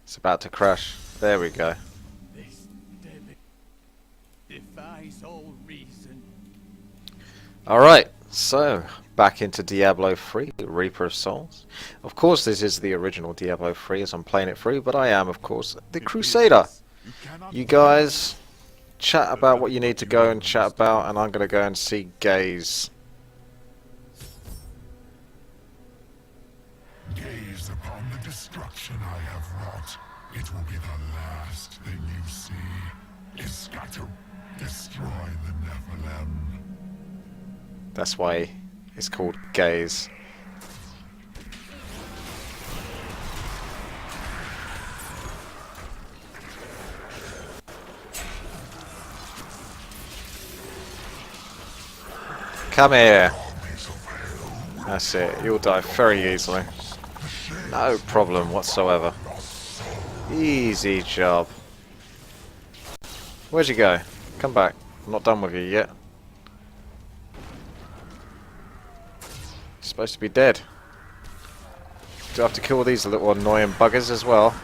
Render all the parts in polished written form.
It's about to crash. There we go. This defies all reason. Alright, so back into Diablo 3, Reaper of Souls. Of course this is the original Diablo 3 as I'm playing it through, but I am of course the Crusader. You guys chat about what you need to go and chat about, and I'm going to go and see Gaze. Gaze upon the destruction I have wrought. It will be the last thing you see. Is to destroy the Nephilim. That's why it's called Gaze. Come here. That's it. You'll die very easily. No problem whatsoever. Easy job. Where'd you go? Come back. I'm not done with you yet. You're supposed to be dead. Do I have to kill these little annoying buggers as well?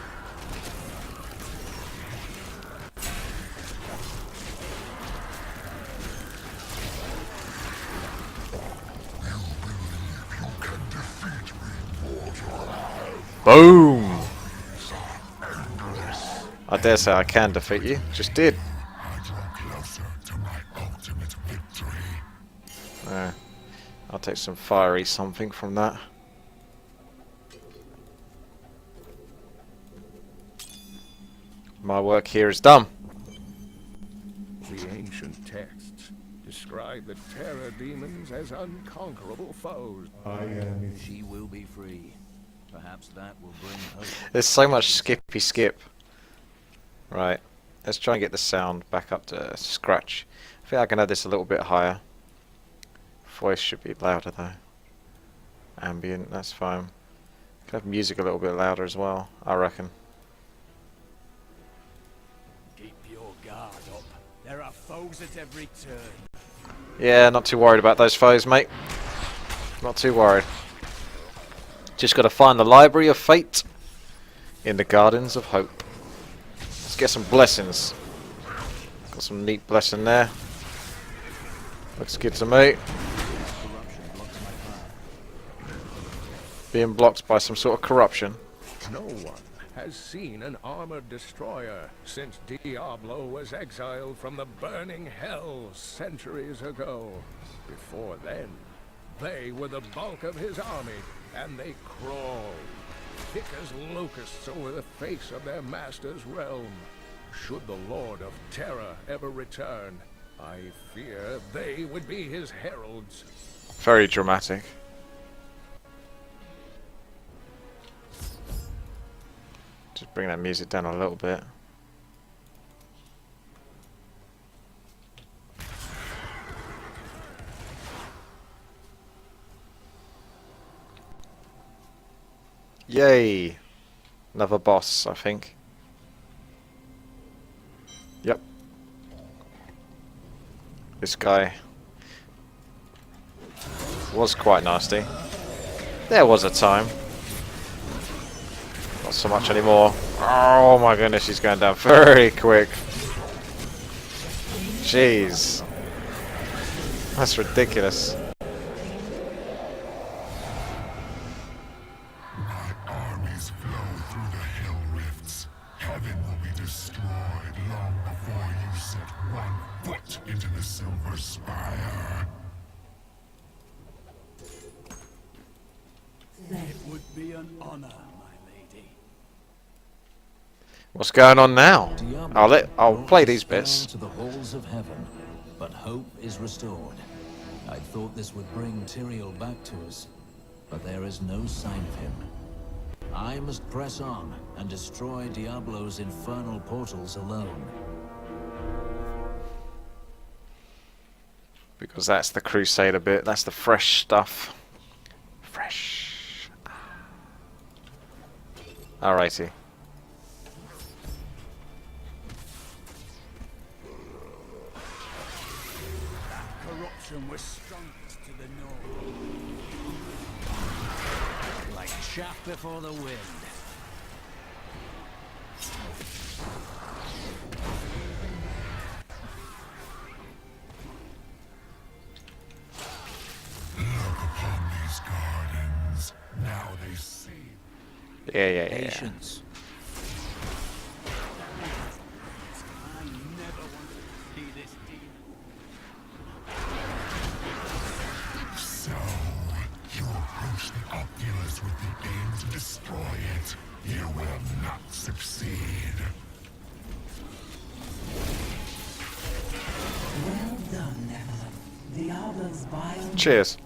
Boom! I dare say I can defeat you. Just did. I'll take some fiery something from that. My work here is done. The ancient texts describe the terror demons as unconquerable foes. She will be free. Perhaps that will bring hope. There's so much skippy skip. Right, let's try and get the sound back up to scratch. I think I can add this a little bit higher. Voice should be louder though. Ambient, that's fine. Can have music a little bit louder as well, I reckon. Keep your guard up. There are foes at every turn. Yeah, not too worried about those foes, mate. Not too worried. Just got to find the Library of Fate in the Gardens of Hope. Let's get some blessings. Got some neat blessing there. Looks good to me. Being blocked by some sort of corruption. No one has seen an armored destroyer since Diablo was exiled from the burning hell centuries ago. Before then, they were the bulk of his army, and they crawled, thick as locusts over the face of their master's realm. Should the Lord of Terror ever return, I fear they would be his heralds. Very dramatic. Just bring that music down a little bit. Yay! Another boss, I think. Yep. This guy was quite nasty. There was a time. Not so much anymore. Oh my goodness, she's going down very quick. Jeez. That's ridiculous. My armies flow through the hill rifts. Heaven will be destroyed long before you set one foot into the Silver Spire. It would be an honor, my lady. What's going on now? Diablo I'll play these fell bits. to the halls of heaven, but hope is restored. I thought this would bring Tyrael back to us, but there is no sign of him. I must press on and destroy Diablo's infernal portals alone. Because that's the Crusader bit. That's the fresh stuff. Fresh. Alrighty. Corruption was strongest to the north. Like chaff before the wind. Look upon these gardens. Now they see. Yeah. Patience. I never wanted to see this demon. So, you approach the Oculus with the aim to destroy it. You will not succeed. Well done, Nephilim. Diablo's bile. Cheers.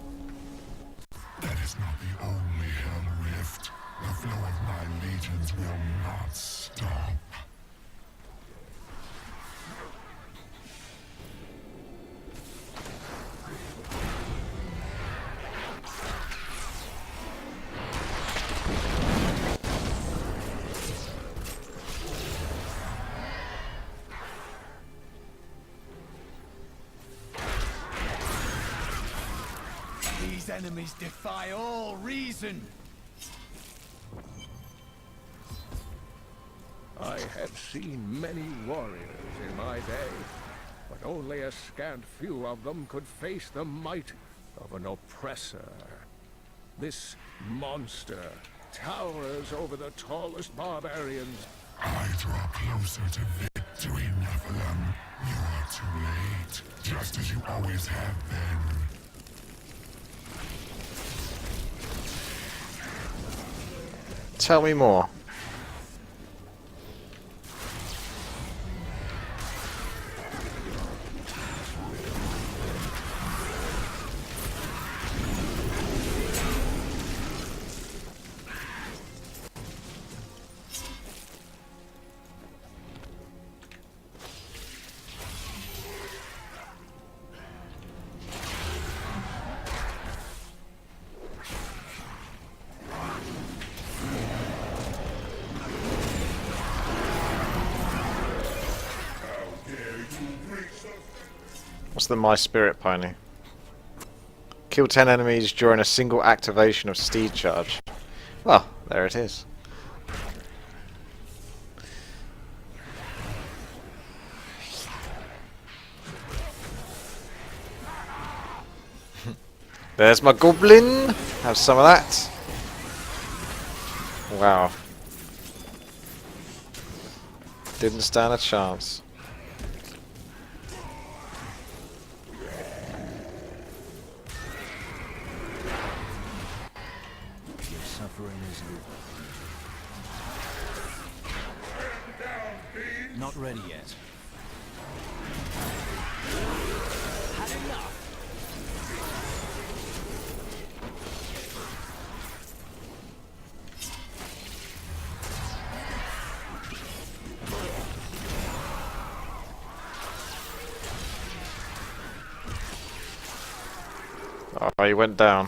That is not the only hell rift. The flow of my legions will not stop. These enemies defy all reason. I have seen many warriors in my day, but only a scant few of them could face the might of an oppressor. This monster towers over the tallest barbarians. I draw closer to victory, Nephilim. You are too late, just as you always have been. Tell me more. What's the My Spirit Pony? Kill 10 enemies during a single activation of Steed Charge. Well, there it is. There's my goblin. Have some of that. Wow. Didn't stand a chance. Your suffering is over. Not ready yet. Had enough. Oh, he went down.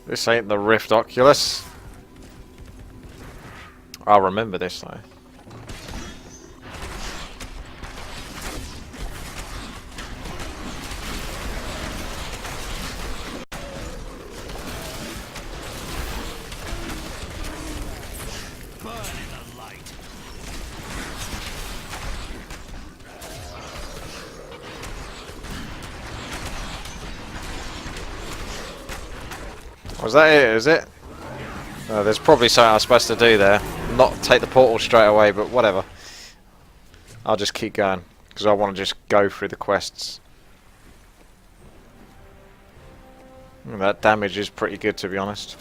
This ain't the Rift Oculus. I'll remember this though. Burn in the light. Was that it, is it? There's probably something I'm supposed to do there. Not take the portal straight away, but whatever. I'll just keep going, because I want to just go through the quests. That damage is pretty good, to be honest.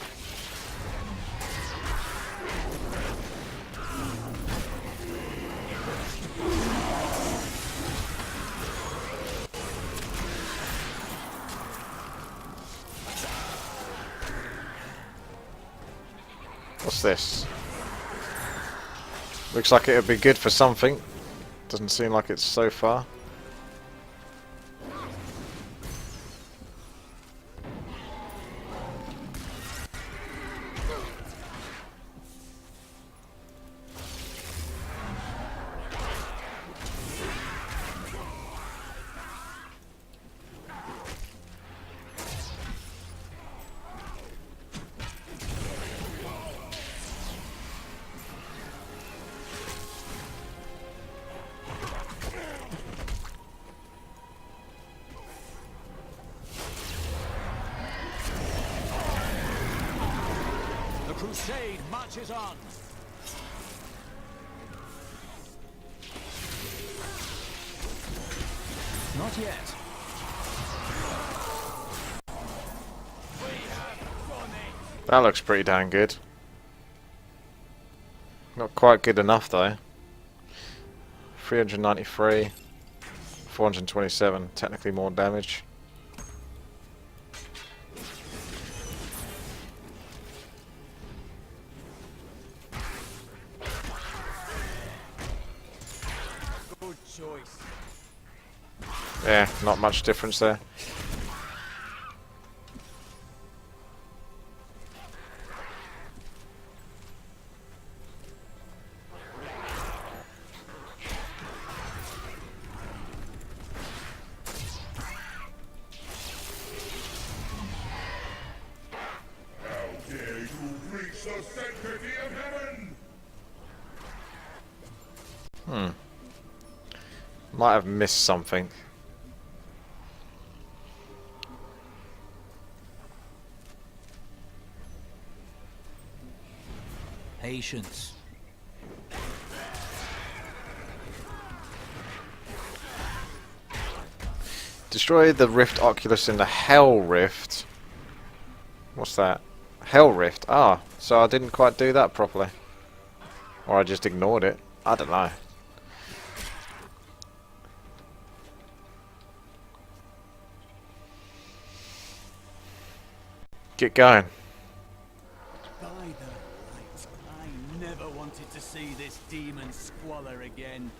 What's this? Looks like it would be good for something. Doesn't seem like it's so far. The crusade marches on. Not yet. That looks pretty damn good. Not quite good enough though. 393, 427, technically more damage. Good choice. Yeah, not much difference there. How dare you breach the sanctity of heaven? Might have missed something. Patience. Destroy the Rift Oculus in the Hell Rift. What's that? Hell Rift. Ah, so I didn't quite do that properly. Or I just ignored it. I don't know. Get going. By the light, I never wanted to see this demon squalor again.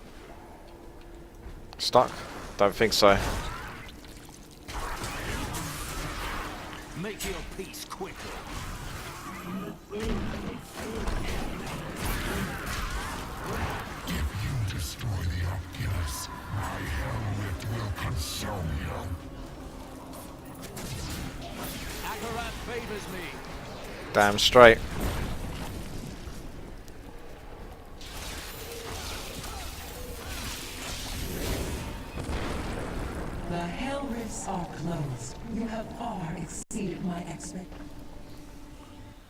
Stuck? Don't think so. Make your peace quicker. If you destroy the Oculus, my hell rift will consume you. Akarat favors me. Damn straight. The hell rifts are closed. You have far exceeded my expectations.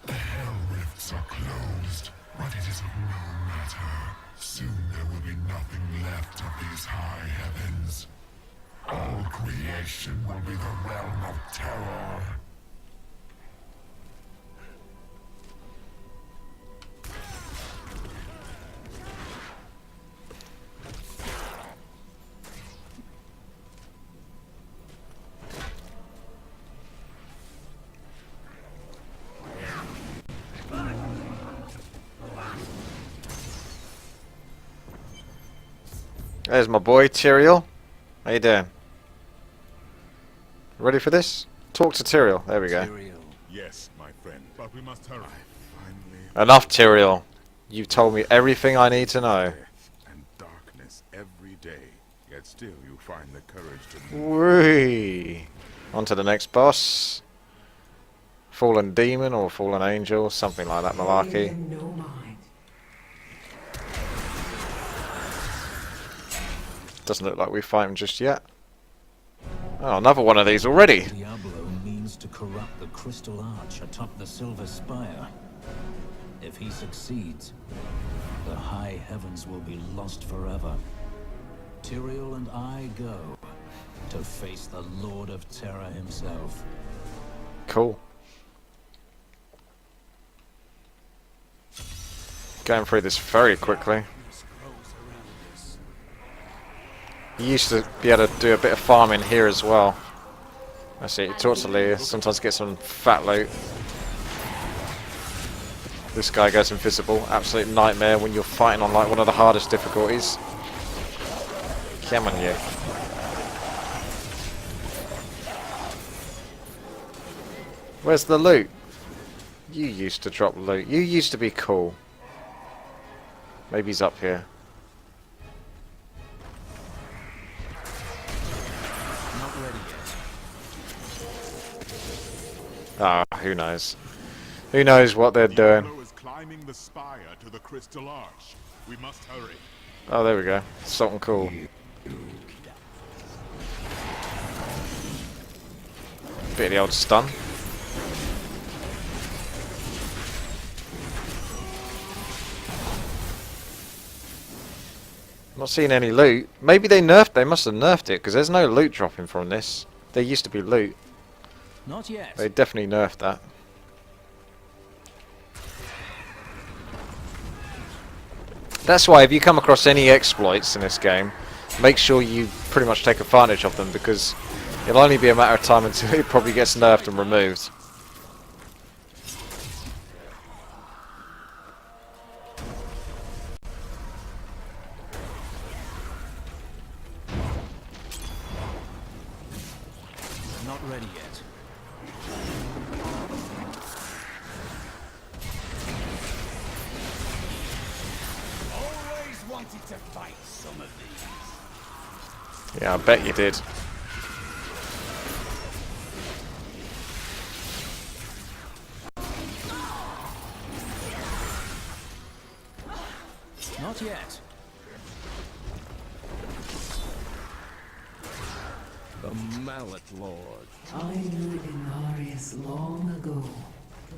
The hell rifts are closed, but it is of no matter. Soon there will be nothing left of these high heavens. All creation will be the realm of terror. There's my boy, Tyrael. How you doing? Ready for this? Talk to Tyrael. There we go. Yes, my friend, but we must hurry. Finally, Enough, Tyrael. You've told me everything I need to know. death and darkness every day. Yet still you find the courage to Whee! On to the next boss. Fallen Demon or Fallen Angel, something like that malarkey. No mind. Doesn't look like we fight him just yet. Oh, another one of these already. Diablo means to corrupt the crystal arch atop the silver spire. If he succeeds, the high heavens will be lost forever. Tyrael and I go to face the Lord of Terror himself. Cool. Going through this very quickly. You used to be able to do a bit of farming here as well. I see, talk to Leah, sometimes get some fat loot. This guy goes invisible. Absolute nightmare when you're fighting on like one of the hardest difficulties. Come on, you. Where's the loot? You used to drop loot. You used to be cool. Maybe he's up here. Not ready yet. Ah, who knows? Who knows what they're doing? Diablo is climbing the spire to the Crystal Arch. We must hurry. Oh, there we go. Something cool. Bit of the old stun. Not seeing any loot. Maybe they nerfed. They must have nerfed it because there's no loot dropping from this. There used to be loot. Not yet. They definitely nerfed that. That's why if you come across any exploits in this game, make sure you pretty much take advantage of them because it'll only be a matter of time until it probably gets nerfed and removed. Not ready yet. Always wanted to fight some of these. Yeah, I bet you did. Not yet. The Mallet Lord. I knew Inarius long ago,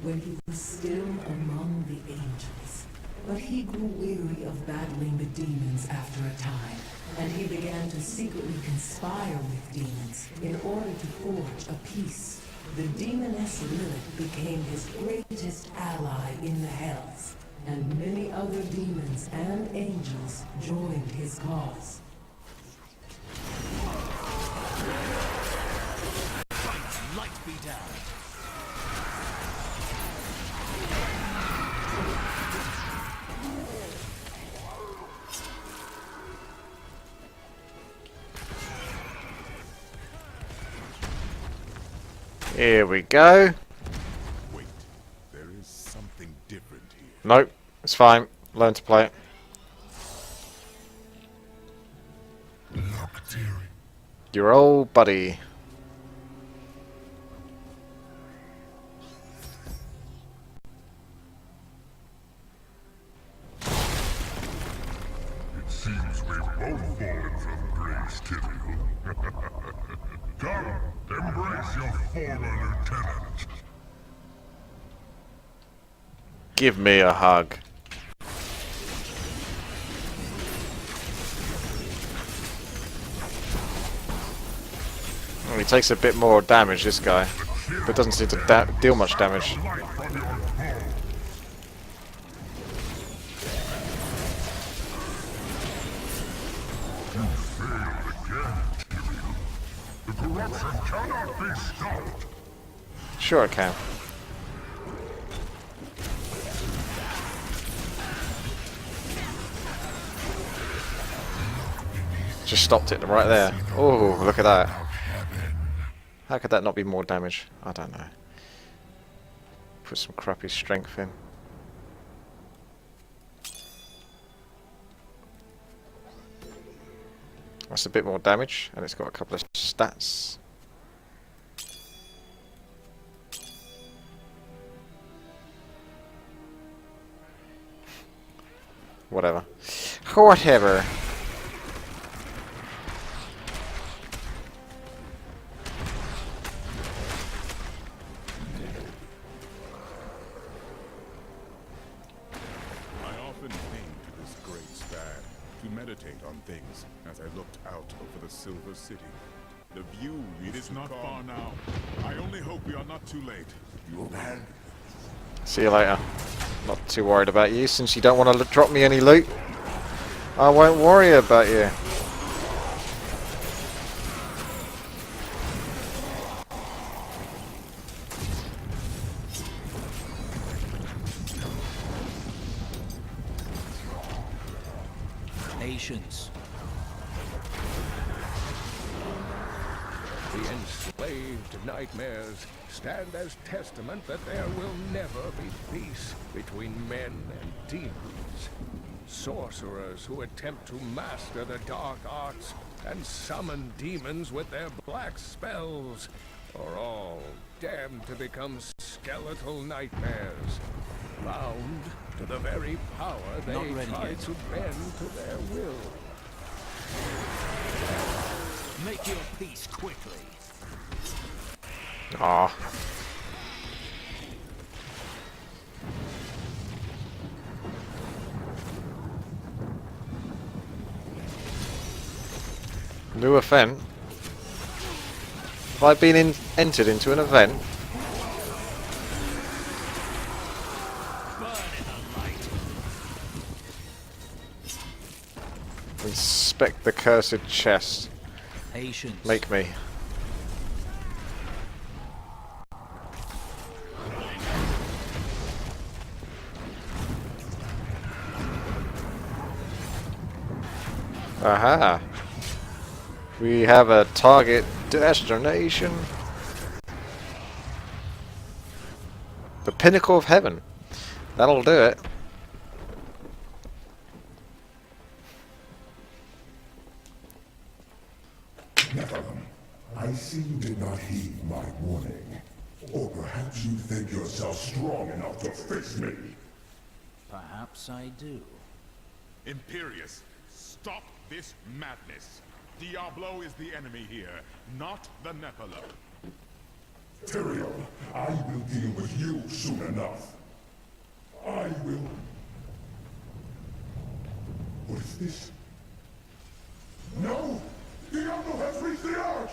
when he was still among the angels. But he grew weary of battling the demons after a time, and he began to secretly conspire with demons in order to forge a peace. The demoness Lilith became his greatest ally in the Hells, and many other demons and angels joined his cause. Light be down. Here we go. Wait, there is something different here. Nope, it's fine. Learn to play it. Look, dearie. Your old buddy. It seems we've both fallen from grace, Tyrion. Come, embrace your former lieutenant. Give me a hug. Oh, he takes a bit more damage, this guy, but doesn't seem to deal much damage. Light from your foe. You failed again, Tyrion. The corruption cannot be stopped. Sure I can. Just stopped it right there. Oh, look at that. How could that not be more damage? I don't know. Put some crappy strength in. That's a bit more damage, and it's got a couple of stats. Whatever. Whatever. I often came to this great span to meditate on things as I looked out over the Silver City. The view is not far now. I only hope we are not too late. You have See you later. Not too worried about you since you don't want to drop me any loot. I won't worry about you. Patience. The enslaved nightmares stand as testament that there will never be peace between men and demons. Sorcerers who attempt to master the dark arts and summon demons with their black spells are all damned to become skeletal nightmares, bound to the very power they Not ready try yet. to bend to their will. Make your peace quickly. Ah. New event? Have I been entered into an event? Inspect the cursed chest. Patience. Make me. Aha. We have a target destination. The pinnacle of heaven. That'll do it. Nephilim, I see you did not heed my warning. Or perhaps you think yourself strong enough to face me. Perhaps I do. Imperius, stop this madness. Diablo is the enemy here, not the Nephilim. Tyrael, I will deal with you soon enough. I will... What is this? No! Diablo has reached the arch!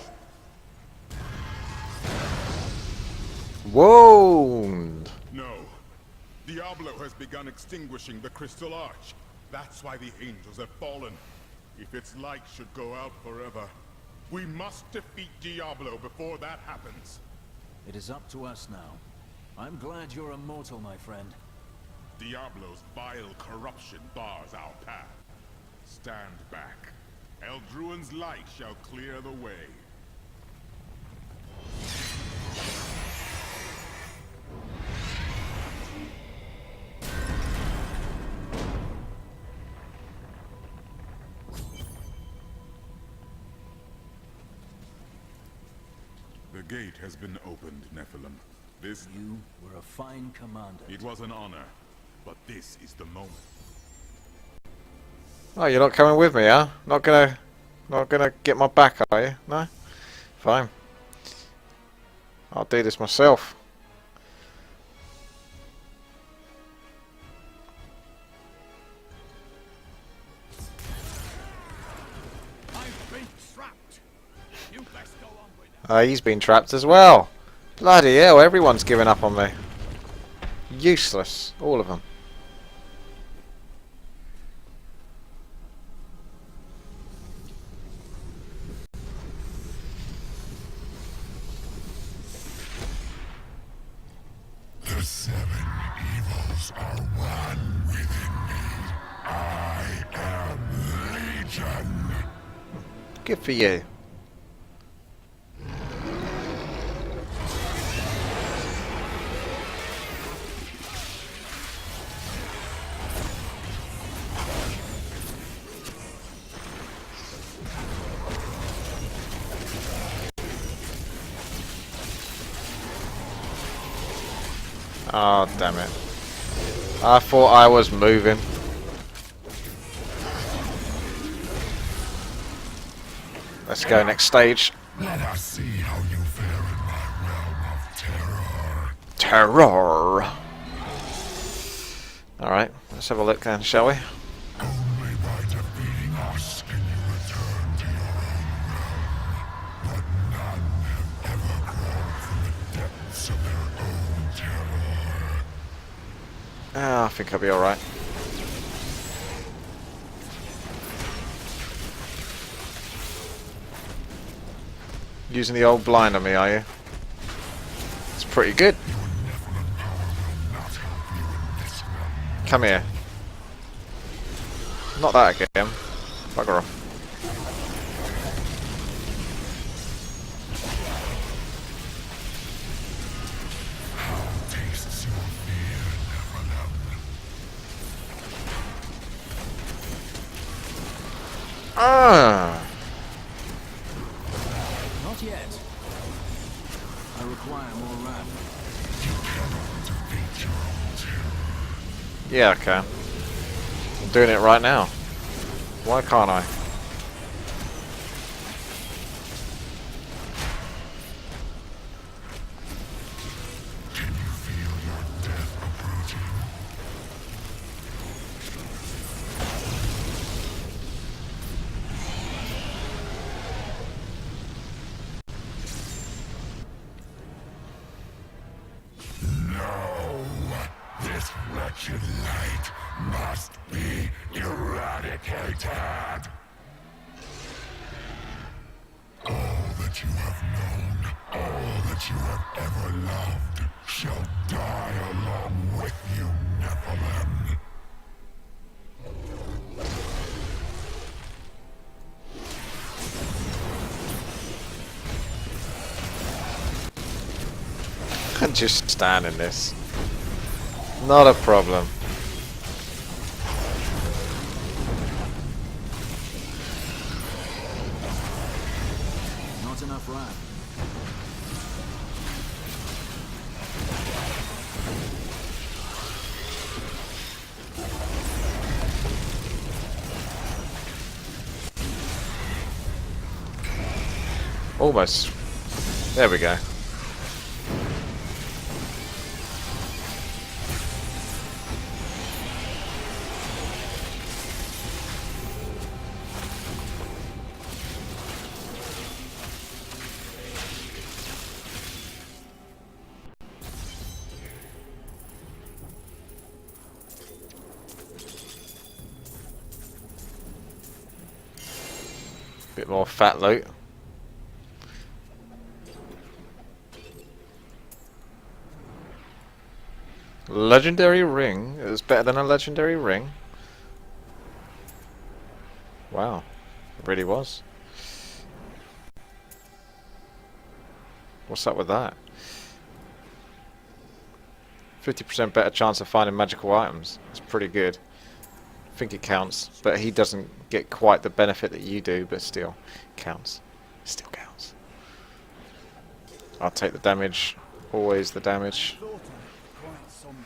Whoa! No. Diablo has begun extinguishing the Crystal Arch. That's why the angels have fallen. If its light should go out forever, we must defeat Diablo before that happens. It is up to us now. I'm glad you're immortal, my friend. Diablo's vile corruption bars our path. Stand back. Eldruin's light shall clear the way. The gate has been opened, Nephilim. This... You were a fine commander. It was an honor, but this is the moment. Oh, you're not coming with me, huh? Not gonna get my back, are you? No? Fine. I'll do this myself. I've been trapped. You best go on with it. He's been trapped as well. Bloody hell, everyone's given up on me. Useless, all of them. The seven evils are one within me. I am Legion. Good for you. Oh, damn it. I thought I was moving. Let's go next stage. Let us see how you fare in my realm of terror. Terror. Alright, let's have a look then, shall we? Only by defeating us can you return to your own realm. But none have ever crawled from the depths of their own terror. I think I'll be alright. Using the old blind on me, are you? It's pretty good. Your Nephilim power will not help you in this realm. Come here. Not that again. Bugger off. Tastes your fear, Nephilim. Ah! Not yet. I require more wrath. Yeah, I can. I'm doing it right now. Why can't I? Can you feel your death approaching? No! This wretched light must be eradicated! All that you have known, all that you have ever loved, shall die along with you, Nephilim. can just stand in this. Not a problem. Not enough wrath. Almost. There we go. Bit more fat loot. Legendary ring. It was better than a legendary ring. Wow. It really was. What's up with that? 50% better chance of finding magical items. That's pretty good. I think it counts. But he doesn't get quite the benefit that you do, but still counts. Still counts. I'll take the damage. Always the damage. I thought on it for quite some time.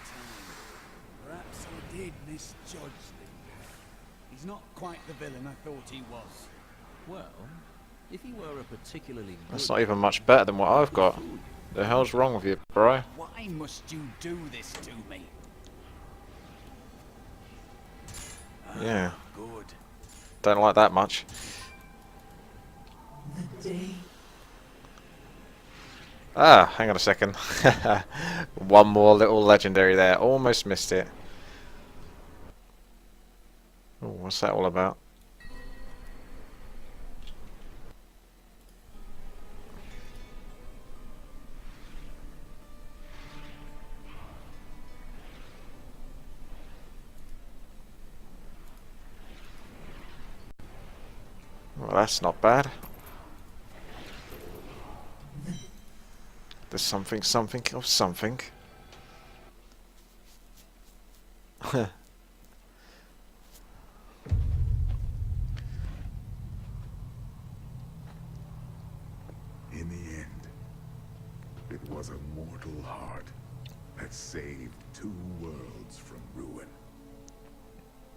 Perhaps I did misjudge him. He's not quite the villain I thought he was. Well, if he were a particularly That's good not even much better than what I've got. The hell's wrong with you, bro? Why must you do this to me? Yeah. Good. Don't like that much. The day Ah, hang on a second. One more little legendary there. Almost missed it. Oh, what's that all about? Well, that's not bad. There's something of something. In the end, it was a mortal heart that saved 2 worlds from ruin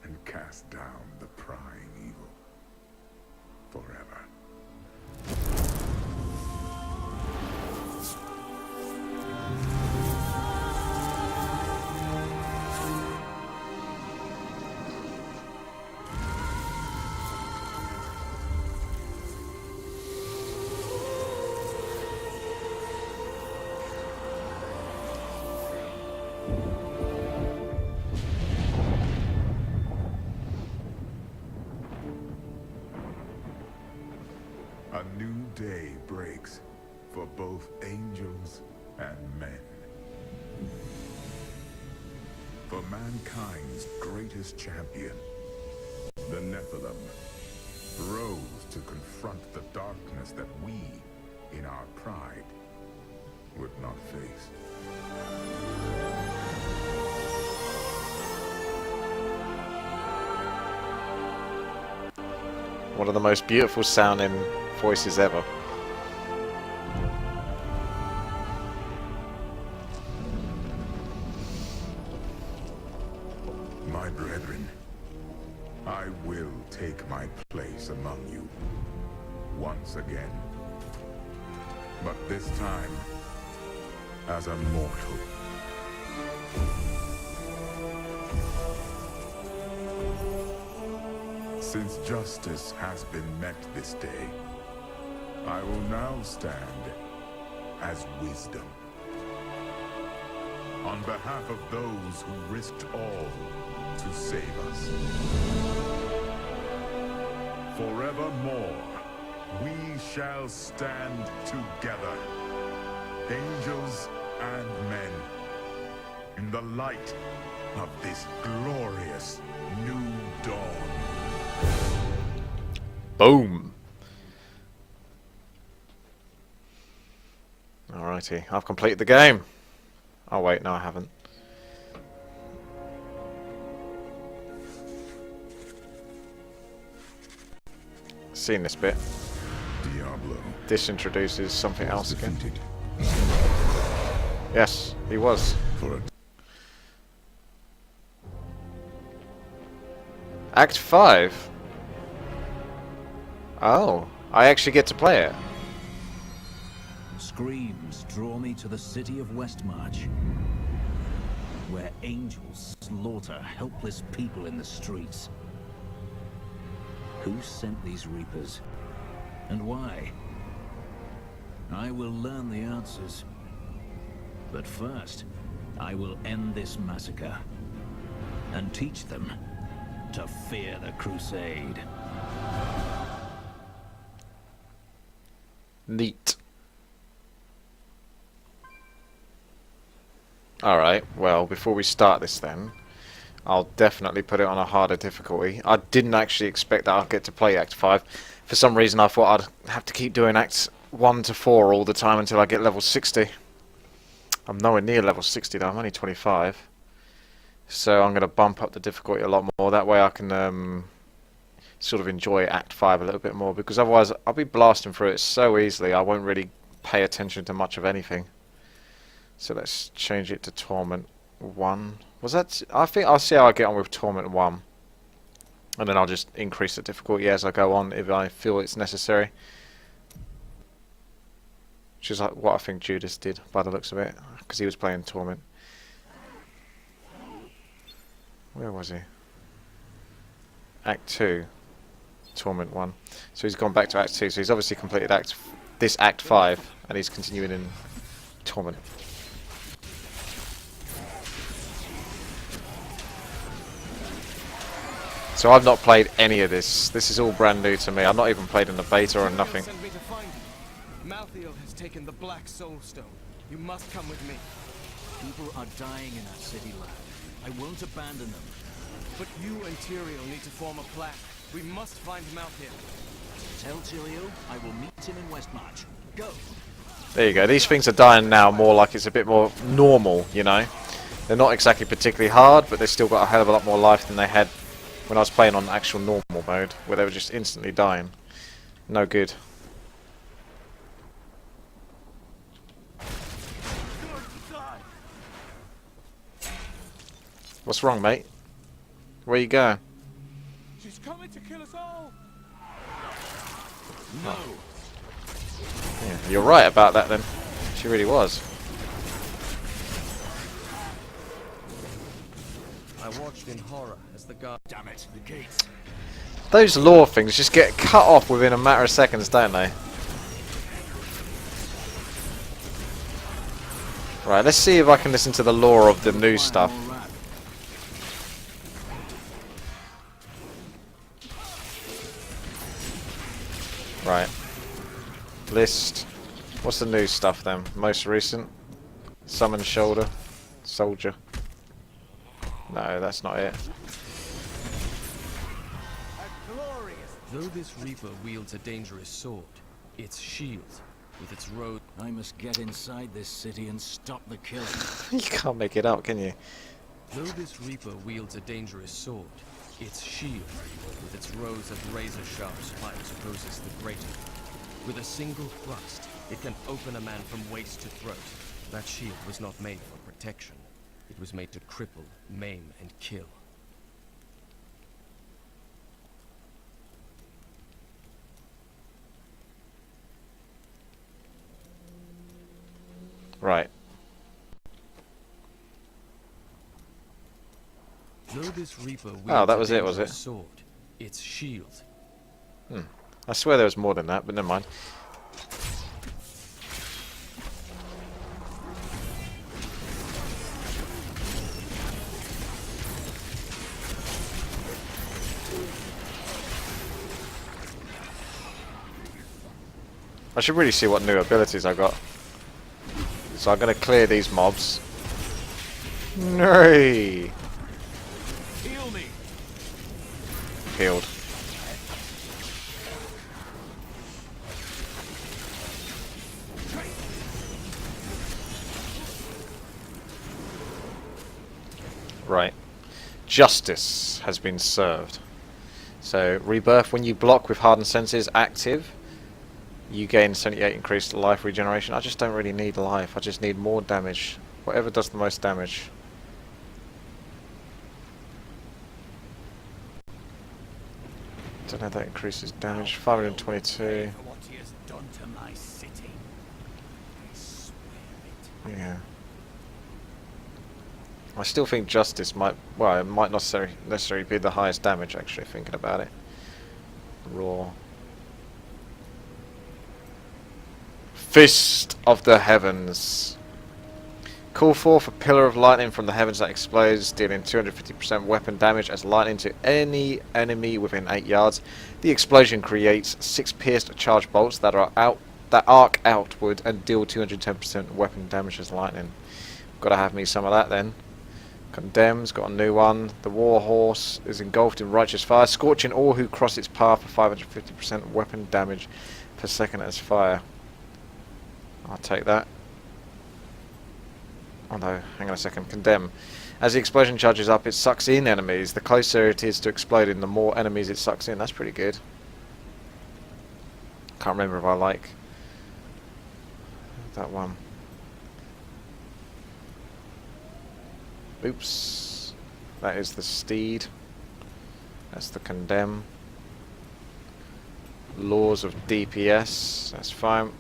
and cast down the prying evil forever. A new day breaks for both angels and men. For mankind's greatest champion, the Nephilim rose to confront the darkness that we, in our pride, would not face. One of the most beautiful sounding voices ever. My brethren, I will take my place among you once again. But this time, as a mortal. Since justice has been met this day, I will now stand as wisdom. On behalf of those who risked all to save us. Forevermore, we shall stand together, angels and men, in the light of this glorious new dawn. Boom! Alrighty, I've completed the game. Oh wait, no I haven't. Seen this bit. Diablo. This introduces something else again. Defeated Yes, he was. for a Act 5? Oh, I actually get to play it. Screams draw me to the city of Westmarch, where angels slaughter helpless people in the streets. Who sent these reapers? And why? I will learn the answers. But first, I will end this massacre and teach them to fear the Crusade. Neat. Alright, well, before we start this then, I'll definitely put it on a harder difficulty. I didn't actually expect that I'd get to play Act 5. For some reason I thought I'd have to keep doing Acts 1 to 4 all the time until I get level 60. I'm nowhere near level 60 though, I'm only 25. So I'm going to bump up the difficulty a lot more, that way I can sort of enjoy Act 5 a little bit more, because otherwise I'll be blasting through it so easily I won't really pay attention to much of anything. So let's change it to Torment 1. Was that... I think I'll see how I get on with Torment 1. And then I'll just increase the difficulty as I go on if I feel it's necessary. Which is like what I think Judas did by the looks of it, because he was playing Torment. Where was he? Act 2. Torment 1. So he's gone back to Act 2, so he's obviously completed this Act 5, and he's continuing in Torment. So I've not played any of this. This is all brand new to me. I've not even played in the beta or nothing. Send me to find you. Malthael has taken the Black Soul Stone. You must come with me. People are dying in that city, lad. I won't abandon them. But you and Tyrael need to form a plan. We must find Malthael. Tell Tyrael I will meet him in Westmarch. Go! There you go. These things are dying now more like it's a bit more normal, you know. They're not exactly particularly hard, but they've still got a hell of a lot more life than they had when I was playing on actual normal mode, where they were just instantly dying. No good. What's wrong, mate? Where you going? She's coming to kill us all. No! Yeah, you're right about that then. She really was. I watched in horror as the guard... Damn it, the gates. Those lore things just get cut off within a matter of seconds, don't they? Right, let's see if I can listen to the lore of the new stuff. Right. List. What's the new stuff then? Most recent? Summon Shoulder. Soldier. No, that's not it. A glorious Though this Reaper wields a dangerous sword, its shield, with its road... I must get inside this city and stop the killing. You can't make it up, can you? Though this Reaper wields a dangerous sword, its shield, with its rows of razor-sharp spikes, poses the greater. With a single thrust, it can open a man from waist to throat. That shield was not made for protection. It was made to cripple, maim, and kill. Right. Though this Reaper wields Oh, that was a it, was it? dangerous sword, its shield. I swear there was more than that, but never mind. I should really see what new abilities I got. So I'm going to clear these mobs. No! Heal me. Healed. Right. Justice has been served. So, rebirth, when you block with hardened senses active, you gain 78 increased life regeneration. I just don't really need life, I just need more damage. Whatever does the most damage. Don't know, that increases damage. 522. For what he has done to my city. I swear it. Yeah. I still think justice might, well, it might not necessarily be the highest damage, actually, thinking about it. Raw. Fist of the Heavens. Call forth a pillar of lightning from the heavens that explodes, dealing 250% weapon damage as lightning to any enemy within 8 yards. The explosion creates 6 pierced charge bolts that arc outward and deal 210% weapon damage as lightning. Gotta have me some of that then. Condemns, got a new one. The War Horse is engulfed in righteous fire, scorching all who cross its path for 550% weapon damage per second as fire. I'll take that. Oh no, hang on a second. Condemn. As the explosion charges up, it sucks in enemies. The closer it is to exploding, the more enemies it sucks in. That's pretty good. Can't remember if I like that one. Oops. That is the Steed. That's the Condemn. Laws of DPS. That's fine.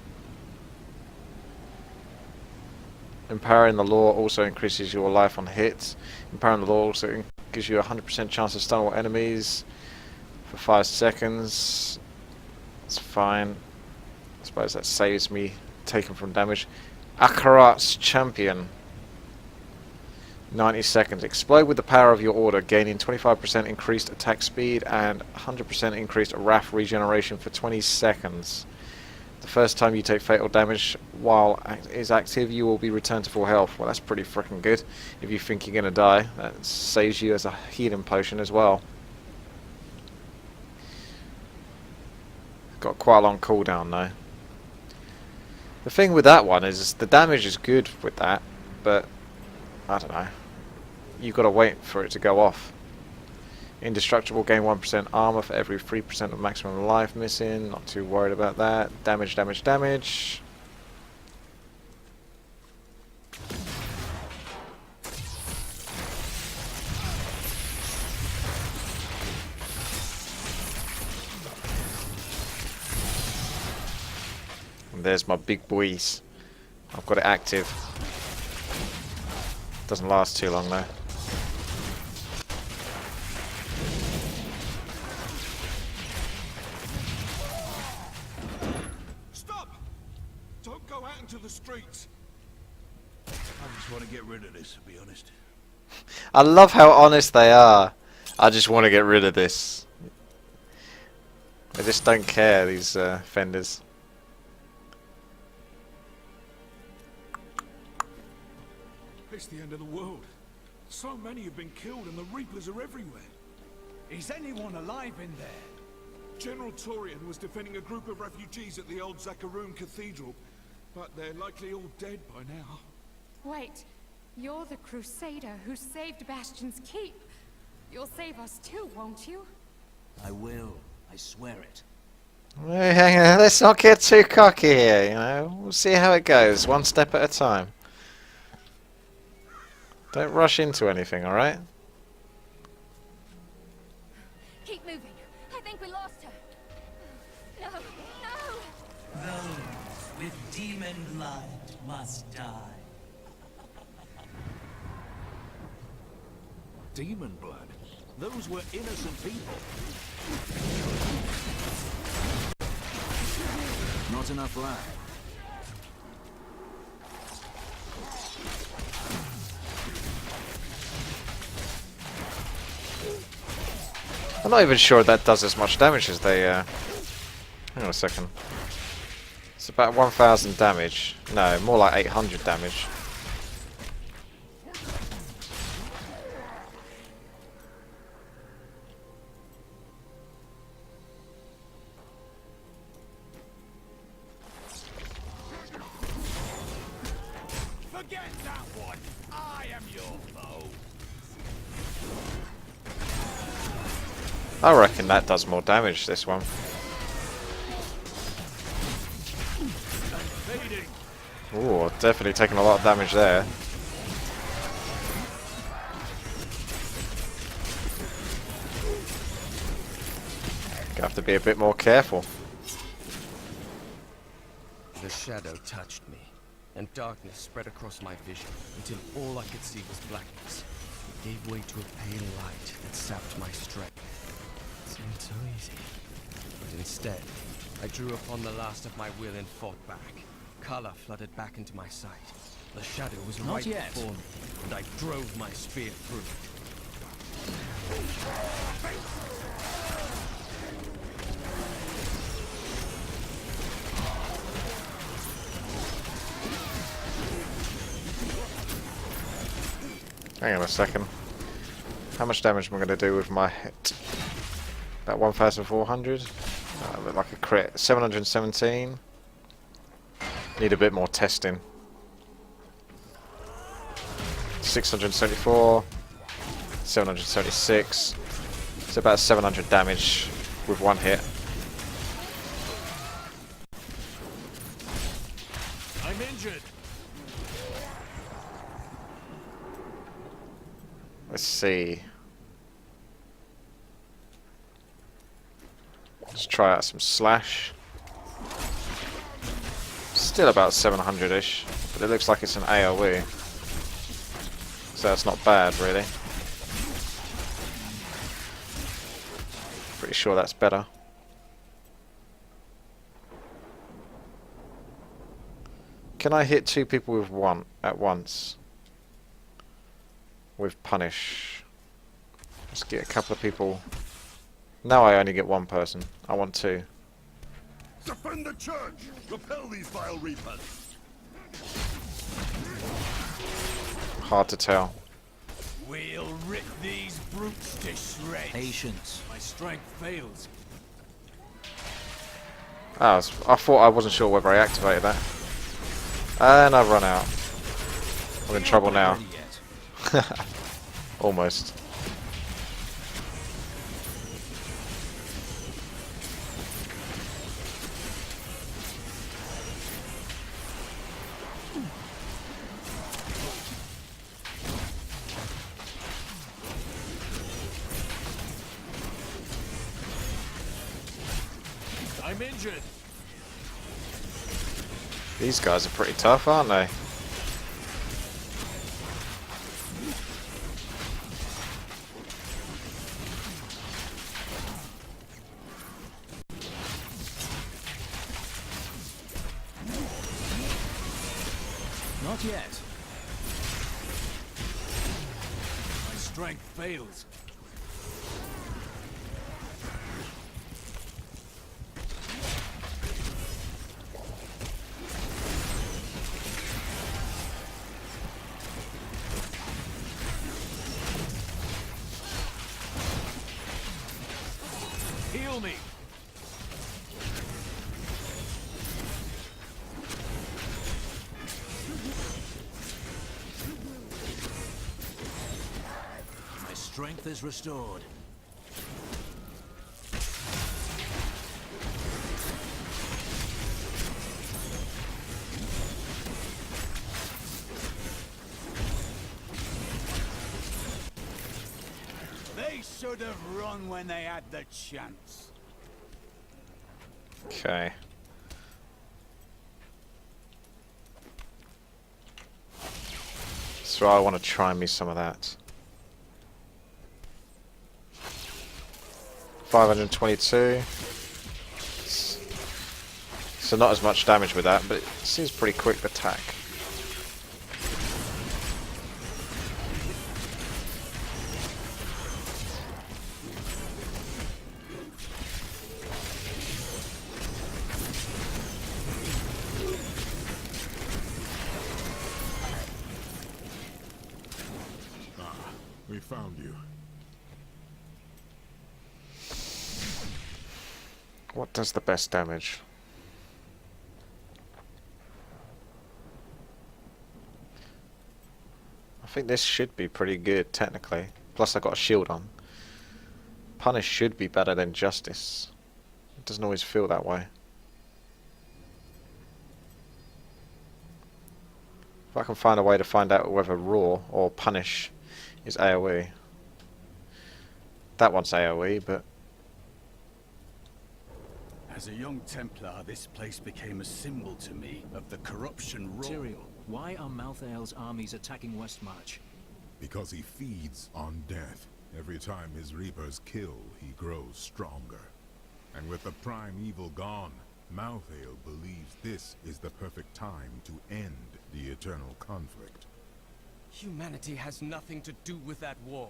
Empowering the law also increases your life on hit. Empowering the law also gives you a 100% chance to stun all enemies for 5 seconds. That's fine. I suppose that saves me taken from damage. Akarat's Champion. 90 seconds. Explode with the power of your order, gaining 25% increased attack speed and 100% increased wrath regeneration for 20 seconds. The first time you take fatal damage while is active, you will be returned to full health. Well, that's pretty freaking good. If you think you're going to die, that saves you as a healing potion as well. Got quite a long cooldown though. The thing with that one is the damage is good with that, but I don't know. You've got to wait for it to go off. Indestructible, gain 1% armor for every 3% of maximum life missing. Not too worried about that. Damage, damage, damage. And there's my big boys. I've got it active. Doesn't last too long though. To the streets. I just want to get rid of this, to be honest. I love how honest they are. I just want to get rid of this. They just don't care, these fenders. It's the end of the world. So many have been killed and the Reapers are everywhere. Is anyone alive in there? General Torian was defending a group of refugees at the old Zakharoon Cathedral, but they're likely all dead by now. Wait, you're the Crusader who saved Bastion's Keep. You'll save us too, won't you? I will. I swear it. Let's not get too cocky here, you know. We'll see how it goes, one step at a time. Don't rush into anything, alright? Keep moving. I think we lost her. No, no! Those with demon blood must die. Demon blood? Those were innocent people. Not enough lag. I'm not even sure that does as much damage as they, hang on a second. It's about 1,000 damage. No, more like 800 damage. Forget that one. I am your foe. I reckon that does more damage, this one. Ooh, definitely taking a lot of damage there. Gonna have to be a bit more careful. The shadow touched me, and darkness spread across my vision until all I could see was blackness. It gave way to a pale light that sapped my strength. It seemed so easy. But instead, I drew upon the last of my will and fought back. Color flooded back into my sight. The shadow was Not right yet. before me, and I drove my spear through it. Hang on a second. How much damage am I going to do with my hit? About 1,400. Look like a crit. 717. Need a bit more testing. 674. 776. It's about 700 damage with one hit. I'm injured. Let's see. Let's try out some slash. Still about 700-ish, but it looks like it's an AoE. So that's not bad, really. Pretty sure that's better. Can I hit two people with one at once? With punish. Let's get a couple of people. Now I only get one person. I want two. Defend the church! Repel these vile reapers! Hard to tell. We'll rip these brutes to shreds. Patience. My strength fails. Ah, I thought I wasn't sure whether I activated that. And I've run out. I'm in trouble now. Almost. I'm injured. These guys are pretty tough, aren't they? Not yet. My strength fails. Heal me. strength is restored. They should have run when they had the chance. Okay. So I want to try me some of that. 522. So not as much damage with that, but it seems pretty quick attack. We found you. What does the best damage? I think this should be pretty good, technically. Plus I got a shield on. Punish should be better than Justice. It doesn't always feel that way. If I can find a way to find out whether Raw or Punish is AoE. That one's AoE, but... As a young Templar, this place became a symbol to me of the corruption raw. Tyrael, why are Malthael's armies attacking Westmarch? Because he feeds on death. Every time his reapers kill, he grows stronger. And with the prime evil gone, Malthael believes this is the perfect time to end the eternal conflict. Humanity has nothing to do with that war.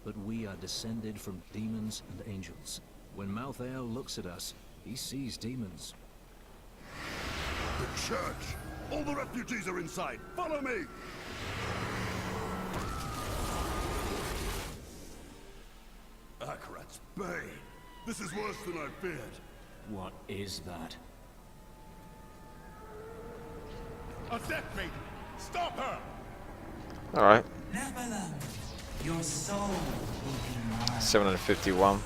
But we are descended from demons and angels. When Malthael looks at us, he sees demons. The church! All the refugees are inside! Follow me! Akarat's Bane! This is worse than I feared. What is that? A death maiden! Stop her! Alright. Nephilim, your soul will be mine. 751.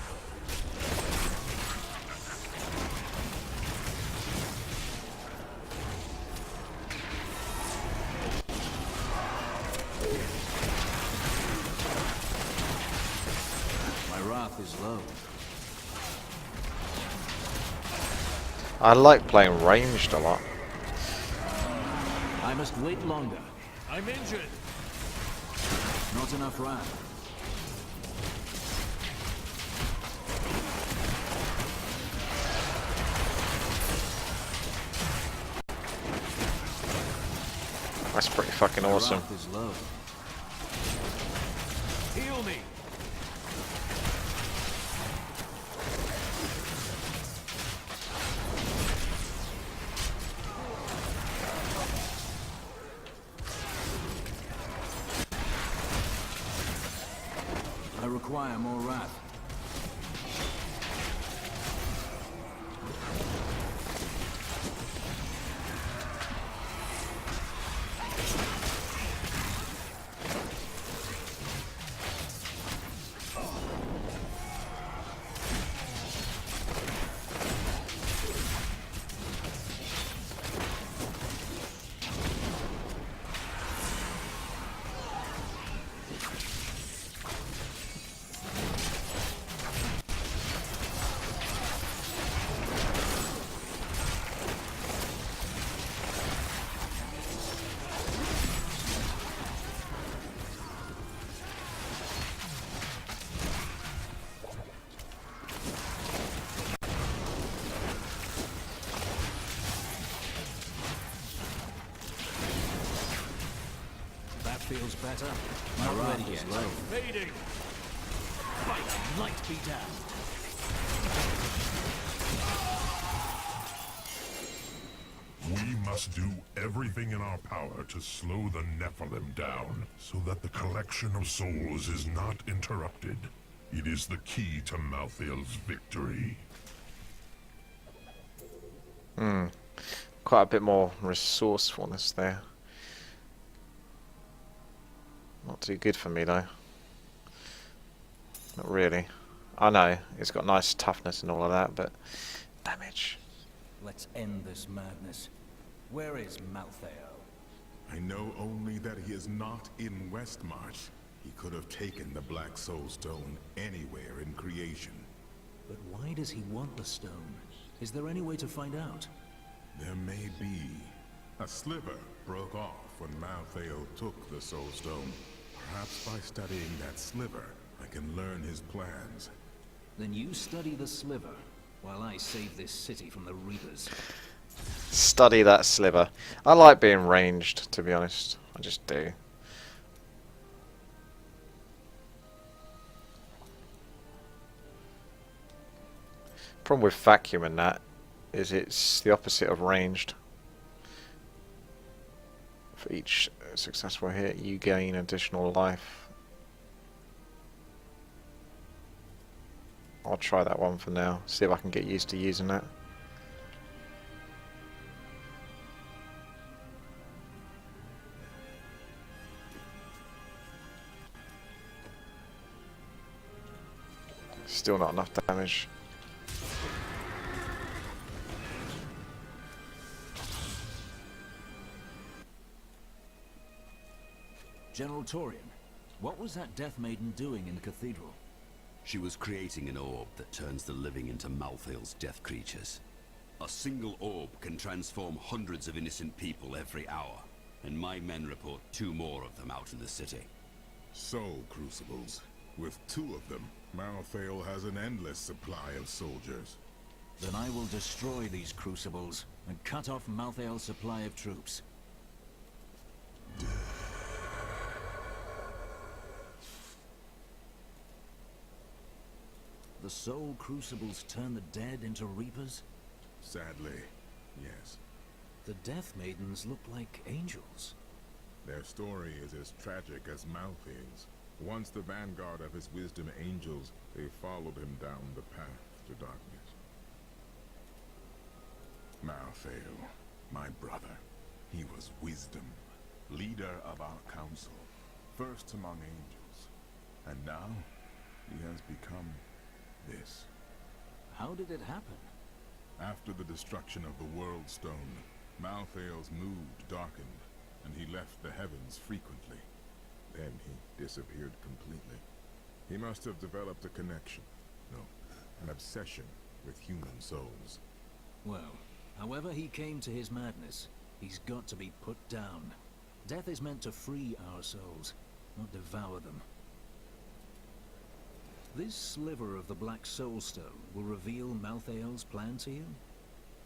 My wrath is low. I like playing ranged a lot. I must wait longer. I'm injured. Not enough wrath. That's pretty fucking awesome. My wrath is low. Heal me. I require more wrath. Feels better. My wrath is low. Fading. Fight, light be damned. We must do everything in our power to slow the Nephilim down, so that the collection of souls is not interrupted. It is the key to Malthael's victory. Quite a bit more resourcefulness there. Not too good for me though. Not really. I know, it's got nice toughness and all of that, but damage. Let's end this madness. Where is Malthael? I know only that he is not in Westmarch. He could have taken the Black Soul Stone anywhere in creation. But why does he want the stone? Is there any way to find out? There may be. A sliver broke off when Malthael took the Soul Stone. Perhaps by studying that sliver, I can learn his plans. Then you study the sliver, while I save this city from the Reapers. Study that sliver. I like being ranged, to be honest. I just do. Problem with vacuum and that is it's the opposite of ranged. For each successful hit, you gain additional life. I'll try that one for now. See if I can get used to using that. Still not enough damage. General Torian, what was that Death Maiden doing in the cathedral? She was creating an orb that turns the living into Malthael's death creatures. A single orb can transform hundreds of innocent people every hour, and my men report 2 more of them out in the city. Soul crucibles. With 2 of them, Malthael has an endless supply of soldiers. Then I will destroy these crucibles and cut off Malthael's supply of troops. The soul crucibles turn the dead into reapers? Sadly, yes. The Death Maidens look like angels. Their story is as tragic as Malthael's. Once the vanguard of his wisdom angels, they followed him down the path to darkness. Malthael, my brother, he was wisdom, leader of our council, first among angels. And now, he has become this. How did it happen? After the destruction of the World Stone, Malthael's mood darkened, and he left the heavens frequently. Then he disappeared completely. He must have developed a connection, no, an obsession with human souls. Well, however he came to his madness, he's got to be put down. Death is meant to free our souls, not devour them. This sliver of the Black Soul Stone will reveal Malthael's plan to you?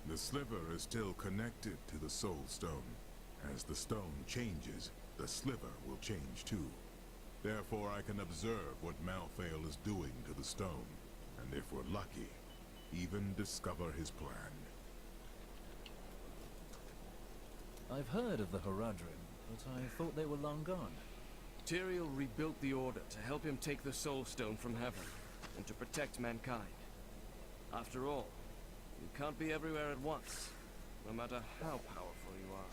The sliver is still connected to the Soul Stone. As the stone changes, the sliver will change too. Therefore I can observe what Malthael is doing to the stone, and if we're lucky, even discover his plan. I've heard of the Haradrim, but I thought they were long gone. Tyrael rebuilt the Order to help him take the Soul Stone from heaven, and to protect mankind. After all, you can't be everywhere at once, no matter how powerful you are.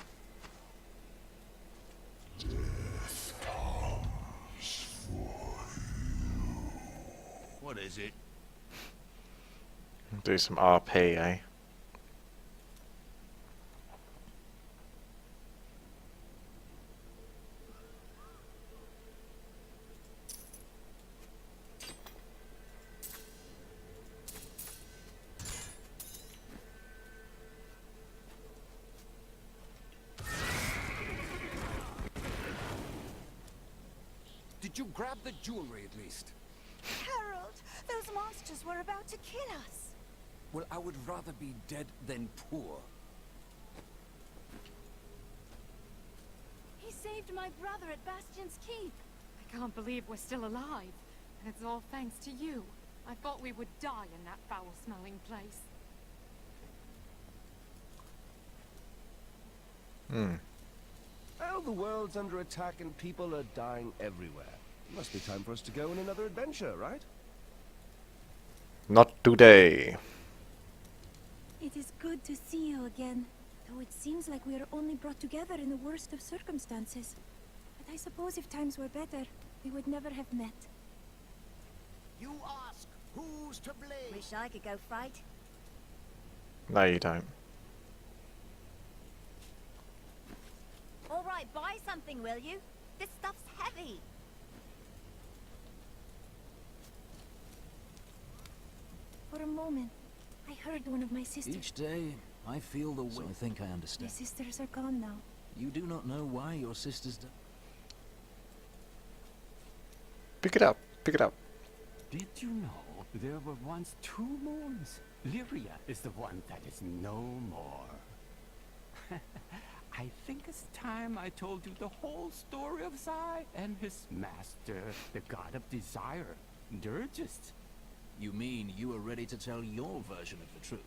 Death comes for you. What is it? Do some RP, eh? Did you grab the jewelry at least? Harold, those monsters were about to kill us. Well, I would rather be dead than poor. He saved my brother at Bastion's Keep. I can't believe we're still alive. And it's all thanks to you. I thought we would die in that foul-smelling place. Well, the world's under attack and people are dying everywhere. Must be time for us to go on another adventure, right? Not today. It is good to see you again, though it seems like we are only brought together in the worst of circumstances. But I suppose if times were better, we would never have met. You ask, who's to blame? Wish I could go fight. No, you don't. All right, buy something, will you? This stuff's heavy. For a moment, I heard one of my sisters. Each day, I feel the weight. So I think I My understand. sisters are gone now. You do not know why your sisters died. Pick it up. Pick it up. Did you know there were once 2 moons? Lyria is the one that is no more. I think it's time I told you the whole story of Zai and his master, the god of desire, Dirgist. You mean you are ready to tell your version of the truth?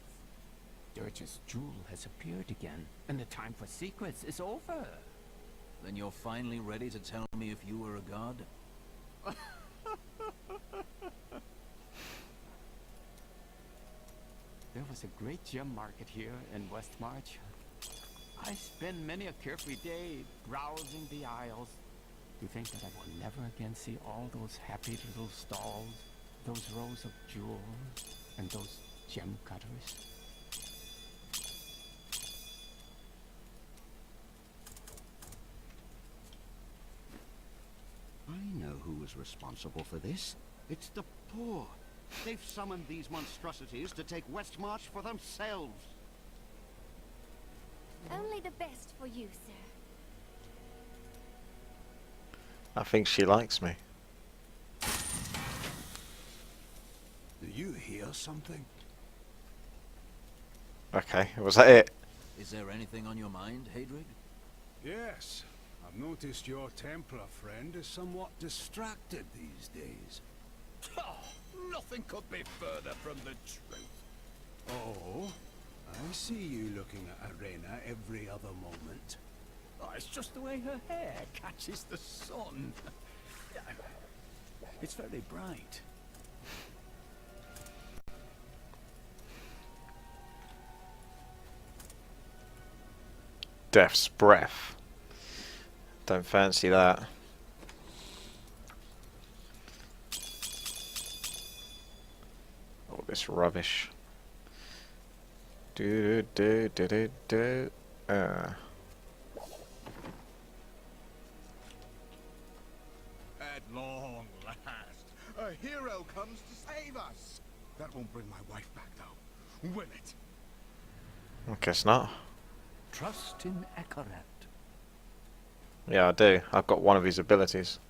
Dirge's jewel has appeared again, and the time for secrets is over. Then you're finally ready to tell me if you were a god? There was a great gem market here in Westmarch. I spend many a carefree day browsing the aisles. To think that I will never again see all those happy little stalls, those rows of jewels, and those gem cutters. I know who was responsible for this. It's the poor. They've summoned these monstrosities to take Westmarch for themselves. Only the best for you, sir. I think she likes me. Do you hear something? Okay, was that it? Is there anything on your mind, Hadrig? Yes. I've noticed your Templar friend is somewhat distracted these days. Oh, nothing could be further from the truth. Oh? I see you looking at Arena every other moment. Oh, it's just the way her hair catches the sun. It's very bright. Death's breath. Don't fancy that. All this rubbish. Do do do do do. At long last, a hero comes to save us. That won't bring my wife back, though, will it? I guess not. Trust in Ekaret. Yeah, I do. I've got one of his abilities.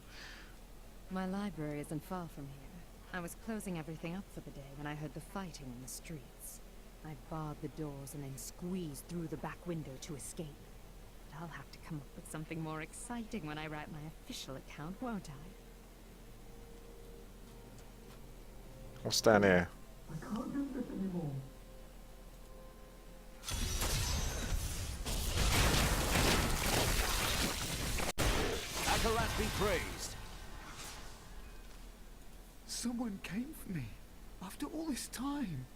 My library isn't far from here. I was closing everything up for the day when I heard the fighting in the streets. I barred the doors and then squeezed through the back window to escape. But I'll have to come up with something more exciting when I write my official account, won't I? What's down here? I can't do this anymore. Akarat be praised. Someone came for me, after all this time.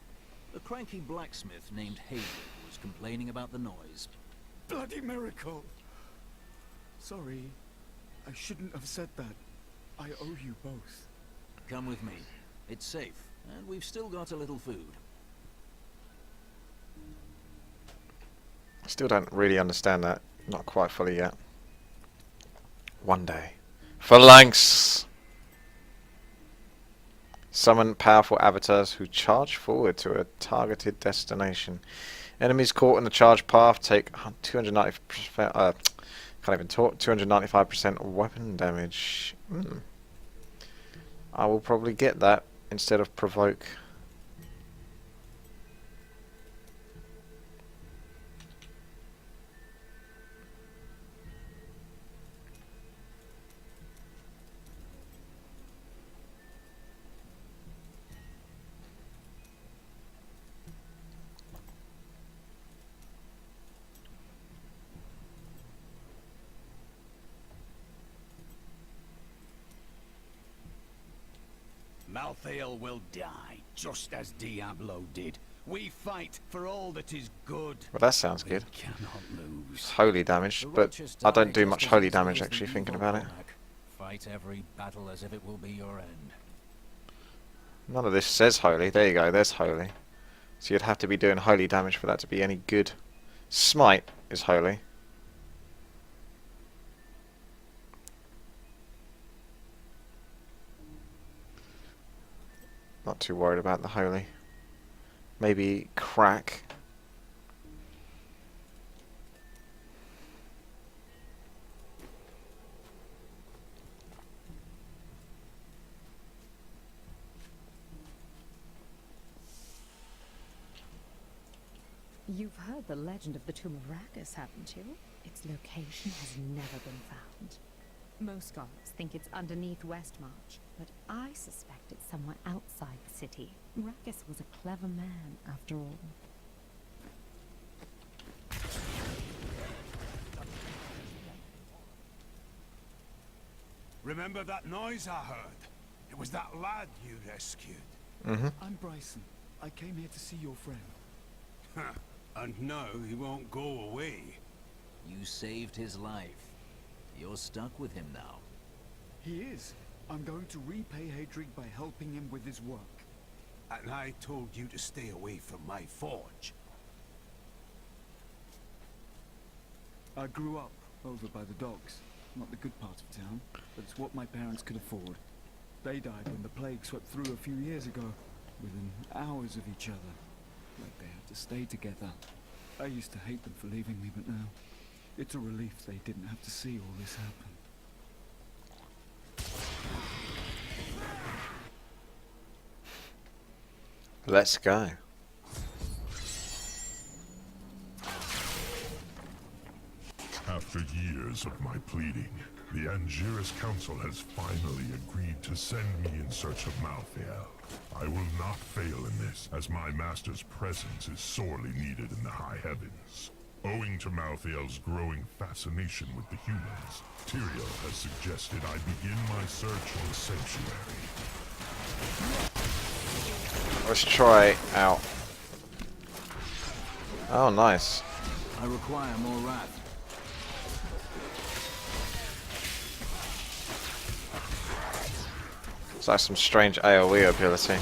A cranky blacksmith named Hadrig was complaining about the noise. Bloody miracle! Sorry, I shouldn't have said that. I owe you both. Come with me. It's safe, and we've still got a little food. I still don't really understand that. Not quite fully yet. One day. Phalanx! Summon powerful avatars who charge forward to a targeted destination. Enemies caught in the charge path take 290%. Can't even talk. 295% weapon damage. I will probably get that instead of provoke. Malthael will die, just as Diablo did. We fight for all that is good. Well, that sounds good. We cannot lose. It's holy damage, but I don't do much holy damage actually thinking about it. Fight every battle as if it will be your end. None of this says holy. There you go, there's holy. So you'd have to be doing holy damage for that to be any good. Smite is holy. Not too worried about the holy. Maybe crack. You've heard the legend of the Tomb of Rakus, haven't you? Its location has never been found. Most scholars think it's underneath Westmarch, but I suspect it's somewhere outside the city. Rakus was a clever man, after all. Remember that noise I heard? It was that lad you rescued. I'm Bryson. I came here to see your friend. Huh. And now he won't go away. You saved his life. You're stuck with him now. He is. I'm going to repay Hadrig by helping him with his work. And I told you to stay away from my forge. I grew up over by the docks. Not the good part of town, but it's what my parents could afford. They died when the plague swept through a few years ago, within hours of each other. Like they had to stay together. I used to hate them for leaving me, but now it's a relief they didn't have to see all this happen. Let's go. After years of my pleading, the Angiris Council has finally agreed to send me in search of Malthael. I will not fail in this, as my master's presence is sorely needed in the high heavens. Owing to Malthael's growing fascination with the humans, Tyrael has suggested I begin my search for the sanctuary. Let's try out. Oh, nice. I require more wrath. It's like some strange AoE ability.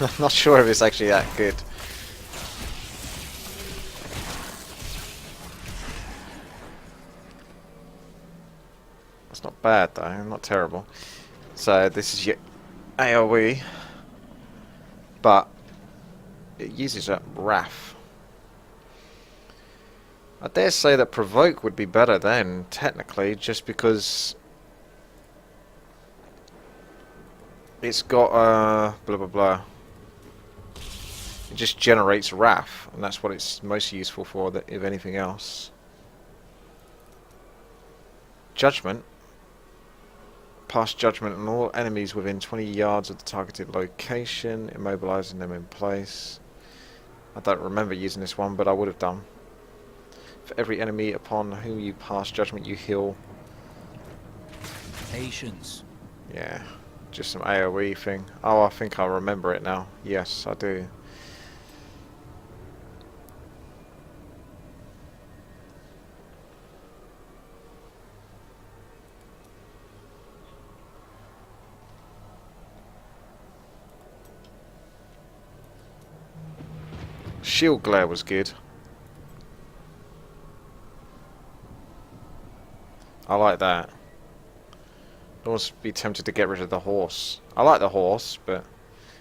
I'm not sure if it's actually that good. It's not bad though, not terrible. So this is your AoE, but it uses a Wrath. I dare say that Provoke would be better then, technically, just because it's got blah blah blah. It just generates Wrath, and that's what it's most useful for, if anything else. Judgment. Pass Judgment on all enemies within 20 yards of the targeted location, immobilizing them in place. I don't remember using this one, but I would have done. For every enemy upon whom you pass Judgment, you heal. Patience. Yeah, just some AoE thing. Oh, I think I remember it now. Yes, I do. Shield Glare was good. I like that. I'd almost be tempted to get rid of the horse. I like the horse, but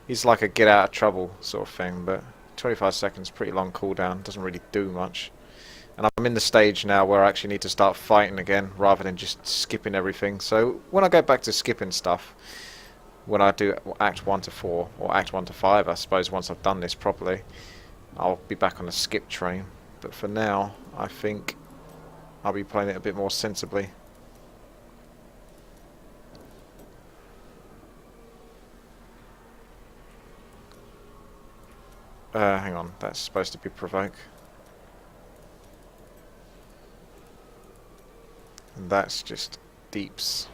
he's like a get out of trouble sort of thing, but 25 seconds, pretty long cooldown, doesn't really do much. And I'm in the stage now where I actually need to start fighting again, rather than just skipping everything. So when I go back to skipping stuff, when I do Act 1 to 4, or Act 1 to 5, I suppose, once I've done this properly, I'll be back on the skip train. But for now, I think I'll be playing it a bit more sensibly. Hang on, that's supposed to be Provoke. And that's just Deeps.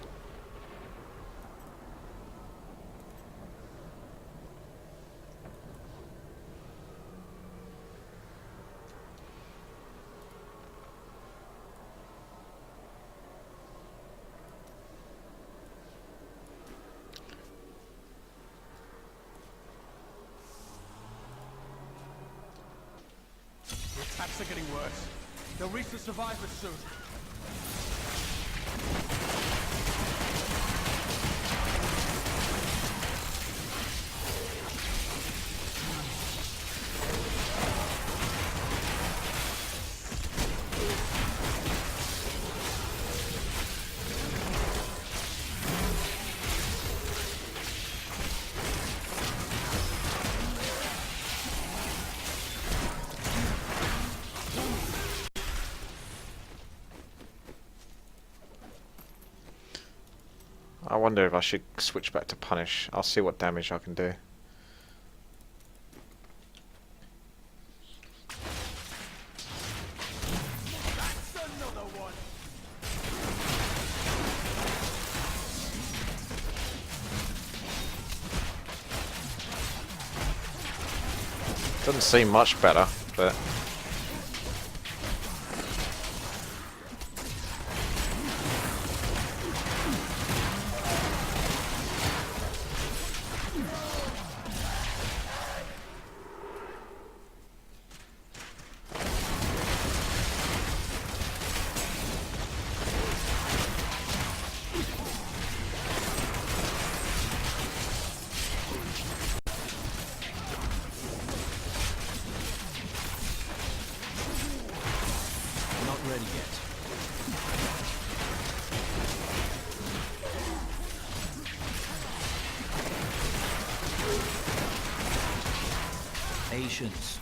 attacks are getting worse. They'll reach the survivors soon. I wonder if I should switch back to punish. I'll see what damage I can do. Doesn't seem much better, but Patience.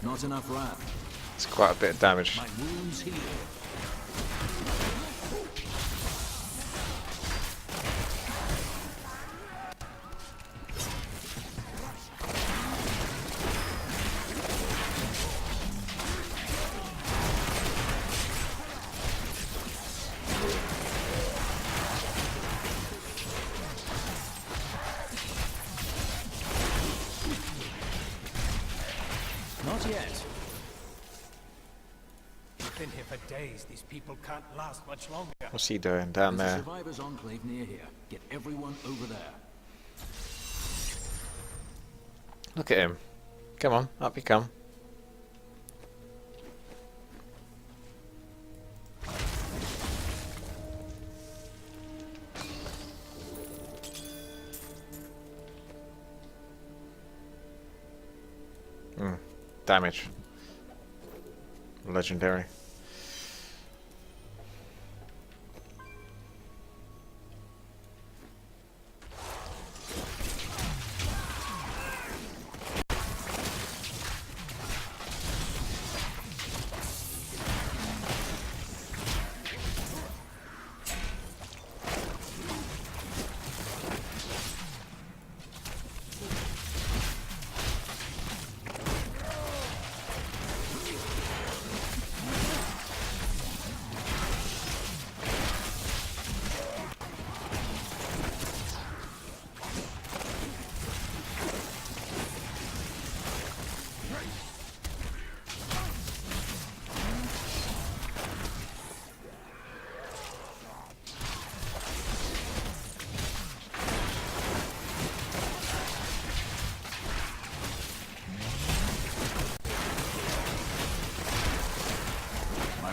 Not enough wrath. it's quite a bit of damage. My wounds heal. Not yet. We've been here for days. These people can't last much longer. What's he doing down There's a there? survivors enclave near here. Get everyone over there. Look at him. Come on, up you come. Damage. Legendary.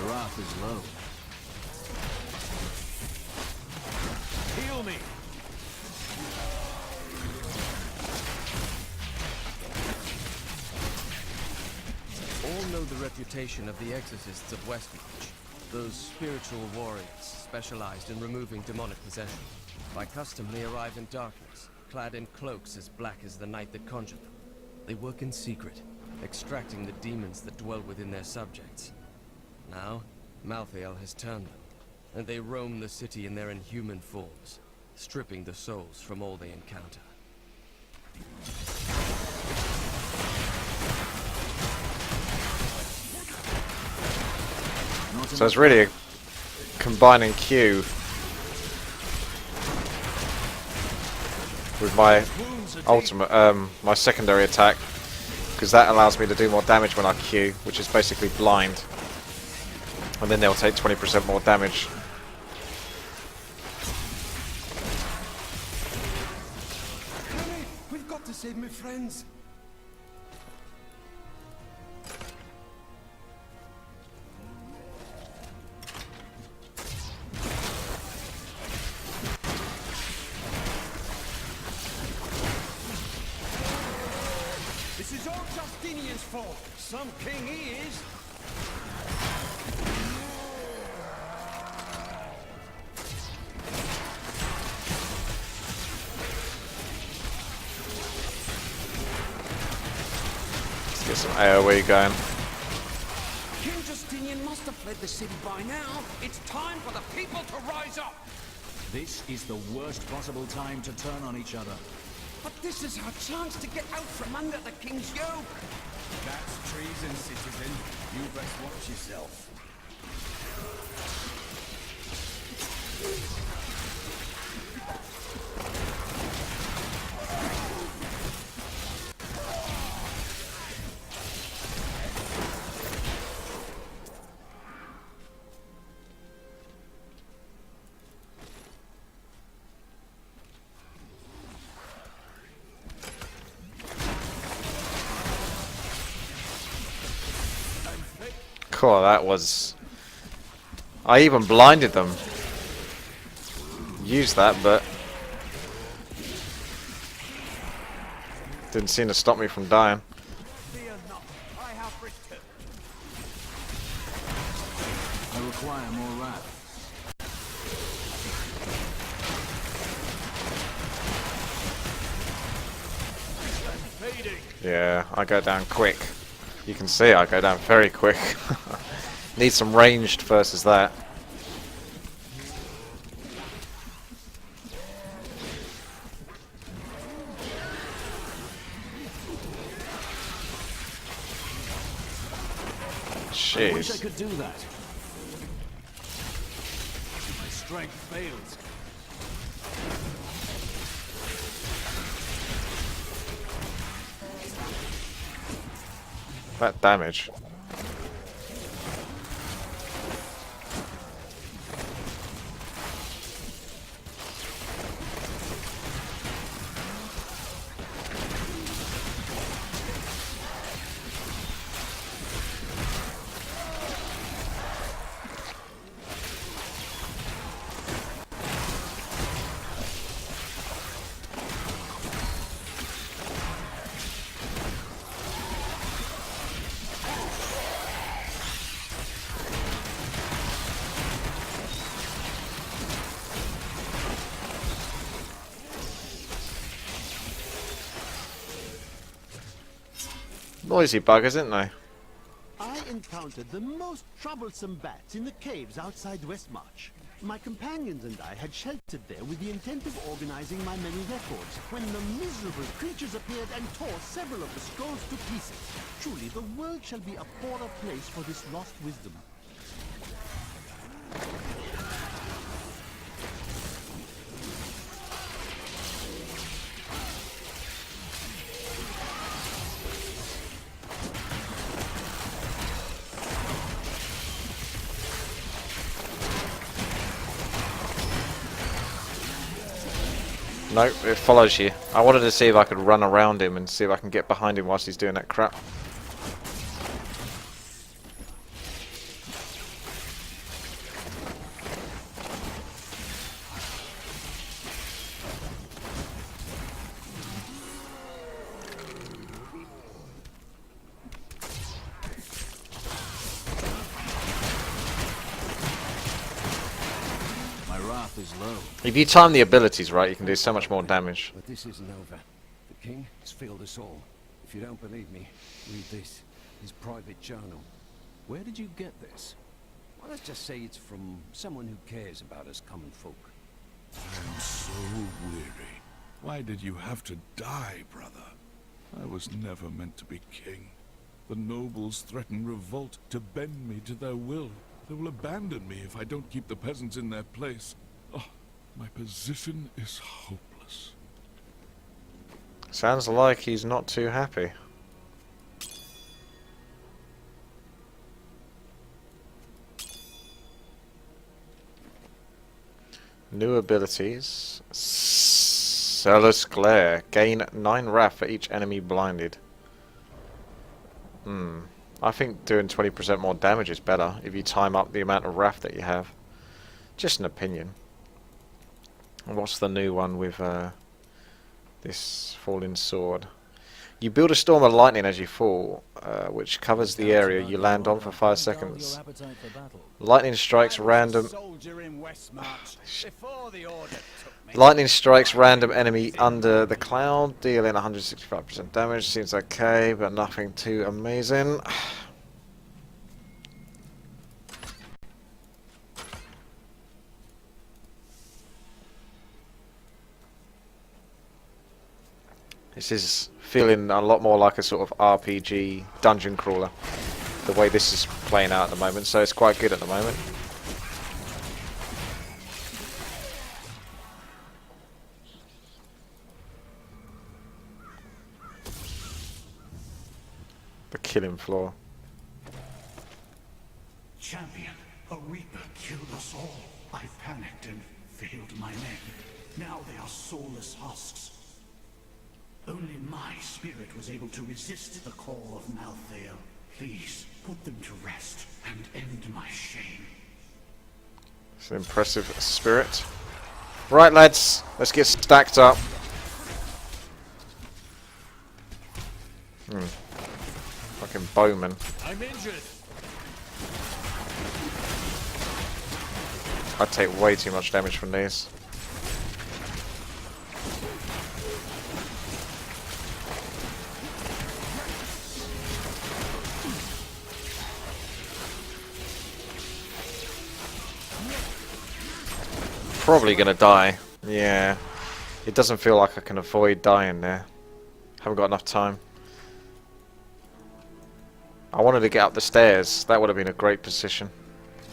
Wrath is low. Heal me. All know the reputation of the exorcists of Westmarch. Those spiritual warriors specialized in removing demonic possession. By custom, they arrive in darkness, clad in cloaks as black as the night that conjured them. They work in secret, extracting the demons that dwell within their subjects. Now, Malthael has turned them, and they roam the city in their inhuman forms, stripping the souls from all they encounter. So it's really a combining Q with my ultimate, my secondary attack, because that allows me to do more damage when I Q, which is basically blind, and then they'll take 20% more damage. to save my friends. This is all Justinian's fault. Some king he is. Let's get some AoE going. King Justinian must have fled the city by now. It's time for the people to rise up. This is the worst possible time to turn on each other. But this is our chance to get out from under the king's yoke. That's treason, citizen. You best watch yourself. Cool, that was... I even blinded them. Used that, but... didn't seem to stop me from dying. Fear not, I have returned. I require more wrath. Yeah, I go down quick. You can see I go down very quick. Need some ranged versus that. I wish I Jeez. could do that. My strength fails. That damage. Noisy buggers, isn't they? I encountered the most troublesome bats in the caves outside Westmarch. My companions and I had sheltered there with the intent of organizing my many records, when the miserable creatures appeared and tore several of the scrolls to pieces. Truly, the world shall be a poorer place for this lost wisdom. Nope, it follows you. I wanted to see if I could run around him and see if I can get behind him whilst he's doing that crap. My wrath is low. If you time the abilities right, you can do so much more damage. But this isn't over. The king has failed us all. If you don't believe me, read this. His private journal. Where did you get this? Well, let's just say it's from someone who cares about us common folk. I'm so weary. Why did you have to die, brother? I was never meant to be king. The nobles threaten revolt to bend me to their will. They will abandon me if I don't keep the peasants in their place. Oh, my position is hopeless. Sounds like he's not too happy. New abilities. Zealous Glare. Gain 9 wrath for each enemy blinded. I think doing 20% more damage is better if you time up the amount of wrath that you have. Just an opinion. And what's the new one with this falling sword? You build a storm of lightning as you fall, which covers the area you land on for 5 seconds. Lightning strikes random. Lightning strikes random enemy under the cloud, dealing 165% damage. Seems okay, but nothing too amazing. This is feeling a lot more like a sort of RPG dungeon crawler, the way this is playing out at the moment, so it's quite good at the moment. The killing floor. Champion, a Reaper killed us all. I panicked and failed my men. Now they are soulless husks. Only my spirit was able to resist the call of Malthael. Please, put them to rest and end my shame. It's an impressive spirit. Right, lads, let's get stacked up. Fucking bowman. I'm injured. I take way too much damage from these. Probably gonna die. Yeah. It doesn't feel like I can avoid dying there. Haven't got enough time. I wanted to get up the stairs. That would have been a great position.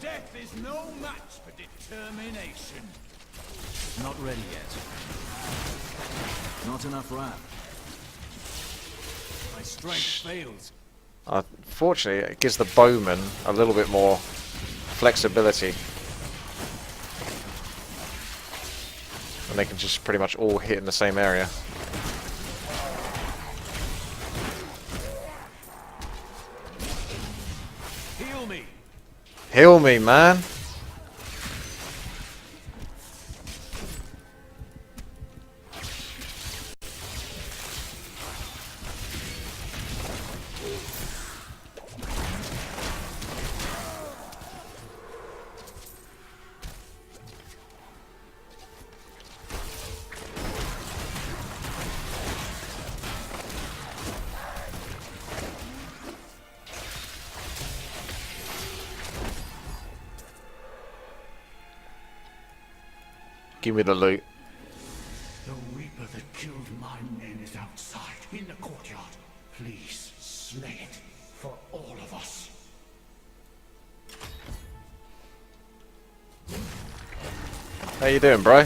Death is no match for determination. Not ready yet. Not enough wrath. My strength fails. Fortunately, it gives the bowman a little bit more flexibility. And they can just pretty much all hit in the same area. Heal me. Heal me, man. Give me the loot. The Reaper that killed my men is outside, in the courtyard. Please, slay it, for all of us. How you doing, bro?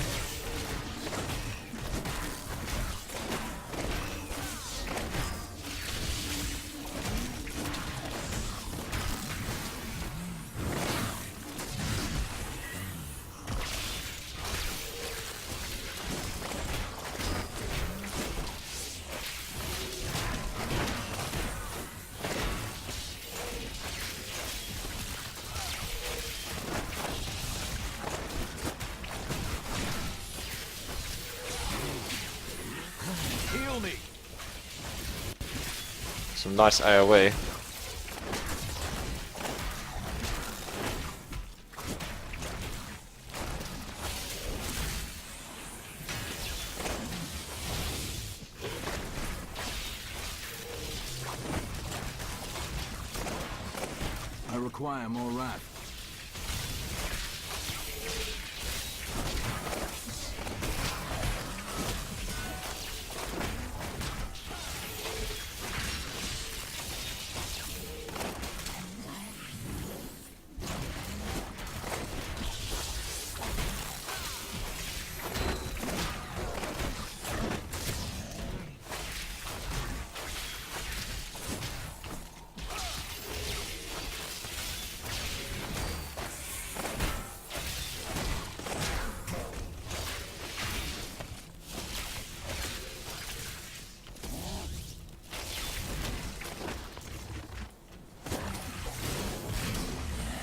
Some nice AoE. I require more wrath.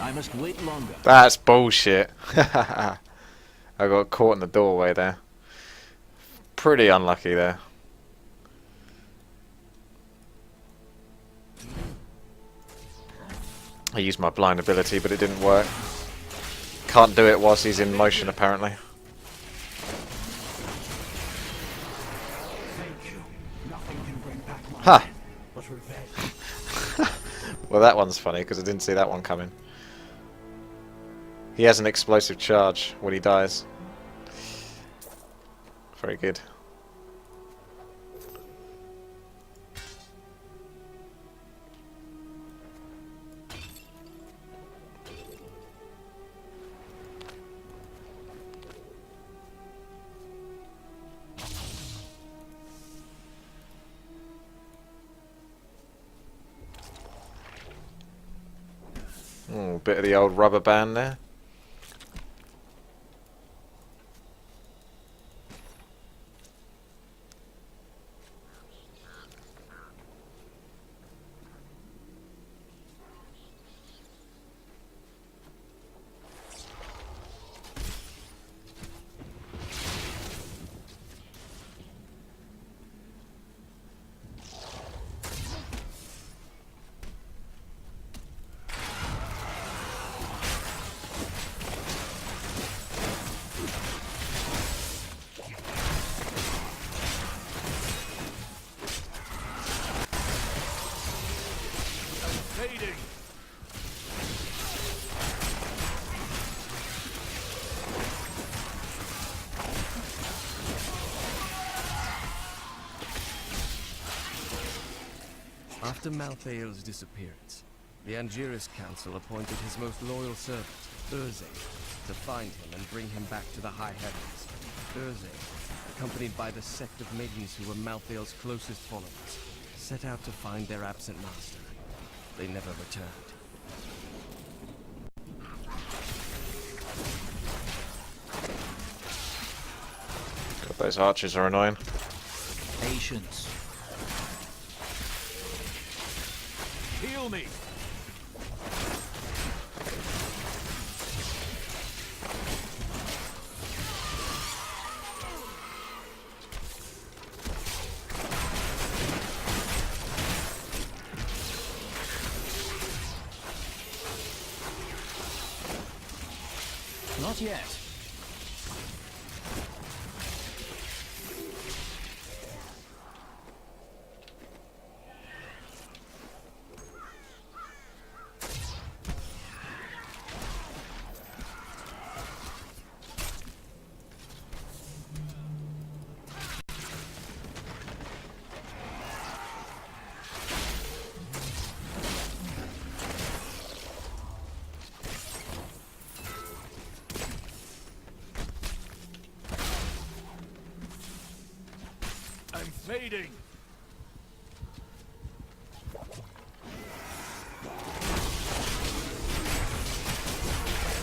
I must wait longer. That's bullshit. I got caught in the doorway there. Pretty unlucky there. I used my blind ability, but it didn't work. Can't do it whilst he's in motion, apparently. Ha! Well, that one's funny because I didn't see that one coming. He has an explosive charge when he dies. Very good. Bit of the old rubber band there. After Malthael's disappearance, the Angiris Council appointed his most loyal servant, Urze, to find him and bring him back to the high heavens. Urze, accompanied by the sect of maidens who were Malthael's closest followers, set out to find their absent master. They never returned. God, those archers are annoying. Patience. Heal me! Not yet. Fading.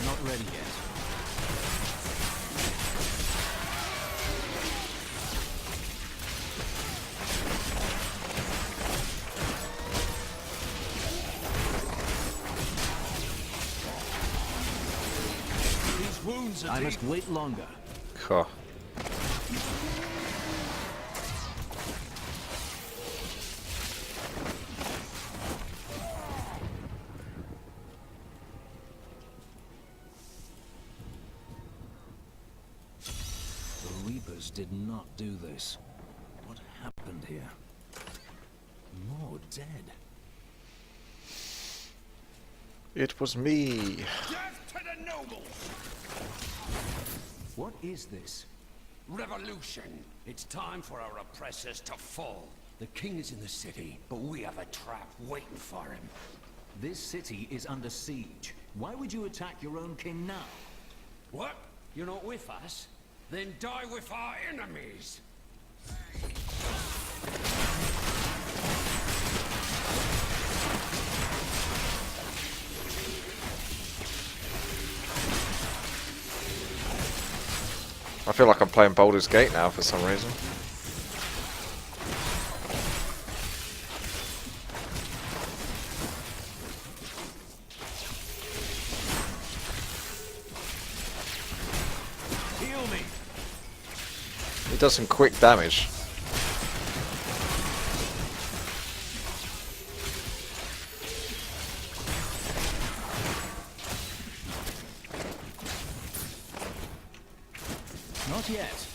Not ready yet. These wounds are I deep. must wait longer. Cool. Did not do this. What happened here? More dead. It was me. Death to the nobles! What is this? Revolution! It's time for our oppressors to fall. The king is in the city, but we have a trap waiting for him. This city is under siege. Why would you attack your own king now? What? You're not with us? Then die with our enemies! I feel like I'm playing Baldur's Gate now for some reason. He does some quick damage. Not yet.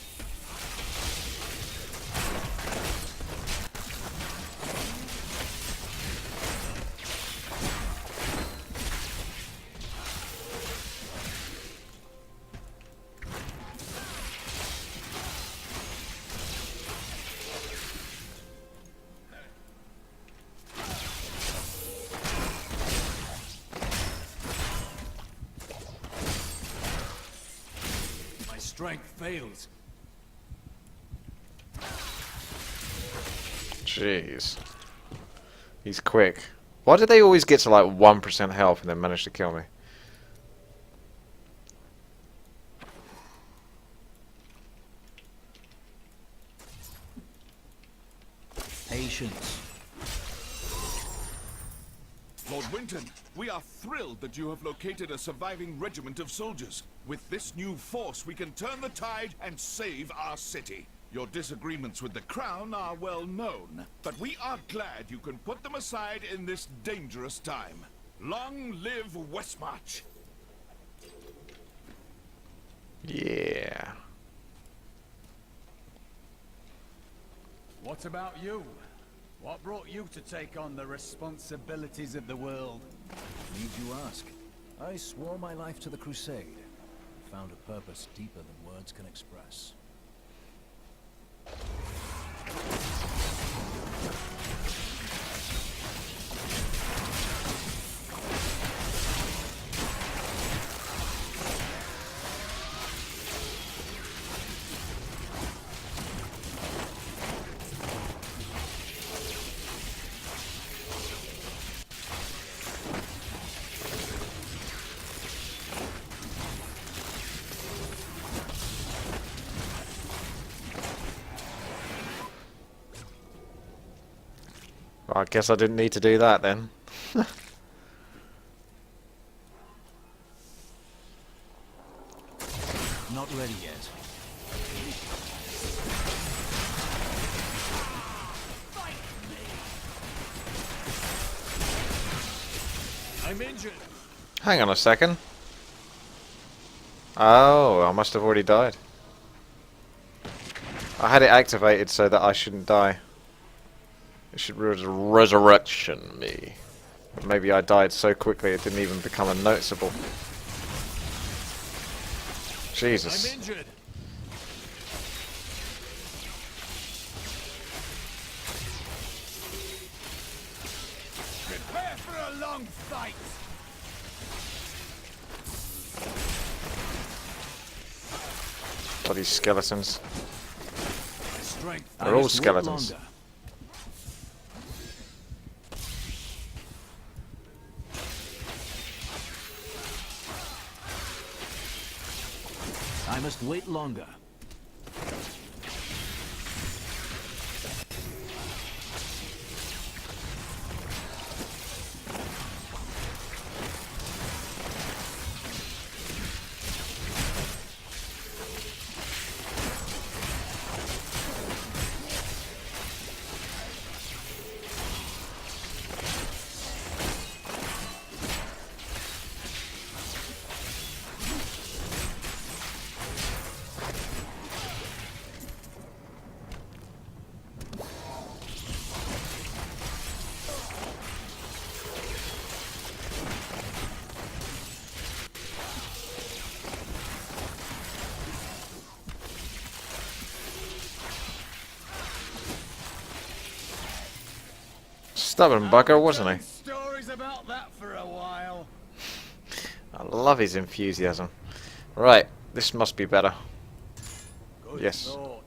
Strength fails. Jeez. He's quick. Why do they always get to like 1% health and then manage to kill me? Patience. Lord Winton, we are thrilled that you have located a surviving regiment of soldiers. With this new force, we can turn the tide and save our city. Your disagreements with the Crown are well known, but we are glad you can put them aside in this dangerous time. Long live Westmarch! Yeah. What about you? What brought you to take on the responsibilities of the world? Need you ask? I swore my life to the Crusade. Found a purpose deeper than words can express. I guess I didn't need to do that then. Not ready yet. I'm injured. Hang on a second. Oh, I must have already died. I had it activated so that I shouldn't die. It should resurrection me. But maybe I died so quickly it didn't even become a noticeable. Jesus. I'm injured. Prepare for a long fight. Bloody skeletons. Strength. They're all skeletons. I must wait longer. Stubborn bugger, wasn't he? Stories about that for a while. I love his enthusiasm. Right, this must be better. Good Yes. thought.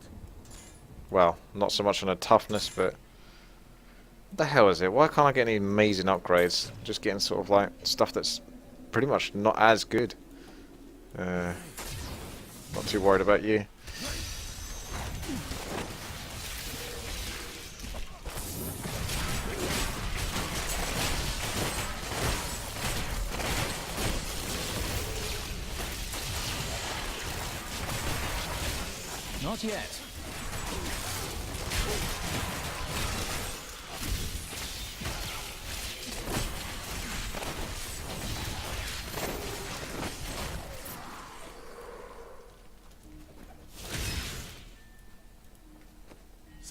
Well, not so much on a toughness, but... What the hell is it? Why can't I get any amazing upgrades? Just getting sort of like stuff that's pretty much not as good. Not too worried about you. Not yet.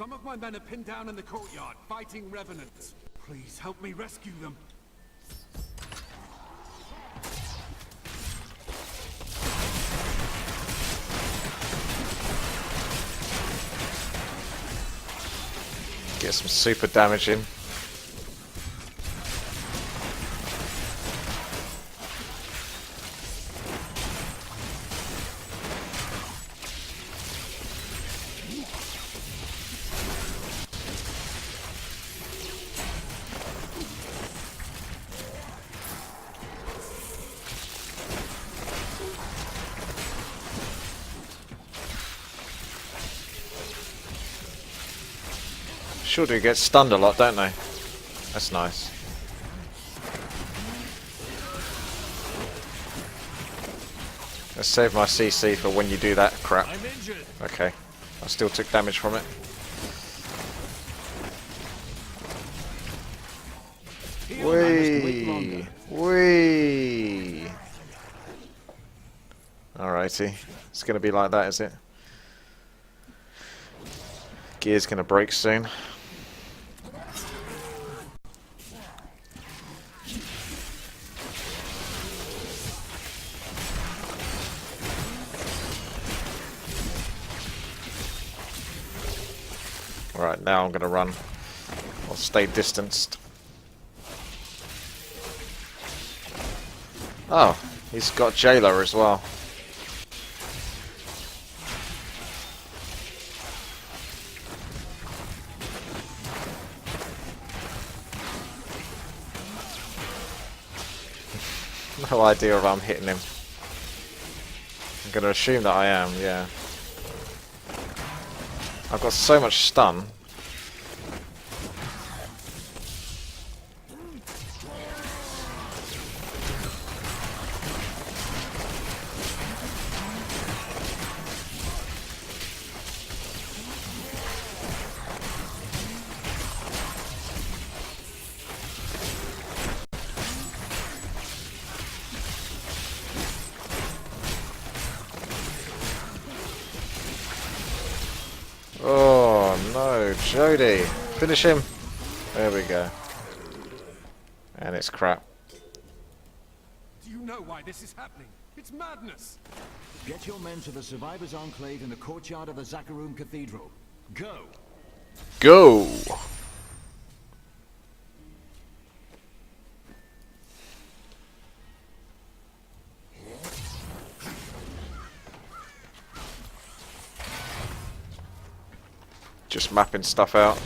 Some of my men are pinned down in the courtyard, fighting revenants. Please help me rescue them. Get some super damage in. Sure do get stunned a lot, don't they? That's nice. Let's save my CC for when you do that crap. Okay. I still took damage from it. Whee! Whee! Alrighty. It's gonna be like that, is it? Gear's gonna break soon. Right, now I'm gonna run. I'll stay distanced. Oh, he's got Jailer as well. No idea if I'm hitting him. I'm gonna assume that I am, yeah. I've got so much stun. Oh no, Jody! Finish him! There we go. And it's crap. Do you know why this is happening? It's madness! Get your men to the Survivors' Enclave in the courtyard of the Zakharoum Cathedral. Go! Go! Just mapping stuff out.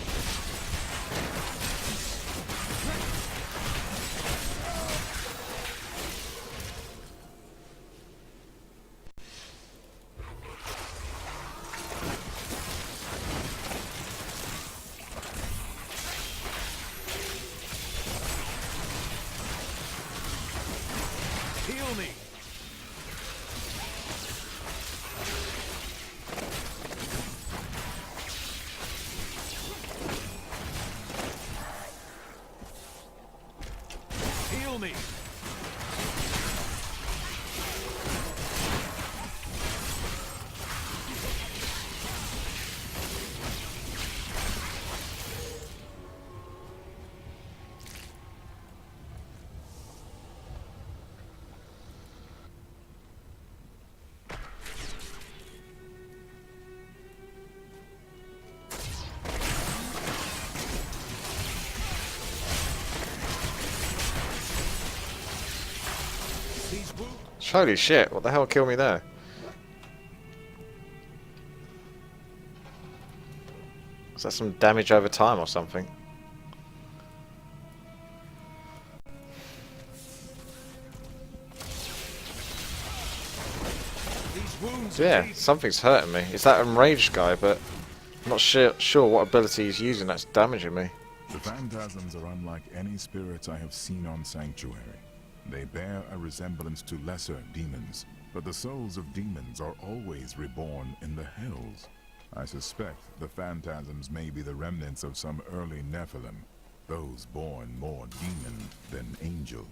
Heal me! Heal me! Holy shit, what the hell killed me there? Is that some damage over time or something? Yeah, something's hurting me. It's that enraged guy, but I'm not sure what ability he's using that's damaging me. The phantasms are unlike any spirits I have seen on Sanctuary. They bear a resemblance to lesser demons, but the souls of demons are always reborn in the hells. I suspect the phantasms may be the remnants of some early Nephilim, those born more demon than angel.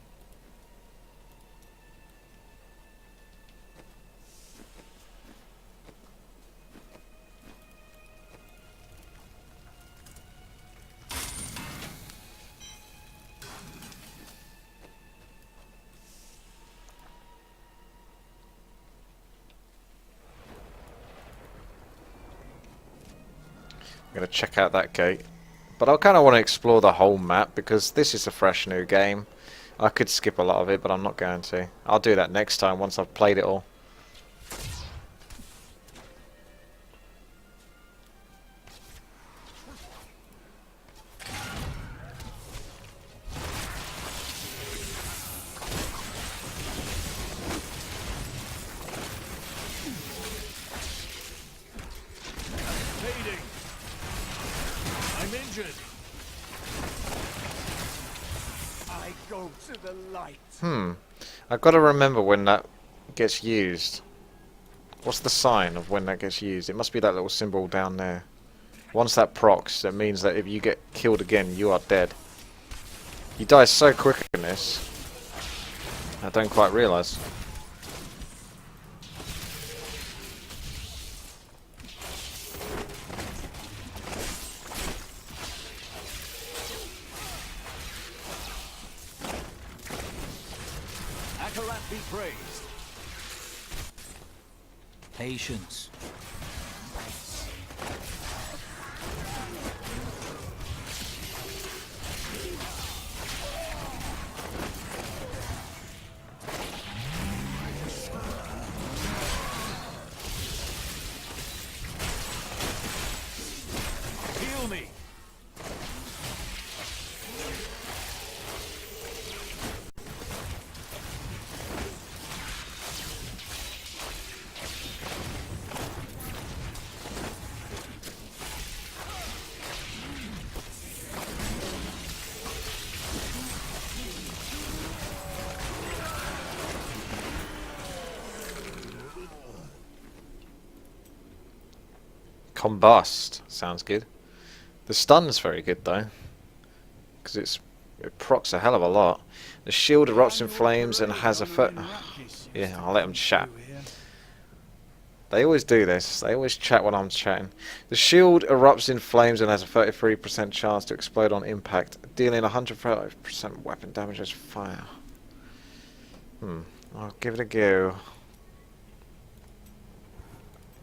I'm going to check out that gate. But I kind of want to explore the whole map because this is a fresh new game. I could skip a lot of it, but I'm not going to. I'll do that next time once I've played it all. I'm injured. I go to the light. I've got to remember when that gets used. What's the sign of when that gets used? It must be that little symbol down there. Once that procs, that means that if you get killed again, you are dead. You die so quick in this. I don't quite realise. Be praised. Patience. Heal me. Combust sounds good. The stun's very good though, because it procs a hell of a lot. The shield erupts in flames and has a yeah, I'll let them chat. They always do this. They always chat when I'm chatting. The shield erupts in flames and has a 33% chance to explode on impact, dealing 105% weapon damage as fire. I'll give it a go.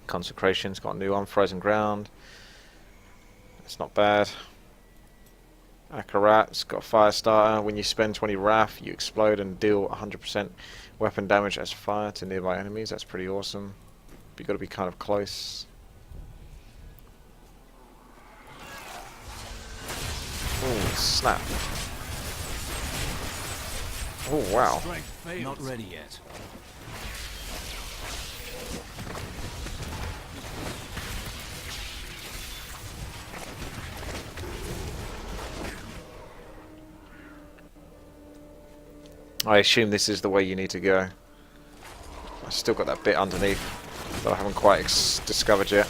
Consecration's got a new unfrozen ground. It's not bad. Akarat's got a fire starter. When you spend 20 wrath, you explode and deal 100% weapon damage as fire to nearby enemies. That's pretty awesome. But you've got to be kind of close. Oh, snap. Oh, wow. Not ready yet. I assume this is the way you need to go. I've still got that bit underneath that I haven't quite discovered yet.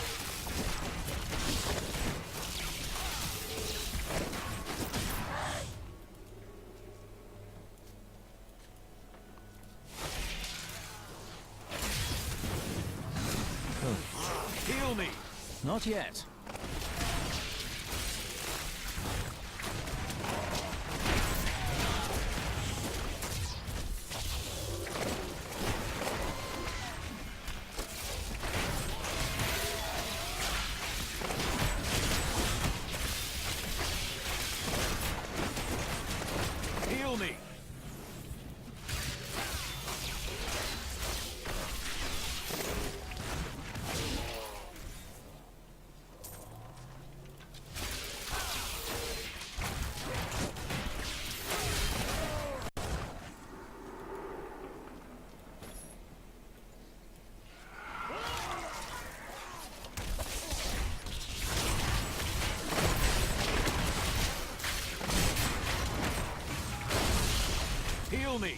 Heal me. Not yet. Heal me. Heal me.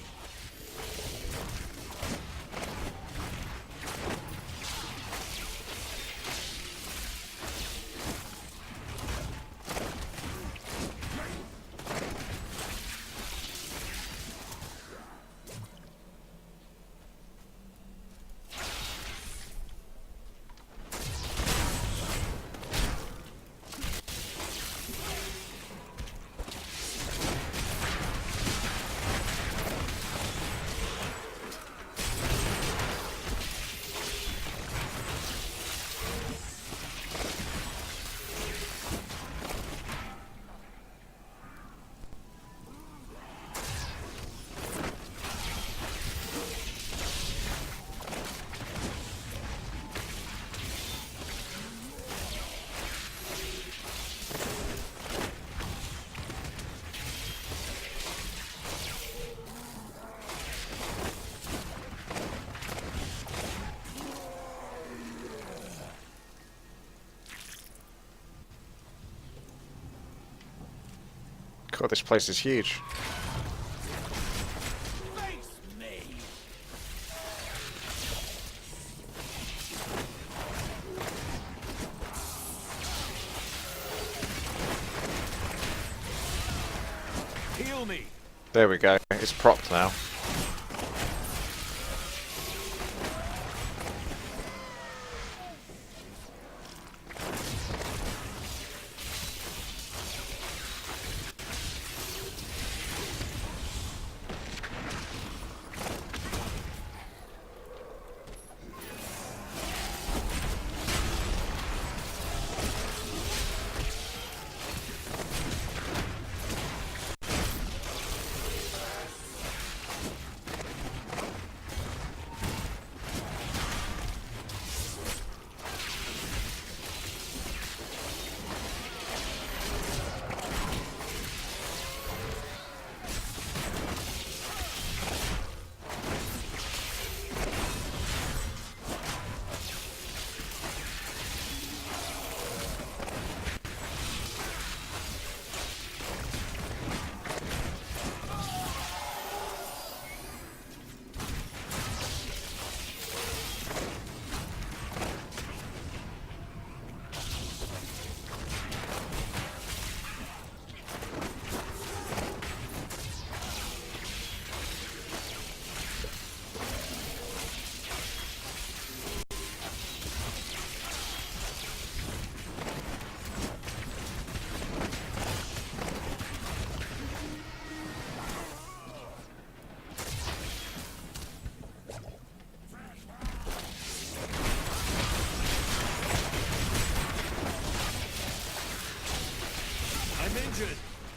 God, this place is huge. Heal me. There we go. It's propped now.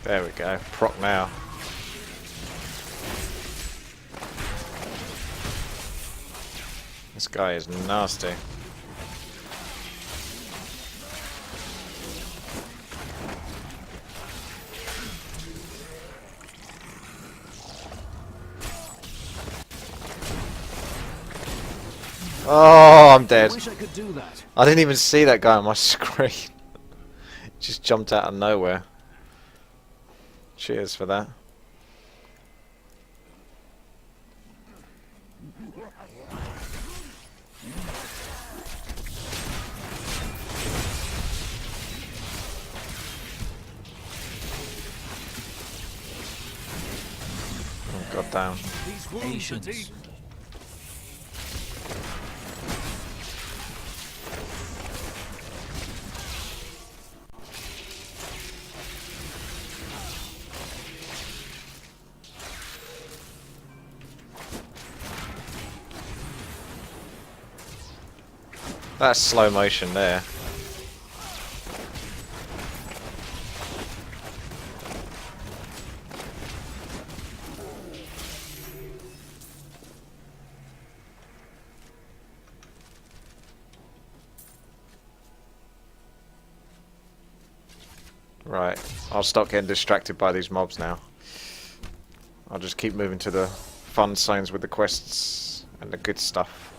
There we go. Proc now. This guy is nasty. Oh, I'm dead. I wish I could do that. I didn't even see that guy on my screen. Just jumped out of nowhere. Cheers for that. Oh, God damn. Patience. That's slow motion there. Right, I'll stop getting distracted by these mobs now. I'll just keep moving to the fun zones with the quests and the good stuff.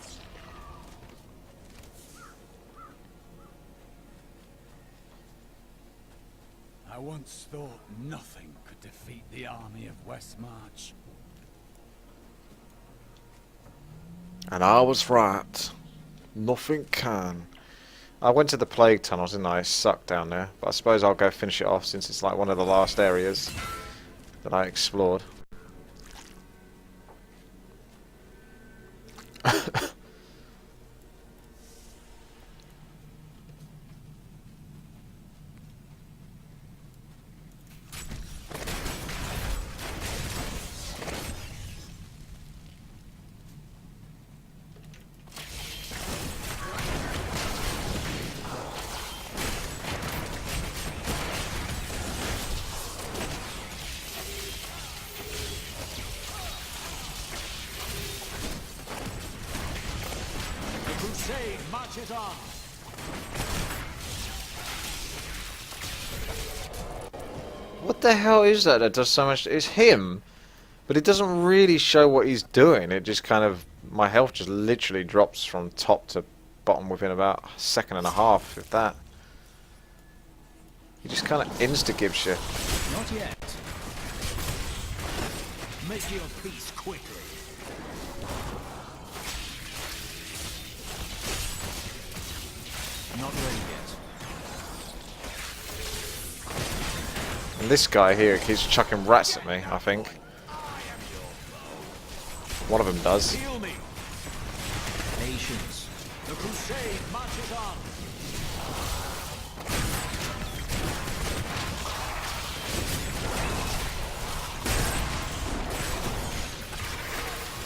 I once thought nothing could defeat the army of Westmarch. And I was right. Nothing can. I went to the plague tunnels, didn't I? It sucked down there. But I suppose I'll go finish it off since it's like one of the last areas that I explored. Crusade marches on. What the hell is that that does so much? It's him, but it doesn't really show what he's doing. It just kind of, my health just literally drops from top to bottom within about a second and a half, if that. He just kind of insta-gives you. Not yet. Make your peace quickly. Not ready yet. And this guy here keeps chucking rats at me, I think. One of them does. Heal me. Patience. The crusade marches on.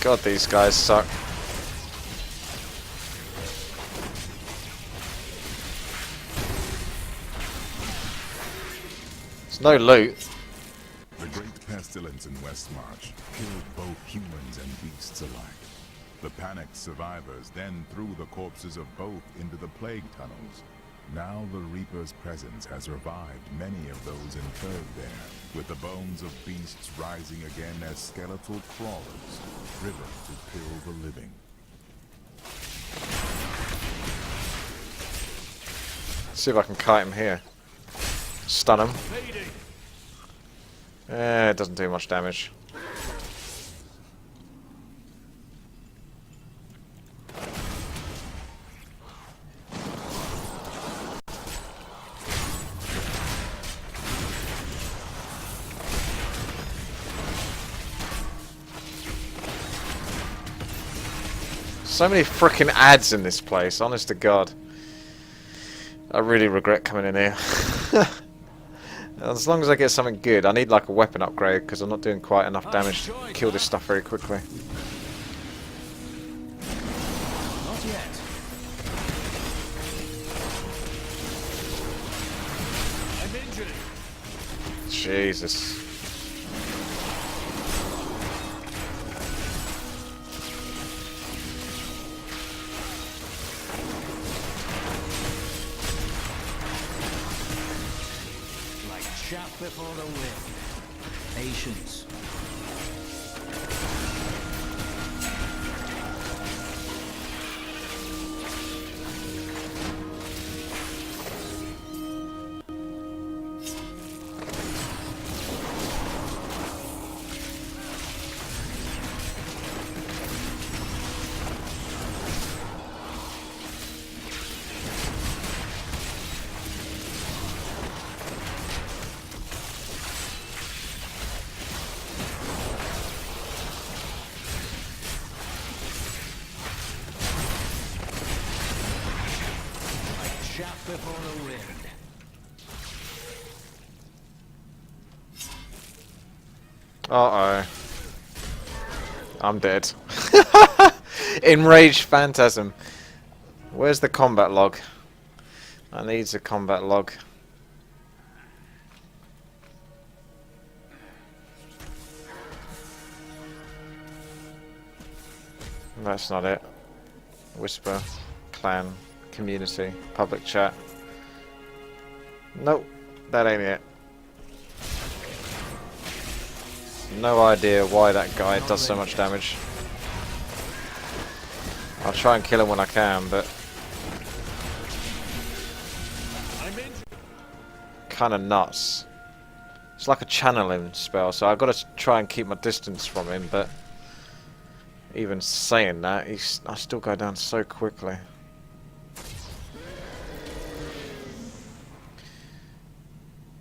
God, these guys suck. There's no loot. The great pestilence in Westmarch killed both humans and beasts alike. The panicked survivors then threw the corpses of both into the plague tunnels. Now the Reaper's presence has revived many of those interred there, with the bones of beasts rising again as skeletal crawlers, driven to kill the living. See if I can kite him here. Stun him. It doesn't do much damage. So many frickin' ads in this place, honest to God. I really regret coming in here. As long as I get something good, I need like a weapon upgrade because I'm not doing quite enough damage to kill this stuff very quickly. Not yet. I'm injured. Jesus. Chaff before the wind. Patience. Chaff before the wind. Uh-oh. I'm dead. Enraged Phantasm. Where's the combat log? I need a combat log. That's not it. Whisper. Clan. Community. Public chat. Nope. That ain't it. No idea why that guy does so much damage. I'll try and kill him when I can, but kind of nuts. It's like a channeling spell, so I've got to try and keep my distance from him, but even saying that, I still go down so quickly.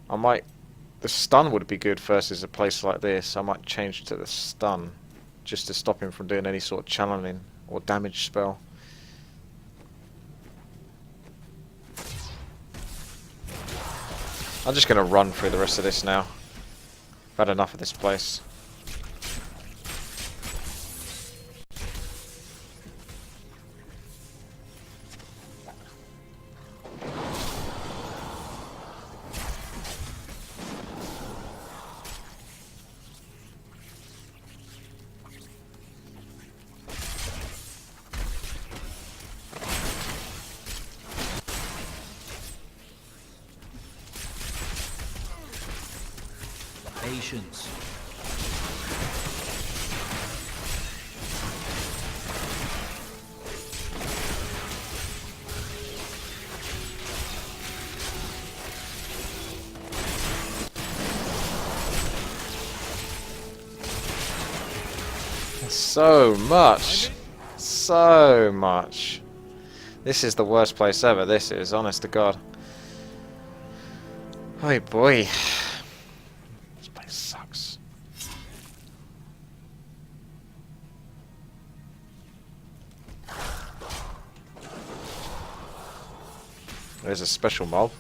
I might... The stun would be good versus a place like this. I might change to the stun, just to stop him from doing any sort of channeling or damage spell. I'm just going to run through the rest of this now. I've had enough of this place. Patience. So much. So much. This is the worst place ever, this is, honest to God. Oh boy. This place sucks. There's a special mob.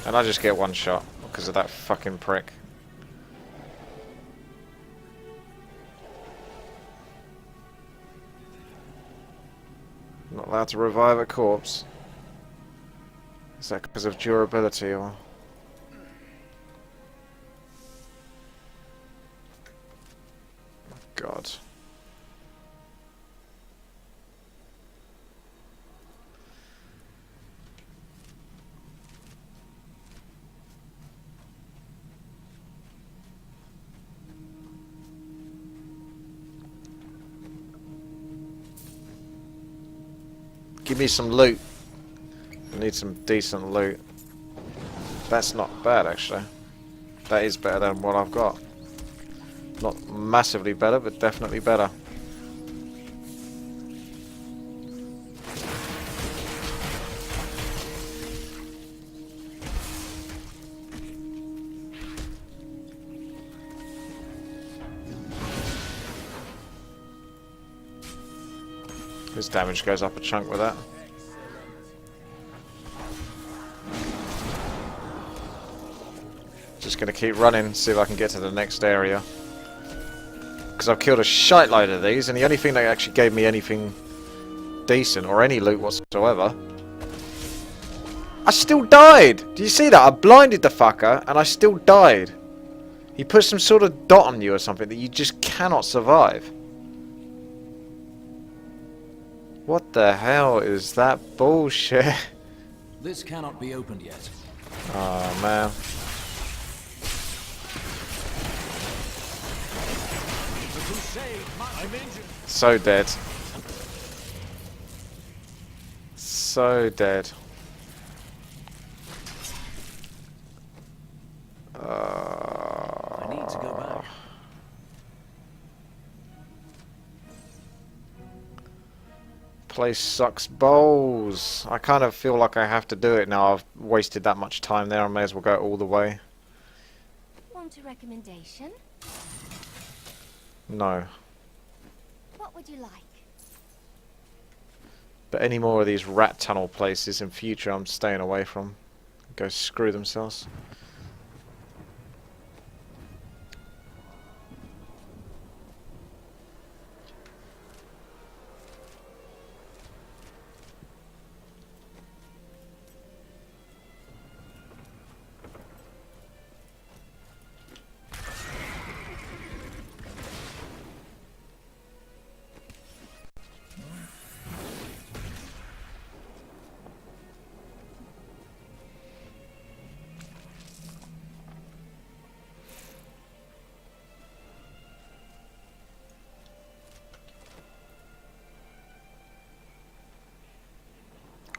And I just get one shot because of that fucking prick. Not allowed to revive a corpse. Is that because of durability or... God. Give me some loot. I need some decent loot. That's not bad, actually. That is better than what I've got. Not massively better, but definitely better. His damage goes up a chunk with that. Just gonna keep running, see if I can get to the next area. Because I've killed a shitload of these, and the only thing that actually gave me anything decent, or any loot whatsoever, I still died! Do you see that? I blinded the fucker, and I still died. He put some sort of dot on you or something that you just cannot survive. What the hell is that bullshit? This cannot be opened yet. Oh man. So dead. So dead. I need to go back. Place sucks balls. I kind of feel like I have to do it now. I've wasted that much time there. I may as well go all the way. Want a recommendation? No. What would you like? But any more of these rat tunnel places in future I'm staying away from. Go screw themselves.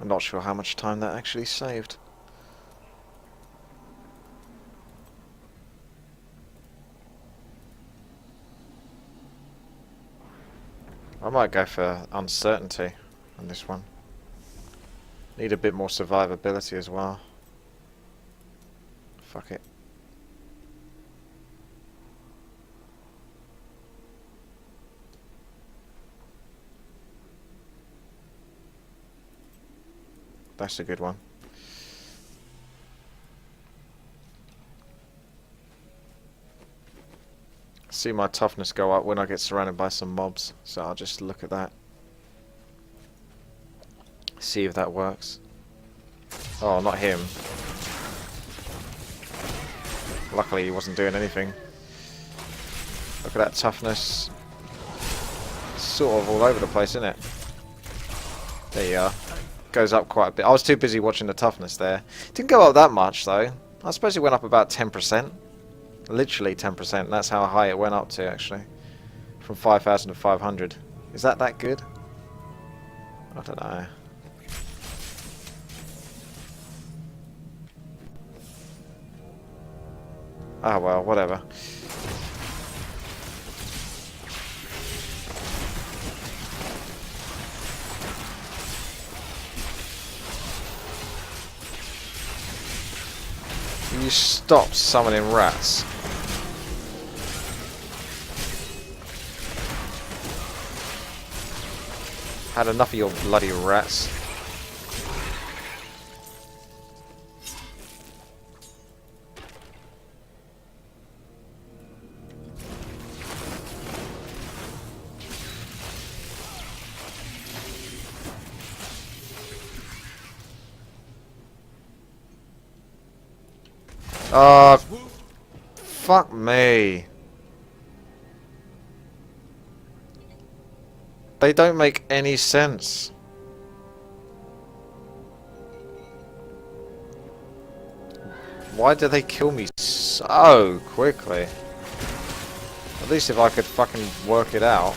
I'm not sure how much time that actually saved. I might go for uncertainty on this one. Need a bit more survivability as well. Fuck it. That's a good one. See my toughness go up when I get surrounded by some mobs, so I'll just look at that. See if that works. Oh, not him. Luckily he wasn't doing anything. Look at that toughness. Sort of all over the place, isn't it? There you are. Goes up quite a bit. I was too busy watching the toughness there. Didn't go up that much though. I suppose it went up about 10%. Literally 10%. That's how high it went up to actually. From 5,000 to 500. Is that good? I don't know. Ah well, whatever. You stop summoning rats. Had enough of your bloody rats. Fuck me. They don't make any sense. Why do they kill me so quickly? At least if I could fucking work it out.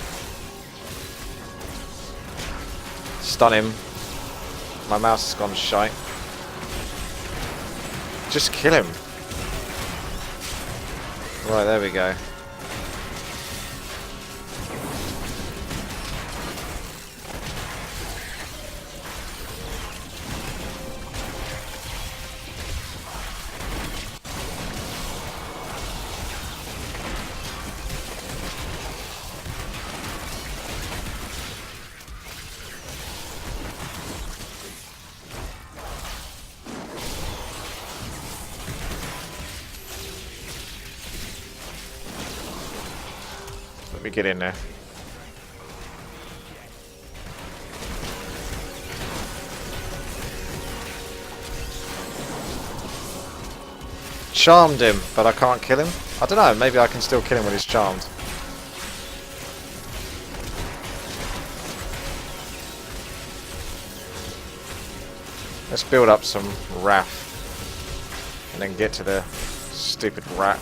Stun him. My mouse has gone shite. Just kill him. Right, there we go. Let me get in there. Charmed him, but I can't kill him. I don't know, maybe I can still kill him when he's charmed. Let's build up some wrath. And then get to the stupid rat.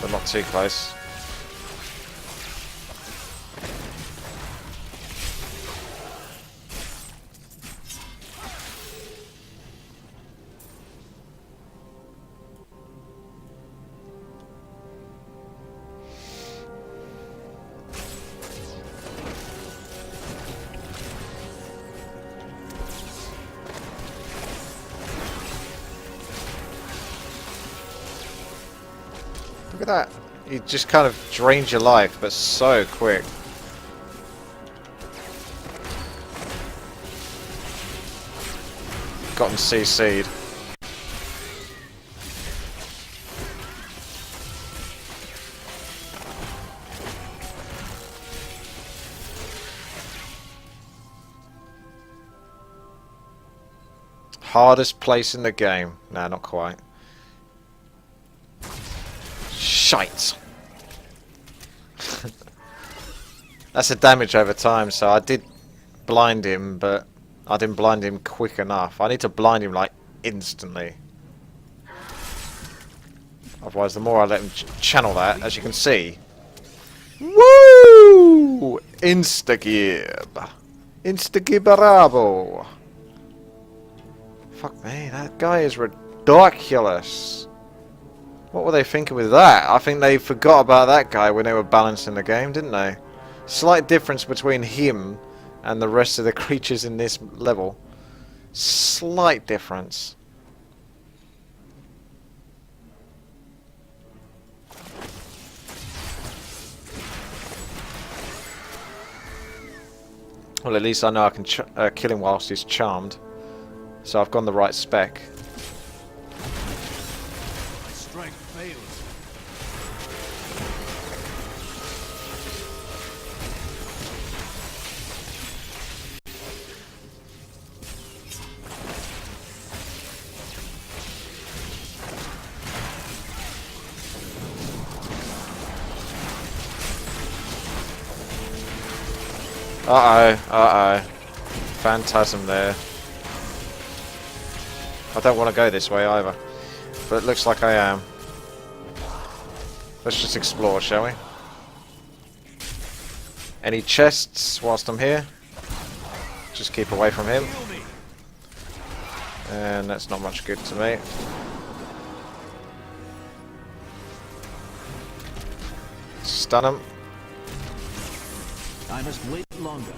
But not too close. Look at that. You just kind of drained your life, but so quick. Gotten CC'd. Hardest place in the game. Nah, not quite. Shite. That's a damage over time, so I did blind him, but I didn't blind him quick enough. I need to blind him like instantly. Otherwise, the more I let him channel that, as you can see. Woo! Instagib. Instagibberabo. Fuck me, that guy is ridiculous. What were they thinking with that? I think they forgot about that guy when they were balancing the game, didn't they? Slight difference between him and the rest of the creatures in this level. Slight difference. Well, at least I know I can kill him whilst he's charmed. So I've gone the right spec. My strength fails. Uh-oh. Phantasm there. I don't want to go this way either. But it looks like I am. Let's just explore, shall we? Any chests whilst I'm here? Just keep away from him. And that's not much good to me. Stun him. I must wait longer.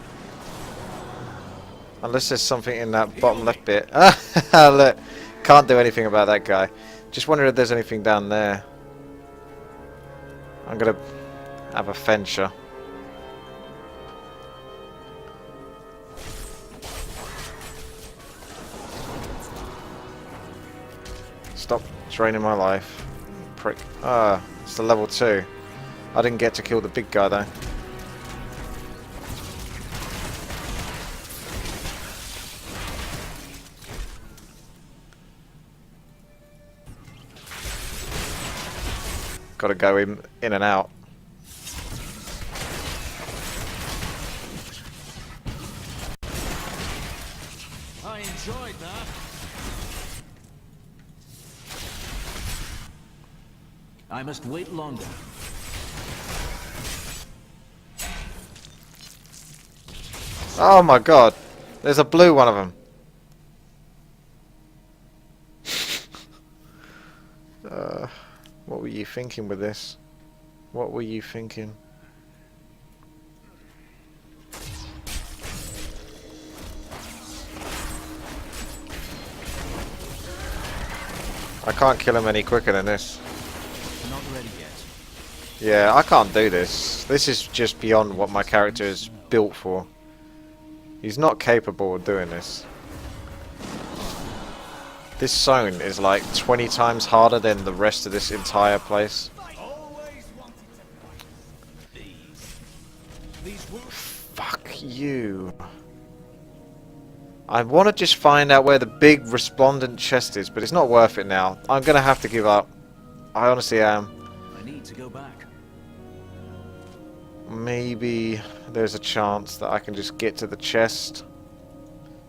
Unless there's something in that bottom left bit. Ah, look. Can't do anything about that guy. Just wonder if there's anything down there. I'm gonna have a venture. Stop draining my life. Prick. Ah, it's the level 2. I didn't get to kill the big guy though. Gotta go in and out. I enjoyed that. I must wait longer. Oh my god. There's a blue one of them. What were you thinking with this? What were you thinking? I can't kill him any quicker than this. Not ready yet. Yeah, I can't do this. This is just beyond what my character is built for. He's not capable of doing this. This zone is like 20 times harder than the rest of this entire place. Fuck you. I want to just find out where the big resplendent chest is, but it's not worth it now. I'm going to have to give up. I honestly am. I need to go back. Maybe there's a chance that I can just get to the chest.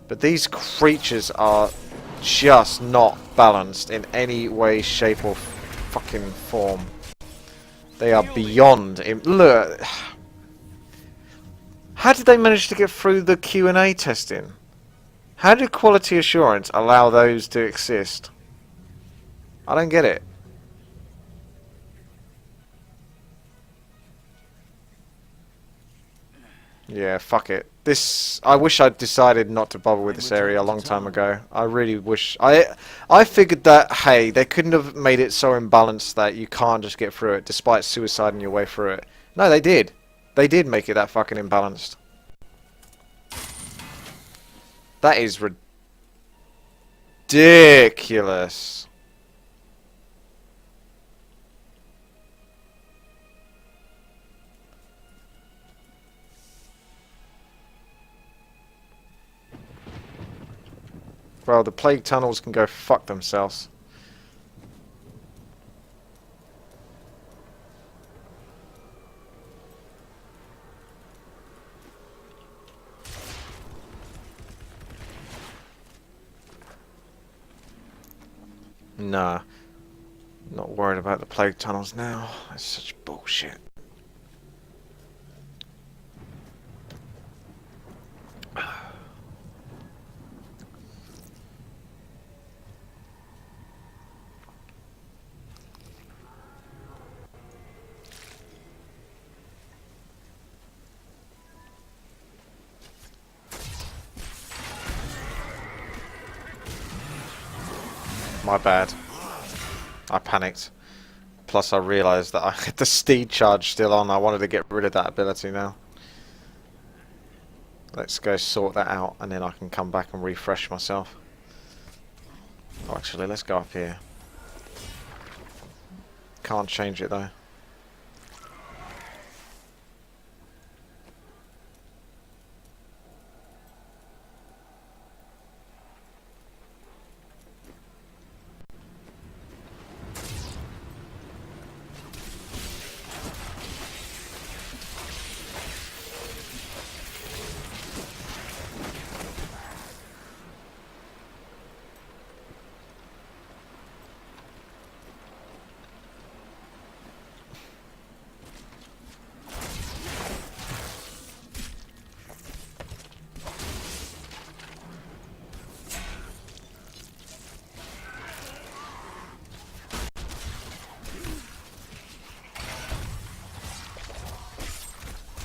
But these creatures are just not balanced in any way, shape or fucking form. They are beyond... Look! How did they manage to get through the Q&A testing? How did quality assurance allow those to exist? I don't get it. Yeah, fuck it. This... I wish I'd decided not to bother with this area a long time ago. I really wish... I figured that, hey, they couldn't have made it so imbalanced that you can't just get through it, despite suiciding your way through it. No, they did. They did make it that fucking imbalanced. That is ridiculous. Well, the plague tunnels can go fuck themselves. Nah. Not worried about the plague tunnels now. That's such bullshit. My bad. I panicked. Plus I realised that I had the steed charge still on. I wanted to get rid of that ability now. Let's go sort that out and then I can come back and refresh myself. Oh, actually, let's go up here. Can't change it though.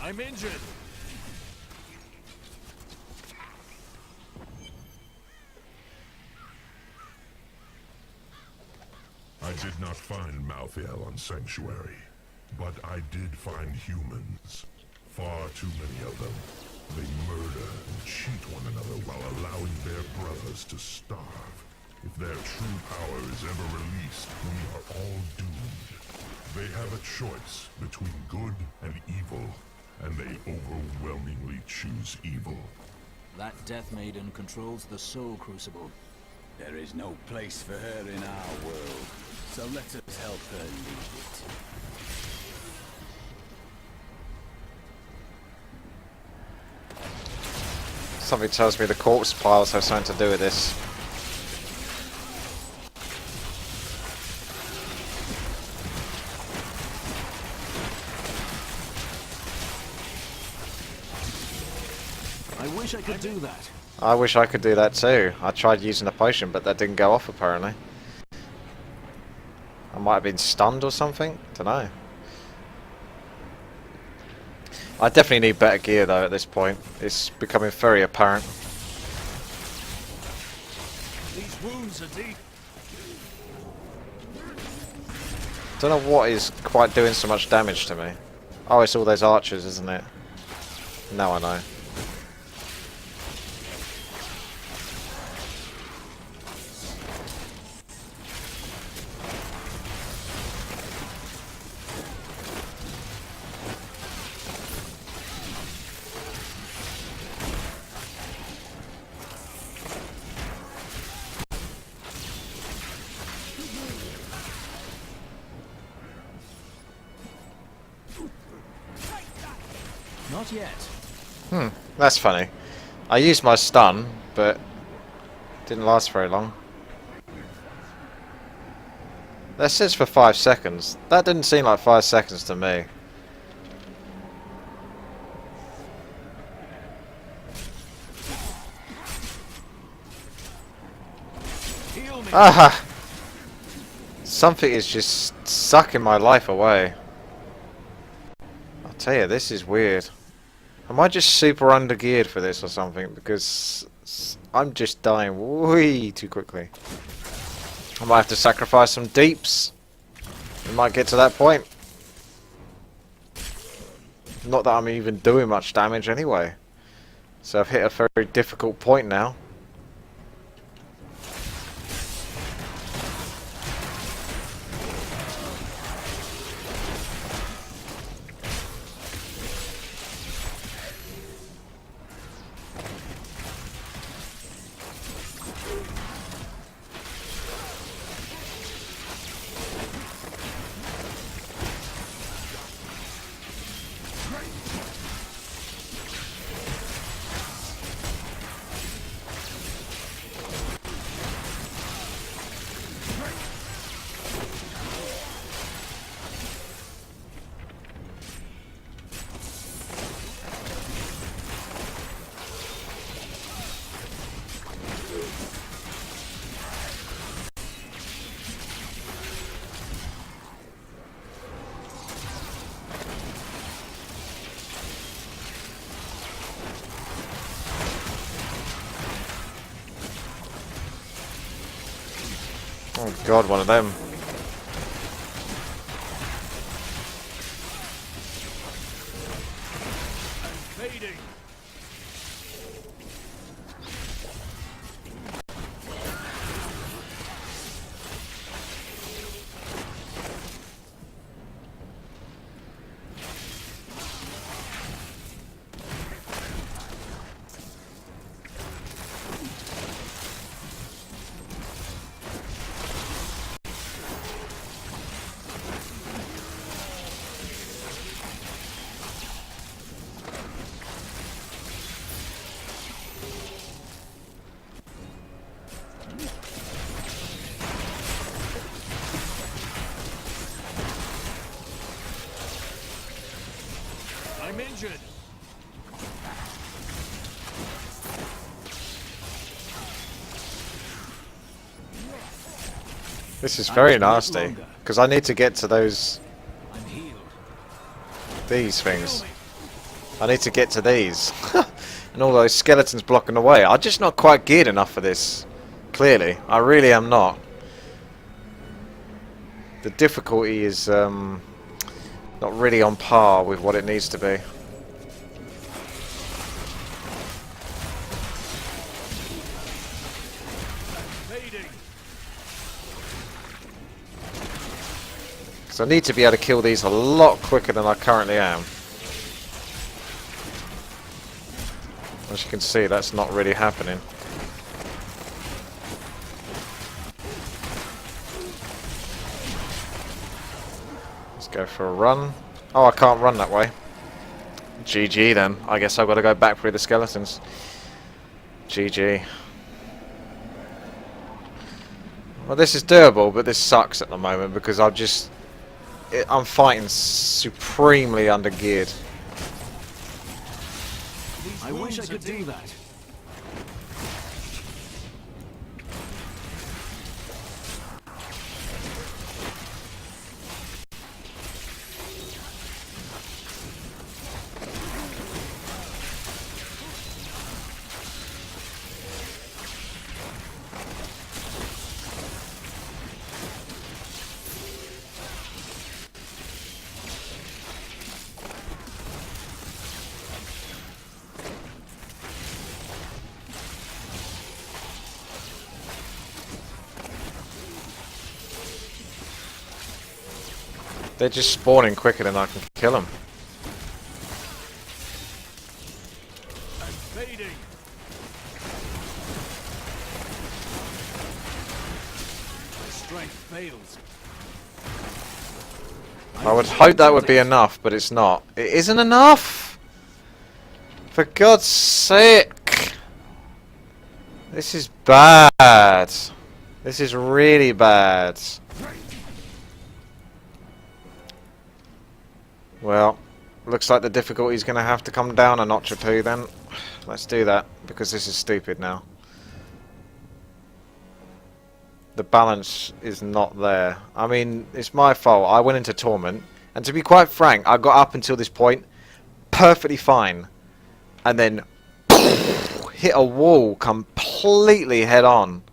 I'm injured. did not find Malthael on Sanctuary, but I did find humans. Far too many of them. They murder and cheat one another while allowing their brothers to starve. If their true power is ever released, we are all doomed. They have a choice between good and evil, and they overwhelmingly choose evil. That Death Maiden controls the Soul Crucible. There is no place for her in our world, so let us help her lead it. Something tells me the corpse piles have something to do with this. I wish I could do that. I wish I could do that too. I tried using a potion, but that didn't go off apparently. I might have been stunned or something. Don't know. I definitely need better gear though at this point. It's becoming very apparent. These wounds are deep. Don't know what is quite doing so much damage to me. Oh, it's all those archers, isn't it? Now I know. Not yet. That's funny. I used my stun, but didn't last very long. That says for 5 seconds. That didn't seem like 5 seconds to me. Ah! Something is just sucking my life away. I'll tell you, this is weird. Am I just super undergeared for this or something? Because I'm just dying way too quickly. I might have to sacrifice some deeps. We might get to that point. Not that I'm even doing much damage anyway. So I've hit a very difficult point now. Oh god, one of them. Fading. I'm injured. This is very nasty, because I need to get to those... these things. I need to get to these. And all those skeletons blocking the way. I'm just not quite geared enough for this. Clearly. I really am not. The difficulty is not really on par with what it needs to be. Because I need to be able to kill these a lot quicker than I currently am. As you can see, that's not really happening. Let's go for a run. Oh, I can't run that way. GG then. I guess I've got to go back through the skeletons. GG. Well, this is doable, but this sucks at the moment because I'm fighting supremely undergeared. I wish I could do that. They're just spawning quicker than I can kill them. Strength fails. I would hope that would be enough, but it's not. It isn't enough! For God's sake! This is bad. This is really bad. Well, looks like the difficulty is going to have to come down a notch or two then. Let's do that, because this is stupid now. The balance is not there. I mean, it's my fault. I went into Torment, and to be quite frank, I got up until this point perfectly fine. And then hit a wall completely head on.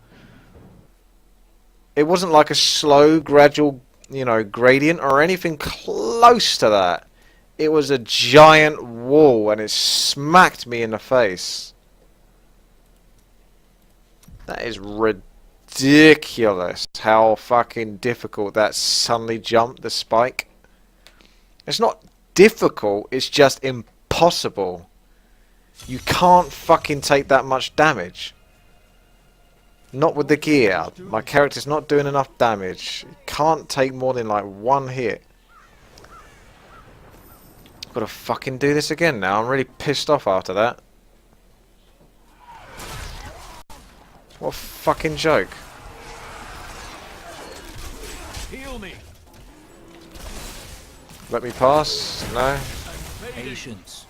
It wasn't like a slow, gradual, you know, gradient or anything close to that. It was a giant wall and it smacked me in the face. That is ridiculous how fucking difficult that suddenly jumped, the spike. It's not difficult, it's just impossible. You can't fucking take that much damage. Not with the gear. My character's not doing enough damage. You can't take more than like one hit. I've got to fucking do this again now. I'm really pissed off after that. What a fucking joke. Heal me. Let me pass? No? Patience.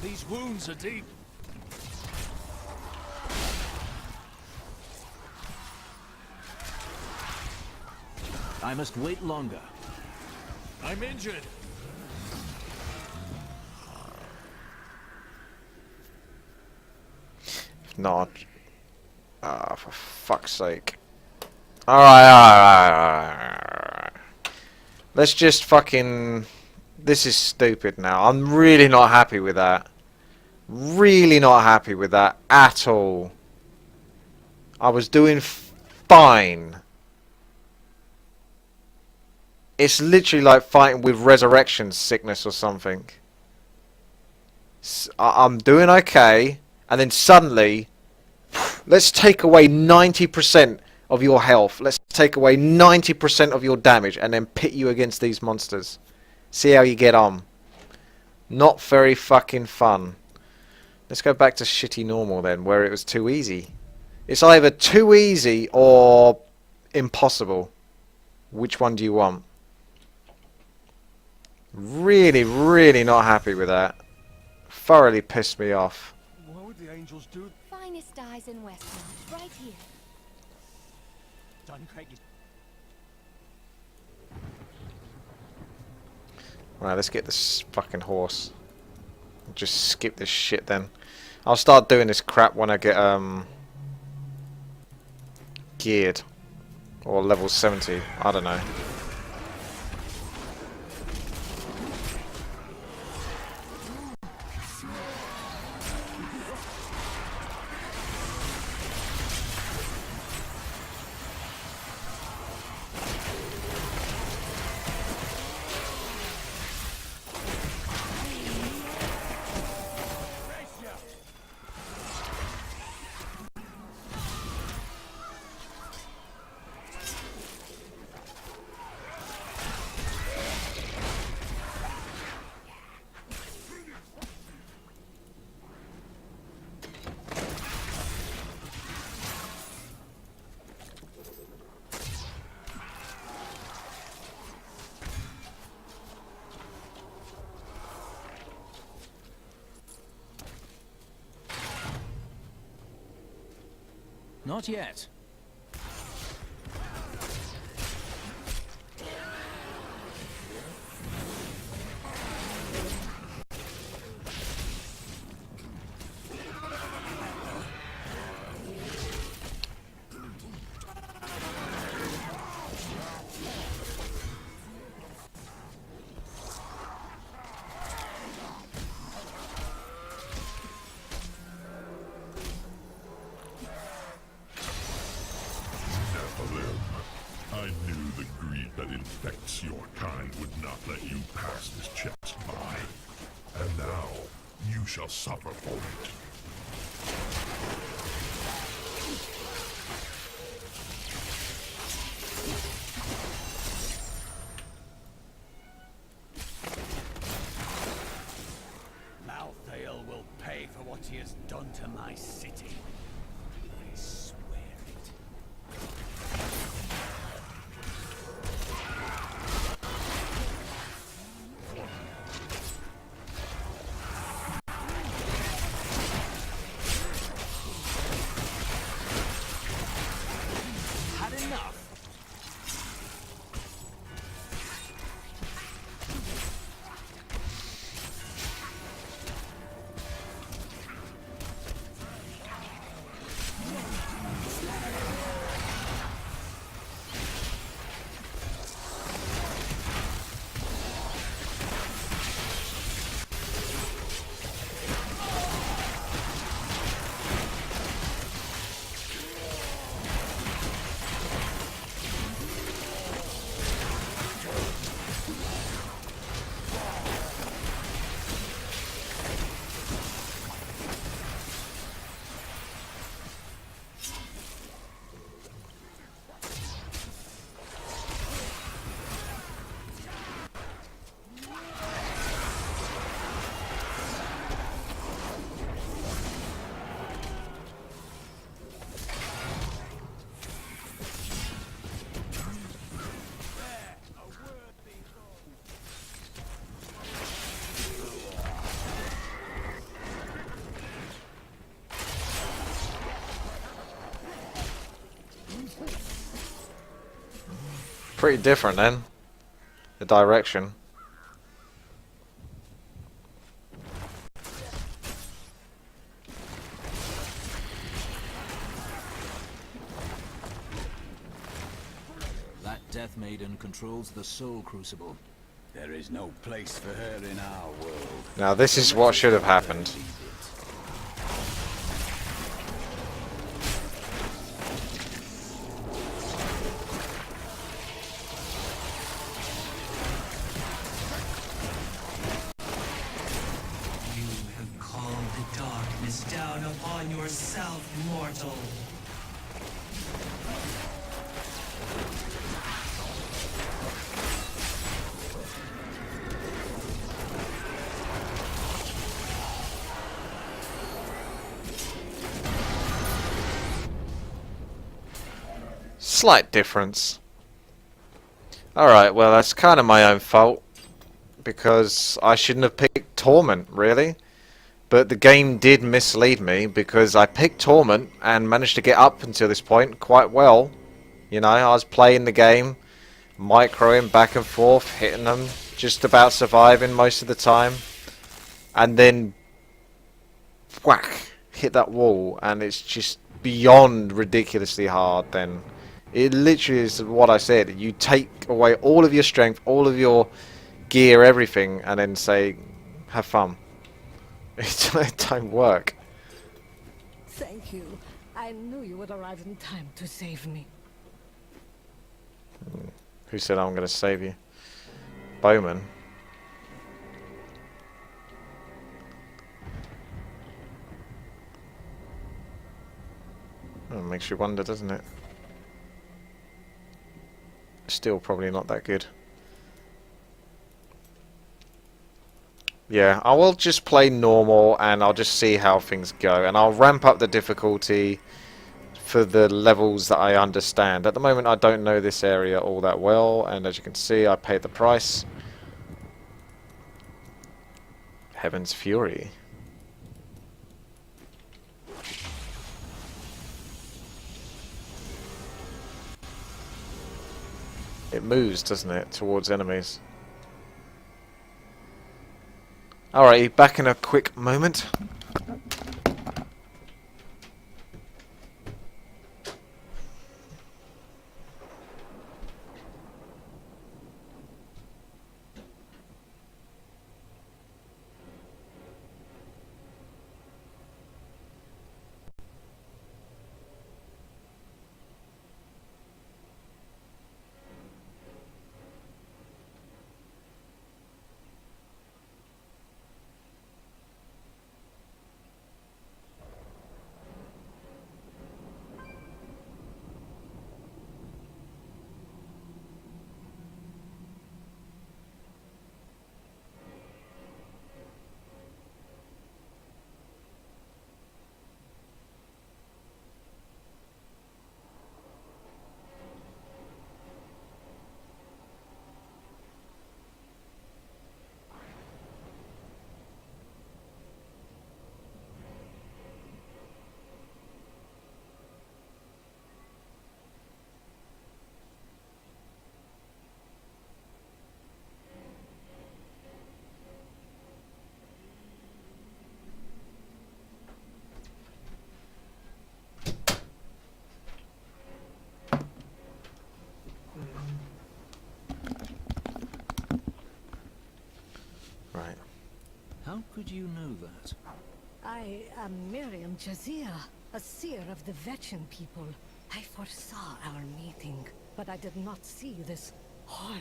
These wounds are deep. I must wait longer. I'm injured. If not... Ah, for fuck's sake. Alright. Let's just fucking... This is stupid now. I'm really not happy with that. Really not happy with that at all. I was doing fine. It's literally like fighting with resurrection sickness or something. I'm doing okay, and then suddenly, let's take away 90% of your health. Let's take away 90% of your damage, and then pit you against these monsters. See how you get on. Not very fucking fun. Let's go back to shitty normal then, where it was too easy. It's either too easy or impossible. Which one do you want? Really, really not happy with that. Thoroughly pissed me off. What would the angels do? Finest eyes in Westmarch, right here. Don Craig is... Right, let's get this fucking horse. Just skip this shit then. I'll start doing this crap when I get geared. Or level 70. I don't know. Not yet. I knew the greed that infects your kind would not let you pass this chest by. And now, you shall suffer for it. Malthael will pay for what he has done to my city. I swear it. Had enough. Pretty different then. The direction. That Death Maiden controls the Soul Crucible. There is no place for her in our world. Now this is what should have happened. Down upon yourself, mortal. Slight difference. Alright, well that's kind of my own fault. Because I shouldn't have picked Torment, really. But the game did mislead me because I picked Torment and managed to get up until this point quite well. You know, I was playing the game, microing back and forth, hitting them, just about surviving most of the time, and then whack, hit that wall, and it's just beyond ridiculously hard, then it literally is what I said. You take away all of your strength, all of your gear, everything, and then say, have fun. It don't work. Thank you. I knew you would arrive in time to save me. Who said I'm going to save you? Bowman. Oh, it makes you wonder, doesn't it? Still probably not that good. Yeah, I will just play normal and I'll just see how things go. And I'll ramp up the difficulty for the levels that I understand. At the moment I don't know this area all that well, and as you can see I paid the price. Heaven's Fury. It moves, doesn't it, towards enemies. Alright, back in a quick moment. Right. How could you know that? I am Miriam Jazia, a seer of the Vetchin people. I foresaw our meeting, but I did not see this horror.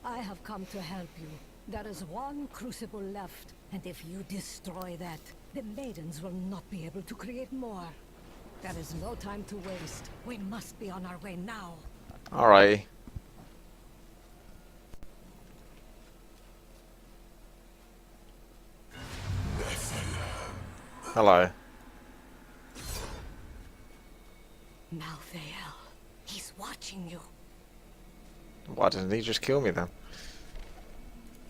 I have come to help you. There is one crucible left, and if you destroy that, the maidens will not be able to create more. There is no time to waste. We must be on our way now. Alright. Hello. Malthael, he's watching you. Why didn't he just kill me then?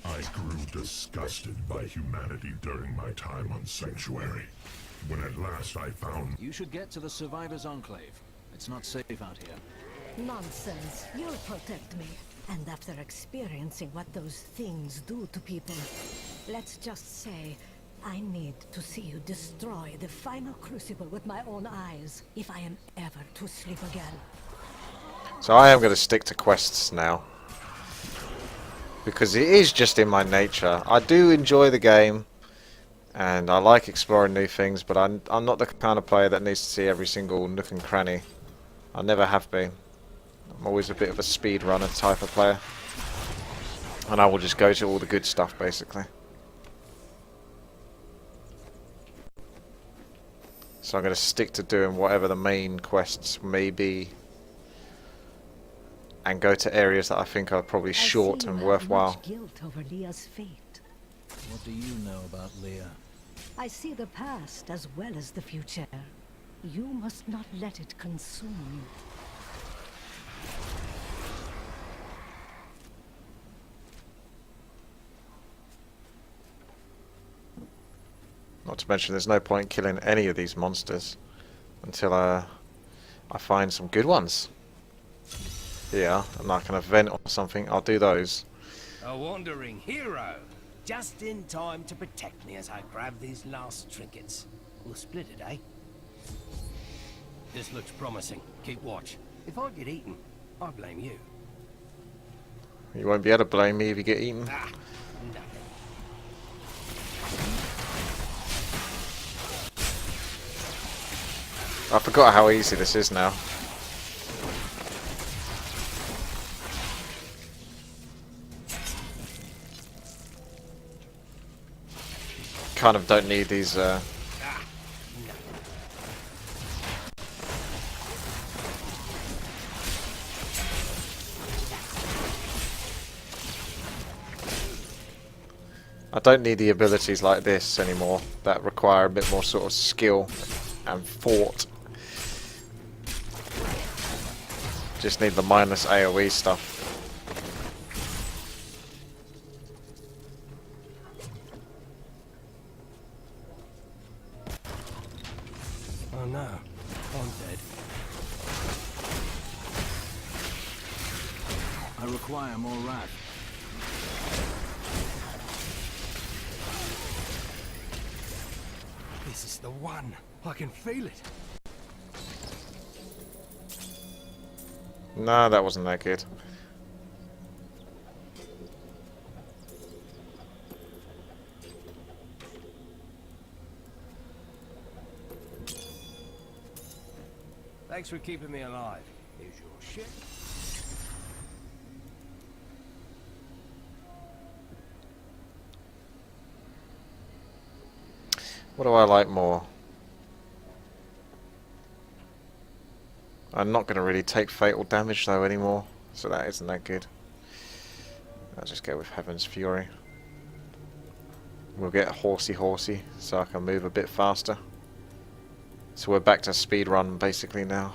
I grew disgusted by humanity during my time on Sanctuary. When at last I found... You should get to the Survivors' Enclave. It's not safe out here. Nonsense. You'll protect me. And after experiencing what those things do to people, let's just say I need to see you destroy the final crucible with my own eyes, if I am ever to sleep again. So I am going to stick to quests now, because it is just in my nature. I do enjoy the game, and I like exploring new things, but I'm not the kind of player that needs to see every single nook and cranny. I never have been. I'm always a bit of a speedrunner type of player, and I will just go to all the good stuff basically. So I'm going to stick to doing whatever the main quests may be, and go to areas that I think are probably short and worthwhile. Much guilt over Leah's fate. What do you know about Leah? I see the past as well as the future. You must not let it consume you. Not to mention there's no point killing any of these monsters until I find some good ones. Yeah, and like an event or something, I'll do those. A wandering hero. Just in time to protect me as I grab these last trinkets. We'll split it, eh? This looks promising. Keep watch. If I get eaten, I blame you. You won't be able to blame me if you get eaten. Ah, nothing. I forgot how easy this is now. Kind of don't need these I don't need the abilities like this anymore that require a bit more sort of skill and thought. Just need the minus AoE stuff. Oh no, I'm dead. I require more wrath. This is the one. I can feel it. Nah, that wasn't that good. Thanks for keeping me alive. Here's your shit. What do I like more? I'm not going to really take fatal damage though anymore, so that isn't that good. I'll just go with Heaven's Fury. We'll get horsey so I can move a bit faster. So we're back to speed run basically now.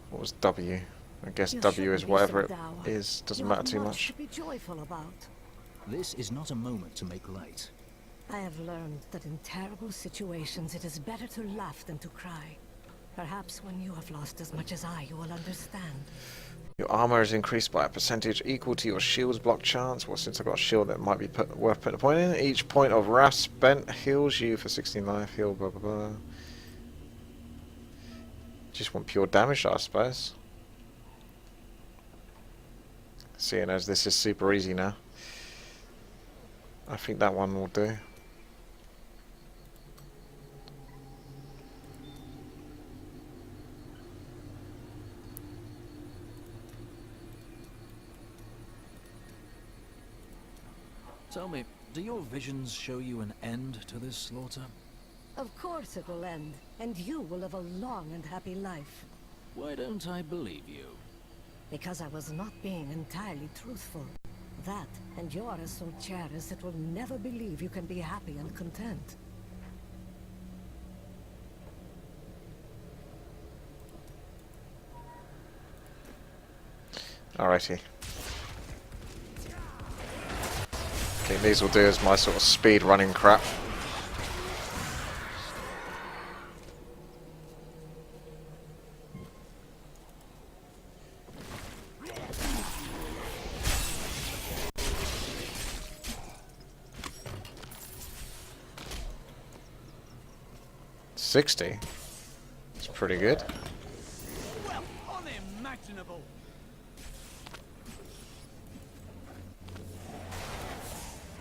What was W? I guess W is whatever it is, doesn't matter too much. To be joyful about. This is not a moment to make light. I have learned that in terrible situations it is better to laugh than to cry. Perhaps when you have lost as much as I, you will understand. Your armor is increased by a percentage equal to your shield's block chance. Well, since I've got a shield that might be worth putting a point in. Each point of wrath spent heals you for 16 life, heal blah blah blah. Just want pure damage, I suppose. Seeing as this is super easy now. I think that one will do. Tell me, do your visions show you an end to this slaughter? Of course it will end, and you will live a long and happy life. Why don't I believe you? Because I was not being entirely truthful. That, and you are so cherished it will never believe you can be happy and content. Alrighty. Okay, these will do as my sort of speed running crap. $60? It's pretty good. Well, unimaginable.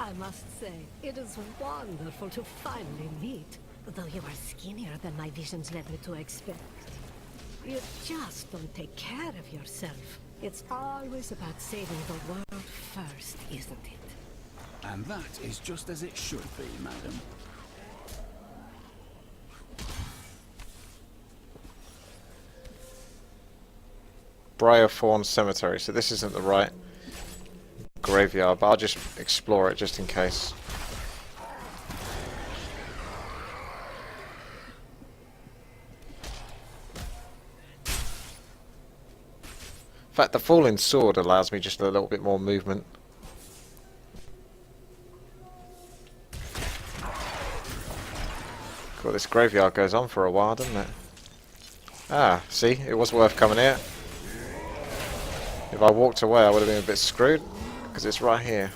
I must say, it is wonderful to finally meet, though you are skinnier than my visions led me to expect. You just don't take care of yourself. It's always about saving the world first, isn't it? And that is just as it should be, madam. Briarthorn Cemetery, so this isn't the right graveyard, but I'll just explore it just in case. In fact, the Falling Sword allows me just a little bit more movement. Cool, this graveyard goes on for a while, doesn't it? Ah, see, it was worth coming here. If I walked away, I would have been a bit screwed, because it's right here.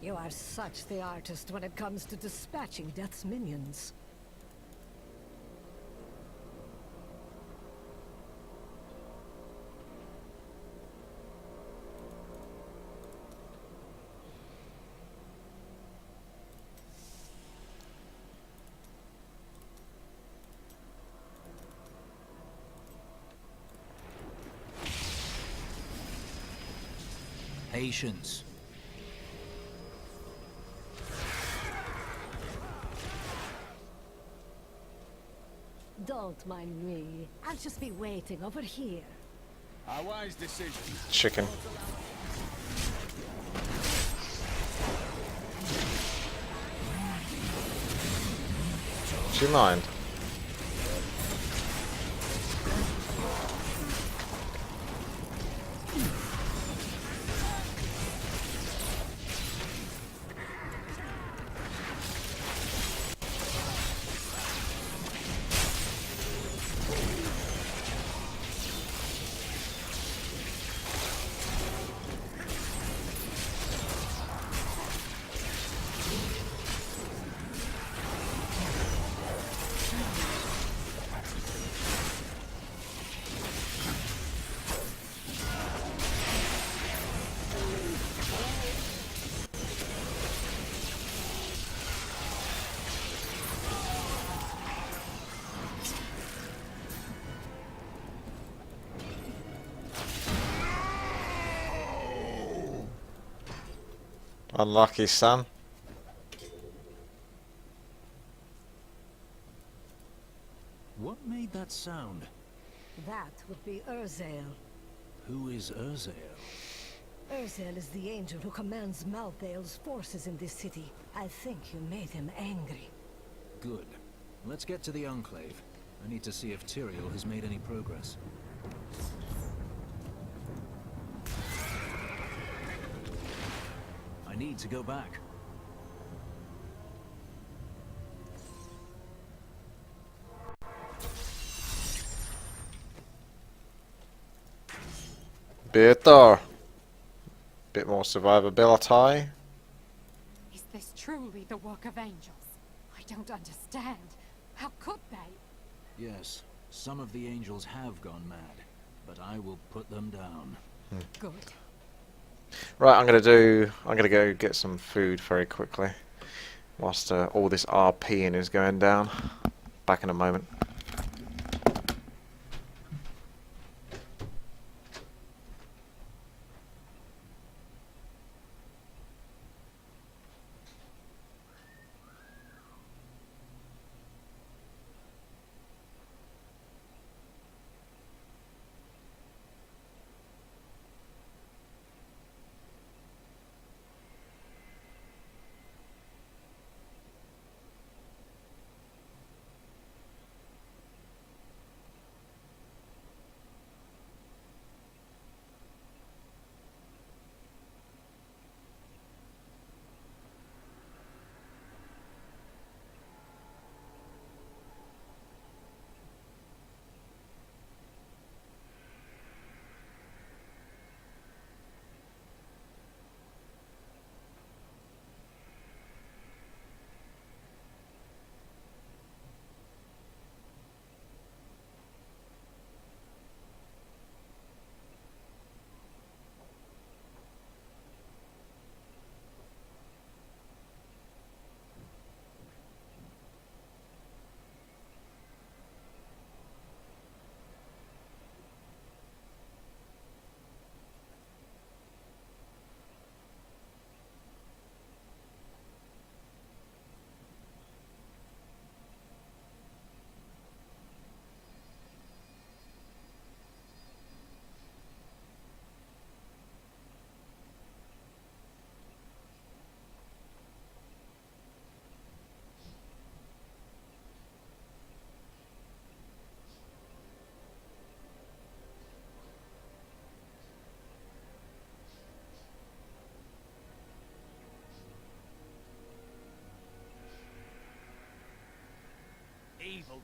You are such the artist when it comes to dispatching Death's minions. Patience. Don't mind me. I'll just be waiting over here. A wise decision. Chicken. Do you mind? Unlucky, son. What made that sound? That would be Urzael. Who is Urzael? Urzael is the angel who commands Malthael's forces in this city. I think you made him angry. Good. Let's get to the Enclave. I need to see if Tyrael has made any progress. I need to go back. Better. Bit more survivability. Is this truly the work of angels? I don't understand. How could they? Yes, some of the angels have gone mad, but I will put them down. Good. Right, I'm gonna go get some food very quickly, whilst all this RPing is going down. Back in a moment.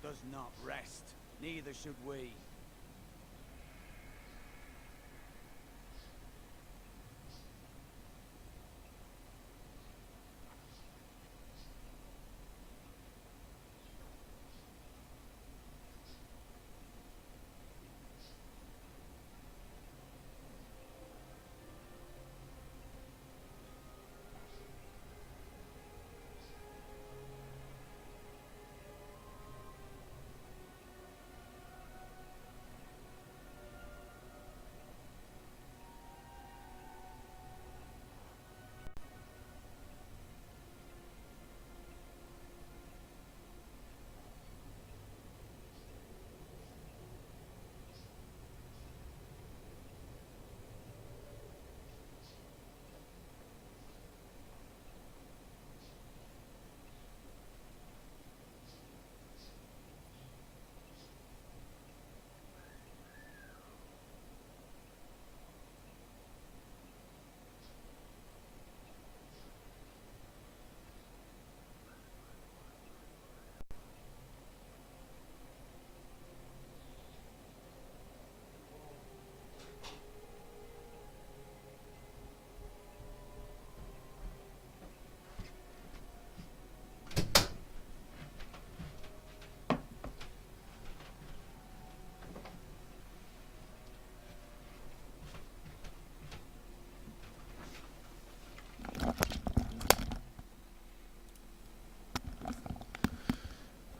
world does not rest. Neither should we.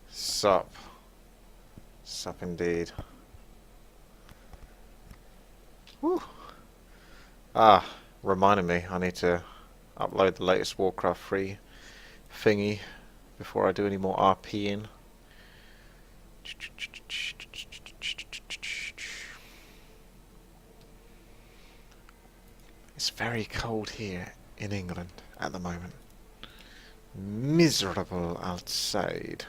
Sup. Sup indeed. Woo. Ah, reminded me, I need to upload the latest Warcraft 3 thingy before I do any more RPing. It's very cold here in England at the moment. Miserable outside.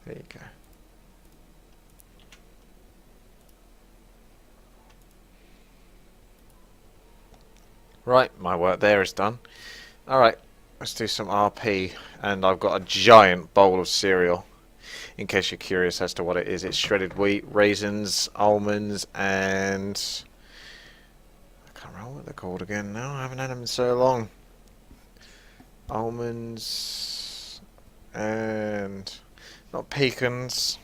There you go. Right, my work there is done. Alright, let's do some RP. And I've got a giant bowl of cereal. In case you're curious as to what it is. It's shredded wheat, raisins, almonds, and... I can't remember what they're called again now. I haven't had them in so long. Almonds... and... not pecans.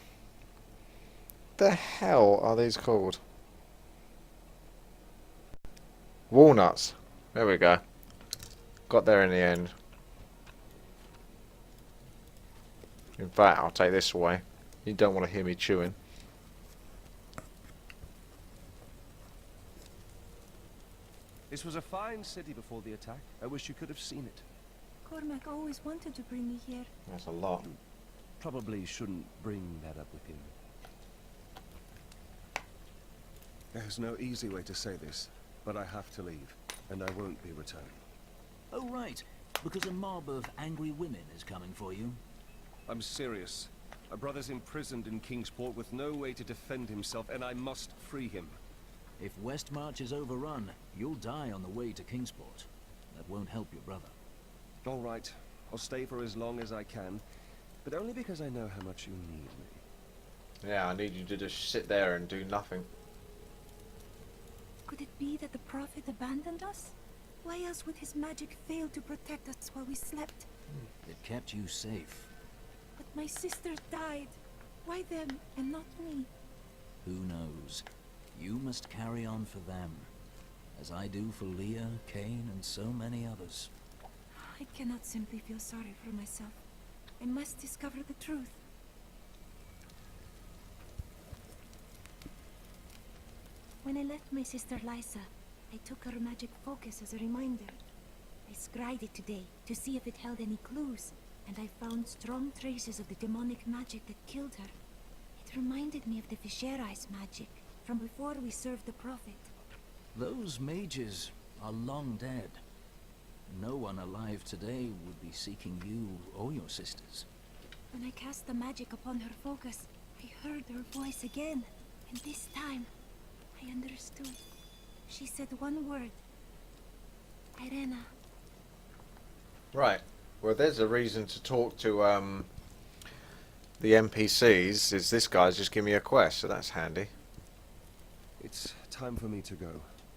The hell are these called? Walnuts. There we go. Got there in the end. In fact, I'll take this away. You don't want to hear me chewing. This was a fine city before the attack. I wish you could have seen it. Cormac always wanted to bring me here. That's a lot. Probably shouldn't bring that up with him. There's no easy way to say this, but I have to leave, and I won't be returning. Oh, right. Because a mob of angry women is coming for you. I'm serious. My brother's imprisoned in Kingsport with no way to defend himself, and I must free him. If Westmarch is overrun, you'll die on the way to Kingsport. That won't help your brother. All right. I'll stay for as long as I can, but only because I know how much you need me. Yeah, I need you to just sit there and do nothing. Could it be that the Prophet abandoned us? Why else would his magic fail to protect us while we slept? It kept you safe. But my sister died. Why them and not me? Who knows? You must carry on for them, as I do for Leah, Cain, and so many others. I cannot simply feel sorry for myself. I must discover the truth. When I left my sister Lysa, I took her magic focus as a reminder. I scryed it today to see if it held any clues, and I found strong traces of the demonic magic that killed her. It reminded me of the Fisherais magic from before we served the Prophet. Those mages are long dead. No one alive today would be seeking you or your sisters. When I cast the magic upon her focus, I heard her voice again, and this time, I understood. She said one word. Irena. Right. Well, there's a reason to talk to the NPCs. Is this guy's just give me a quest, so that's handy. It's time for me to go.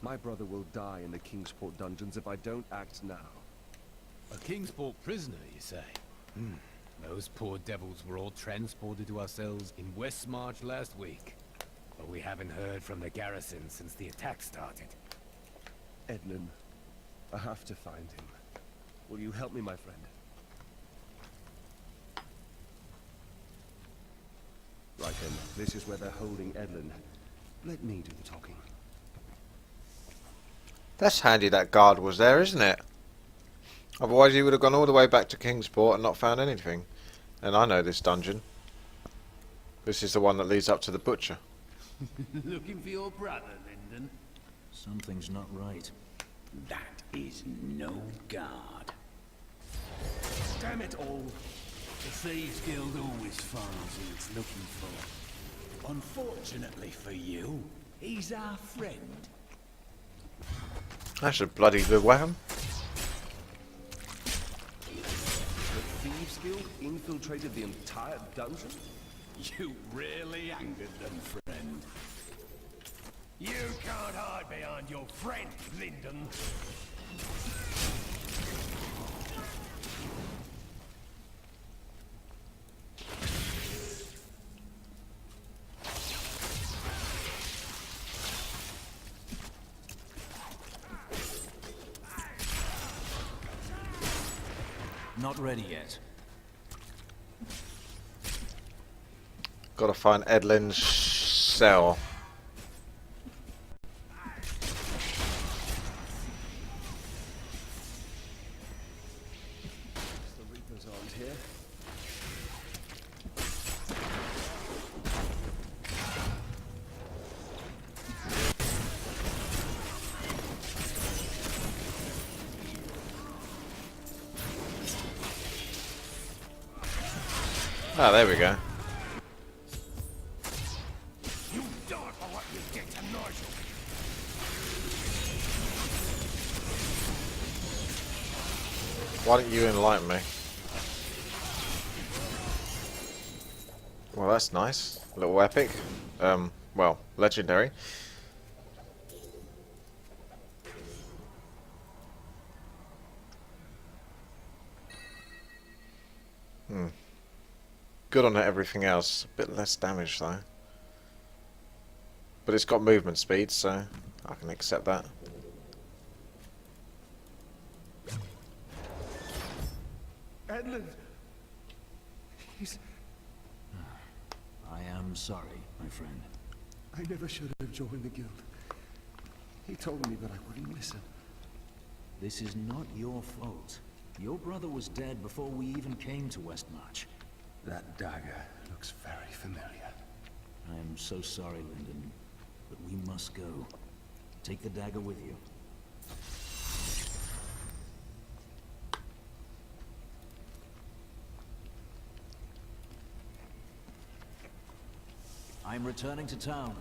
My brother will die in the Kingsport dungeons if I don't act now. A Kingsport prisoner, you say? Those poor devils were all transported to ourselves in Westmarch last week. But we haven't heard from the garrison since the attack started. Edlin, I have to find him. Will you help me, my friend? Right then, this is where they're holding Edlin. Let me do the talking. That's handy that guard was there, isn't it? Otherwise he would have gone all the way back to Kingsport and not found anything. And I know this dungeon. This is the one that leads up to the butcher. Looking for your brother, Lyndon? Something's not right. That is no guard. Damn it all! The Thieves Guild always finds who it's looking for. Unfortunately for you, he's our friend. That's a bloody good weapon. The Thieves Guild infiltrated the entire dungeon? You really angered them, friend. You can't hide behind your friend, Lyndon. Not ready yet. Gotta find Edlin's cell. The Reapers aren't here. Ah, there we go. You die for what you did to Nigel. Why don't you enlighten me? Well, that's nice. A little epic. Well, legendary. Good on everything else. A bit less damage though. But it's got movement speed, so I can accept that. Edlin! He's... I am sorry, my friend. I never should have joined the guild. He told me, but I wouldn't listen. This is not your fault. Your brother was dead before we even came to Westmarch. That dagger looks very familiar. I am so sorry, Lyndon, but we must go. Take the dagger with you. I'm returning to town.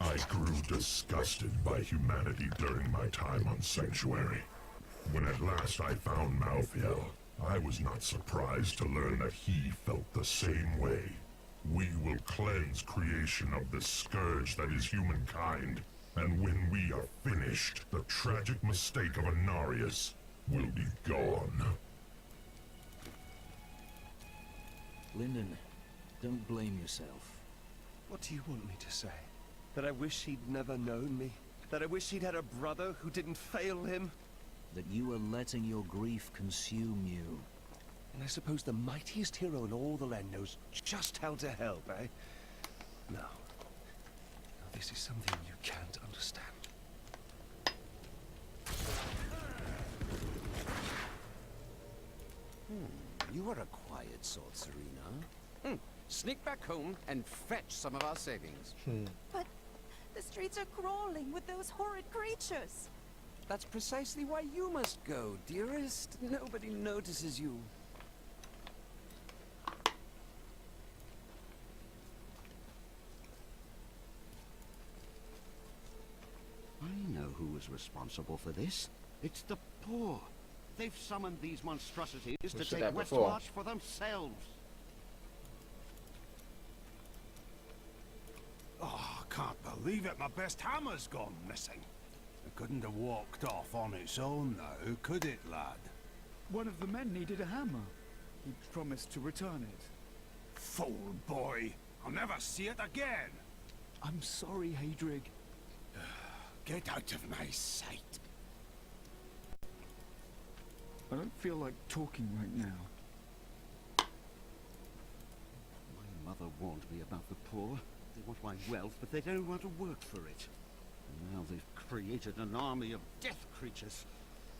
I grew disgusted by humanity during my time on Sanctuary. When at last I found Malthael, I was not surprised to learn that he felt the same way. We will cleanse creation of the scourge that is humankind, and when we are finished, the tragic mistake of Anarius will be gone. Lyndon, don't blame yourself. What do you want me to say? That I wish he'd never known me? That I wish he'd had a brother who didn't fail him? That you are letting your grief consume you. And I suppose the mightiest hero in all the land knows just how to help, eh? No. No, this is something you can't understand. You are a quiet sort, Serena. Sneak back home and fetch some of our savings. But the streets are crawling with those horrid creatures. That's precisely why you must go, dearest. Nobody notices you. who's responsible for this. It's the poor. They've summoned these monstrosities to said take that before. Westmarch for themselves. Oh, I can't believe it. My best hammer's gone missing. It couldn't have walked off on its own now, could it, lad? One of the men needed a hammer. He promised to return it. Fool boy! I'll never see it again! I'm sorry, Hadrig. Get out of my sight. I don't feel like talking right now. My mother warned me about the poor. They want my wealth, but they don't want to work for it. And now they've created an army of death creatures.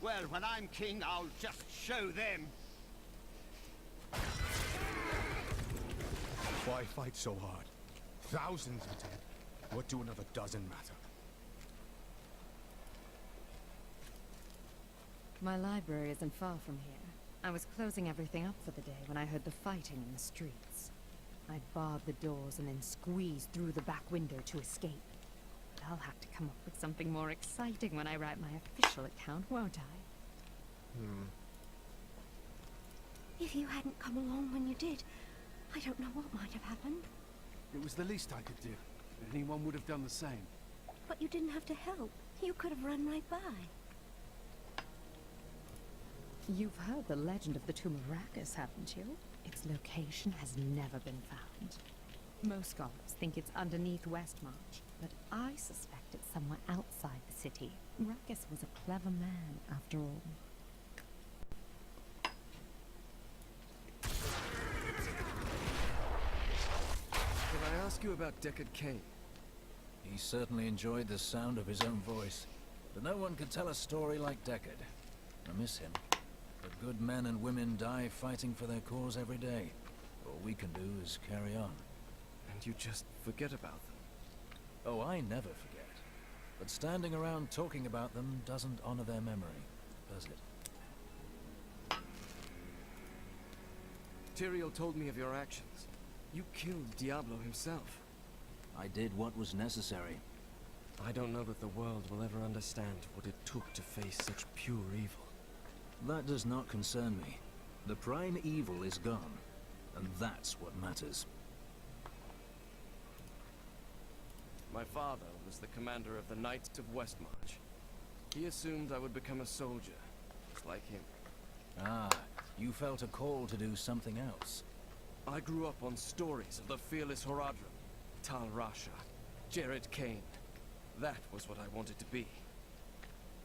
Well, when I'm king, I'll just show them. Why fight so hard? Thousands are dead. What do another dozen matter? My library isn't far from here. I was closing everything up for the day when I heard the fighting in the streets. I barred the doors and then squeezed through the back window to escape. But I'll have to come up with something more exciting when I write my official account, won't I? If you hadn't come along when you did, I don't know what might have happened. It was the least I could do. Anyone would have done the same. But you didn't have to help. You could have run right by. You've heard the legend of the Tomb of Rakkus, haven't you? Its location has never been found. Most scholars think it's underneath Westmarch, but I suspect it's somewhere outside the city. Rakkus was a clever man, after all. Can I ask you about Deckard Cain? He certainly enjoyed the sound of his own voice, but no one could tell a story like Deckard. I miss him. But good men and women die fighting for their cause every day. All we can do is carry on. And you just forget about them? Oh, I never forget. But standing around talking about them doesn't honor their memory, does it? Tyrael told me of your actions. You killed Diablo himself. I did what was necessary. I don't know that the world will ever understand what it took to face such pure evil. That does not concern me. The prime evil is gone, and that's what matters. My father was the commander of the Knights of Westmarch. He assumed I would become a soldier, like him. Ah, you felt a call to do something else. I grew up on stories of the fearless Horadrim, Tal Rasha, Jared Cain. That was what I wanted to be.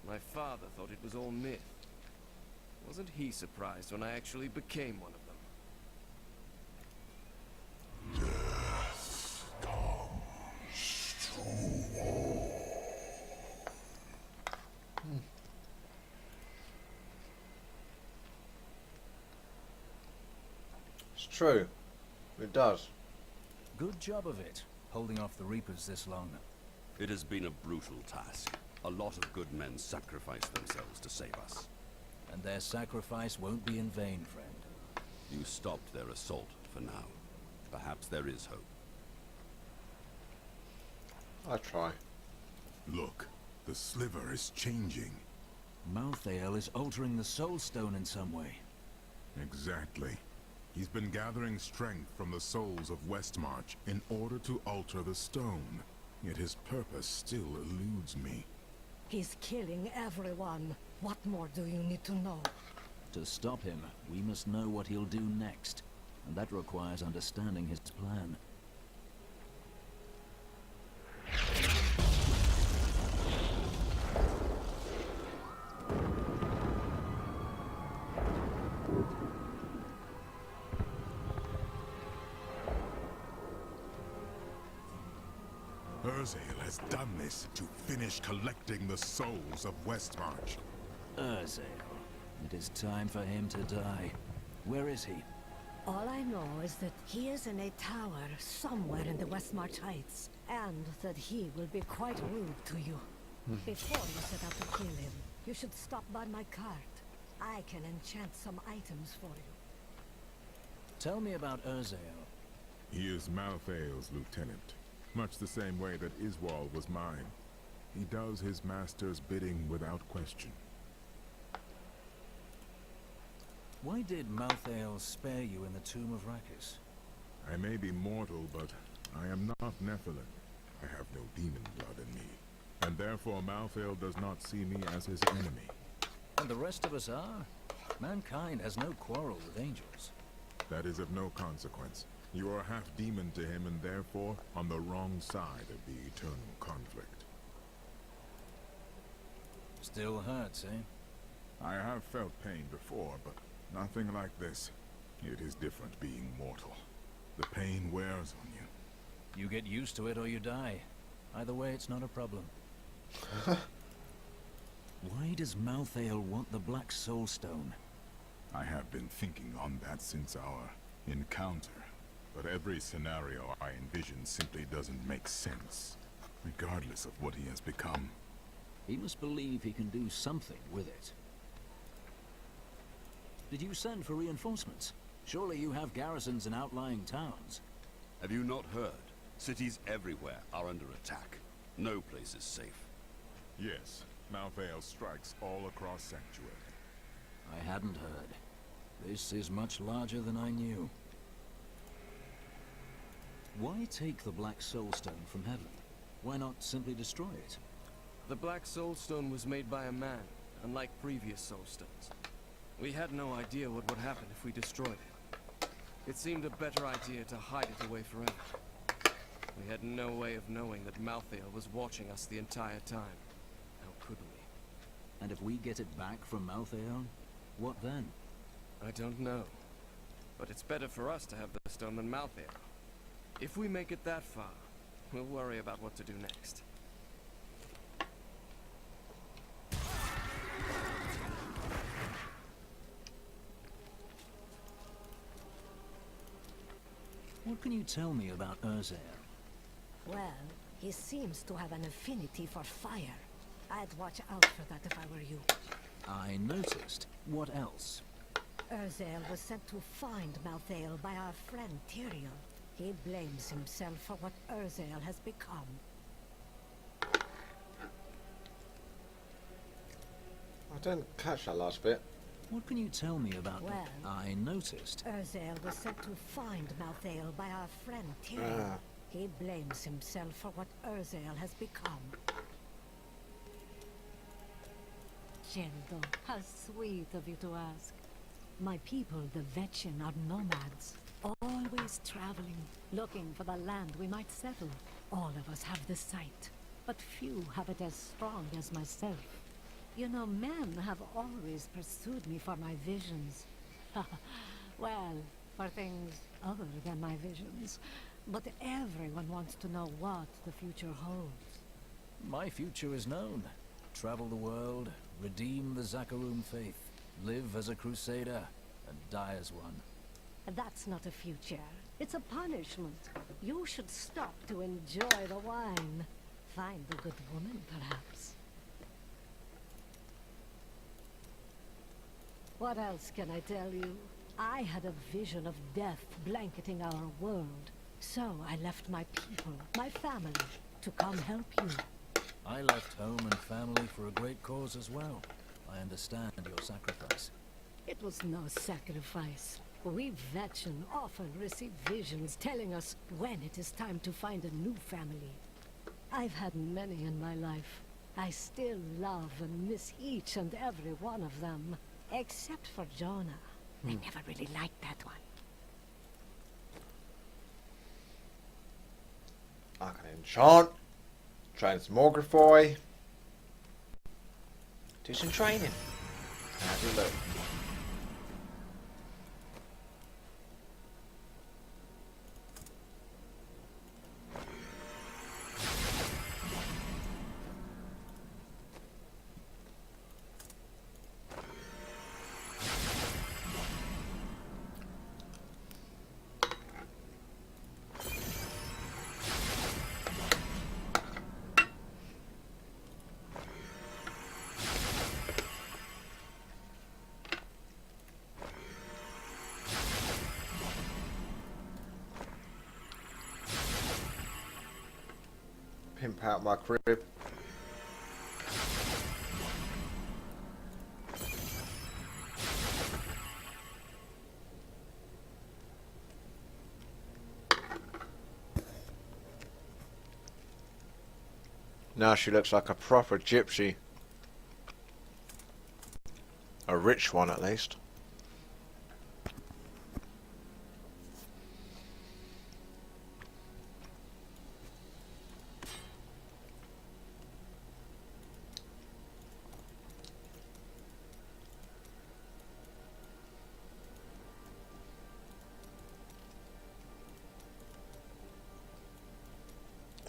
My father thought it was all myth. Wasn't he surprised when I actually became one of them? Death comes to all. It's true. It does. Good job of it, holding off the Reapers this long. It has been a brutal task. A lot of good men sacrificed themselves to save us. And their sacrifice won't be in vain, friend. You stopped their assault for now. Perhaps there is hope. I try. Look, the sliver is changing. Malthael is altering the Soul Stone in some way. Exactly. He's been gathering strength from the souls of Westmarch in order to alter the stone. Yet his purpose still eludes me. He's killing everyone. What more do you need to know? To stop him, we must know what he'll do next. And that requires understanding his plan. Urzael has done this to finish collecting the souls of Westmarch. Urzael. It is time for him to die. Where is he? All I know is that he is in a tower somewhere in the Westmarch Heights, and that he will be quite rude to you. Before you set out to kill him, you should stop by my cart. I can enchant some items for you. Tell me about Urzael. He is Malthael's lieutenant, much the same way that Iswal was mine. He does his master's bidding without question. Why did Malthael spare you in the tomb of Rakis? I may be mortal, but I am not Nephilim. I have no demon blood in me, and therefore Malthael does not see me as his enemy. And the rest of us are? Mankind has no quarrel with angels. That is of no consequence. You are half demon to him, and therefore on the wrong side of the eternal conflict. Still hurts, eh? I have felt pain before, but nothing like this. It is different being mortal. The pain wears on you. You get used to it or you die. Either way, it's not a problem. Why does Malthael want the Black Soul Stone? I have been thinking on that since our encounter. But every scenario I envision simply doesn't make sense, regardless of what he has become. He must believe he can do something with it. Did you send for reinforcements? Surely you have garrisons in outlying towns. Have you not heard? Cities everywhere are under attack. No place is safe. Yes, Malthael strikes all across Sanctuary. I hadn't heard. This is much larger than I knew. Why take the Black Soul Stone from heaven? Why not simply destroy it? The Black Soul Stone was made by a man, unlike previous Soul Stones. We had no idea what would happen if we destroyed it. It seemed a better idea to hide it away forever. We had no way of knowing that Malthael was watching us the entire time. How could we? And if we get it back from Malthael, what then? I don't know. But it's better for us to have the stone than Malthael. If we make it that far, we'll worry about what to do next. What can you tell me about Urzair? Well, he seems to have an affinity for fire. I'd watch out for that if I were you. I noticed. What else? Urzael was sent to find Malthael by our friend Tyrael. He blames himself for what Urzael has become. I didn't catch that last bit. What can you tell me about... Well, I noticed. Urzael was sent to find Malthael by our friend Tyrael. Ah. He blames himself for what Urzael has become. Geldo, how sweet of you to ask. My people, the Vetchen, are nomads. Always traveling, looking for the land we might settle. All of us have the sight, but few have it as strong as myself. You know, men have always pursued me for my visions. Well, for things other than my visions. But everyone wants to know what the future holds. My future is known. Travel the world, redeem the Zakarum faith, live as a Crusader, and die as one. That's not a future. It's a punishment. You should stop to enjoy the wine. Find a good woman, perhaps. What else can I tell you? I had a vision of death blanketing our world. So I left my people, my family, to come help you. I left home and family for a great cause as well. I understand your sacrifice. It was no sacrifice. We Vetchen often receive visions telling us when it is time to find a new family. I've had many in my life. I still love and miss each and every one of them. Except for Jonah. I never really liked that one. I can enchant, transmogrify, do some training. Have a look. Pimp out my crib. Now she looks like a proper gypsy. A rich one, at least.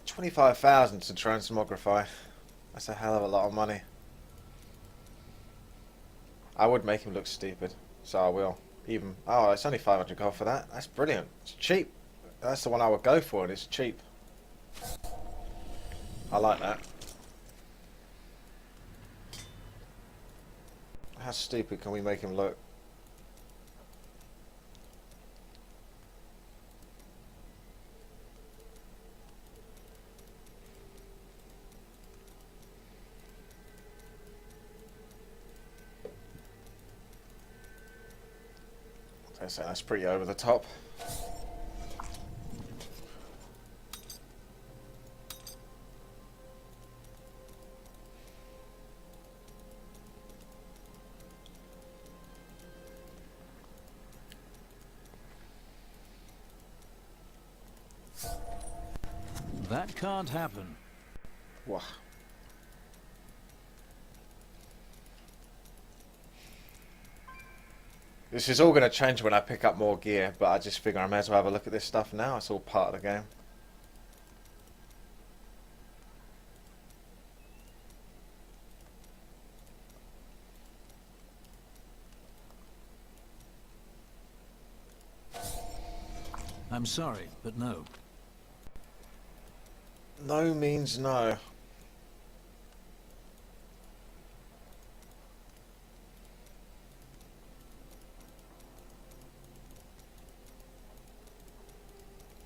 $25,000 to transmogrify. That's a hell of a lot of money. I would make him look stupid, so I will. Even oh, it's only 500 gold for that. That's brilliant. It's cheap. That's the one I would go for, and it's cheap. I like that. How stupid can we make him look? So that's pretty over the top. That can't happen. Wow. This is all going to change when I pick up more gear, but I just figure I may as well have a look at this stuff now. It's all part of the game. I'm sorry, but no. No means no.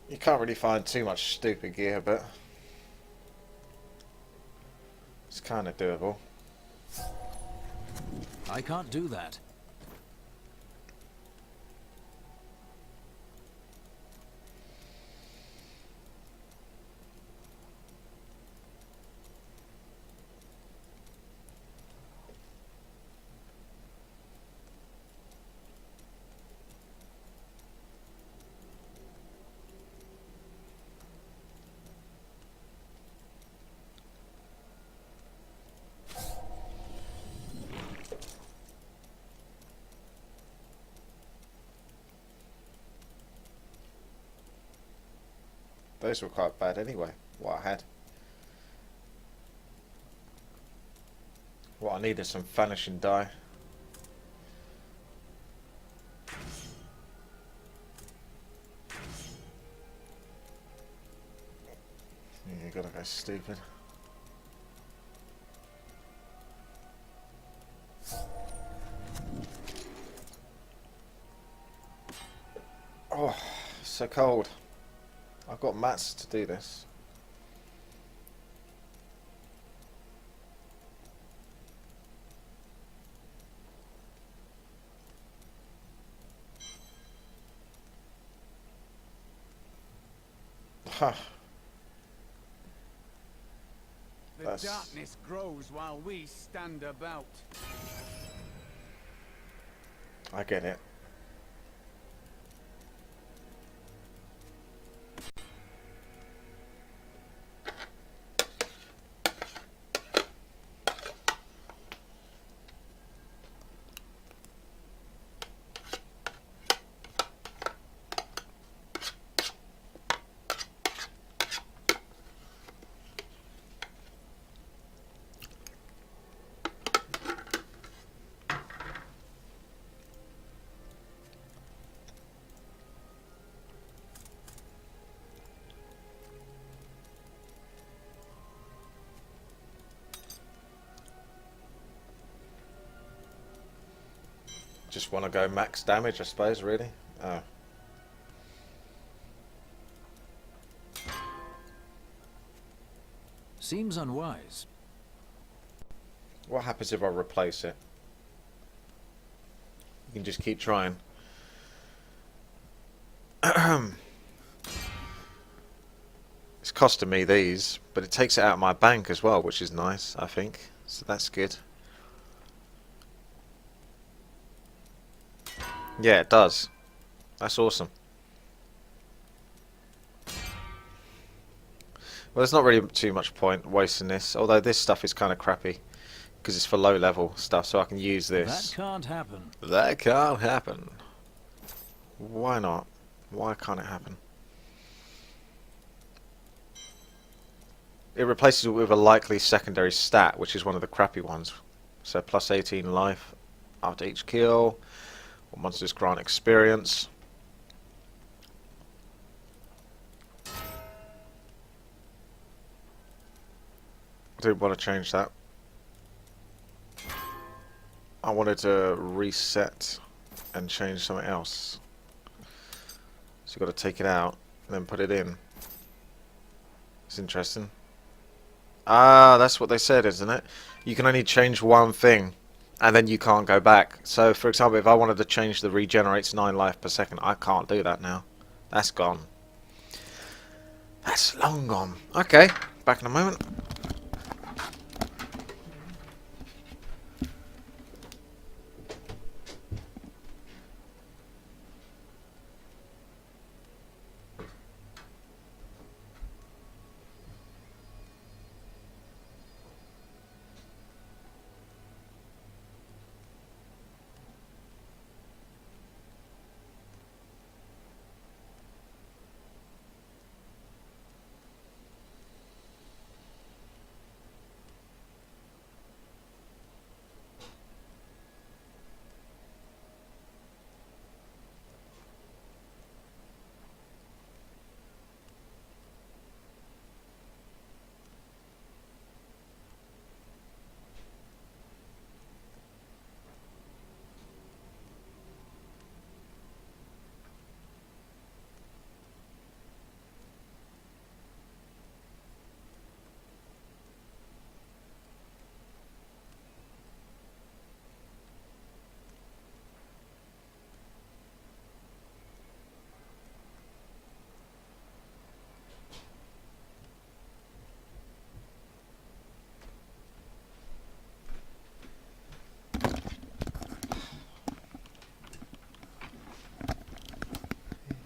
You can't really find too much stupid gear, but it's kind of doable. I can't do that. Those were quite bad anyway, what I had. What I need is some vanishing dye. You gotta go stupid. Oh, so cold. I've got mats to do this. Huh. The darkness grows while we stand about. I get it. Just want to go max damage, I suppose, really. Oh. Seems unwise. What happens if I replace it? You can just keep trying. It's It's costing me these, but it takes it out of my bank as well, which is nice, I think. So that's good. Yeah, it does. That's awesome. Well, there's not really too much point wasting this, although this stuff is kind of crappy because it's for low level stuff, so I can use this. That can't happen. That can't happen. Why not? Why can't it happen? It replaces it with a likely secondary stat, which is one of the crappy ones. So plus 18 life after each kill. Monsters grant experience. I didn't want to change that. I wanted to reset and change something else. So you've got to take it out and then put it in. It's interesting. Ah, that's what they said, isn't it? You can only change one thing and then you can't go back. So for example, if I wanted to change the regenerates 9 life per second, I can't do that now. That's gone. That's long gone. Okay, back in a moment.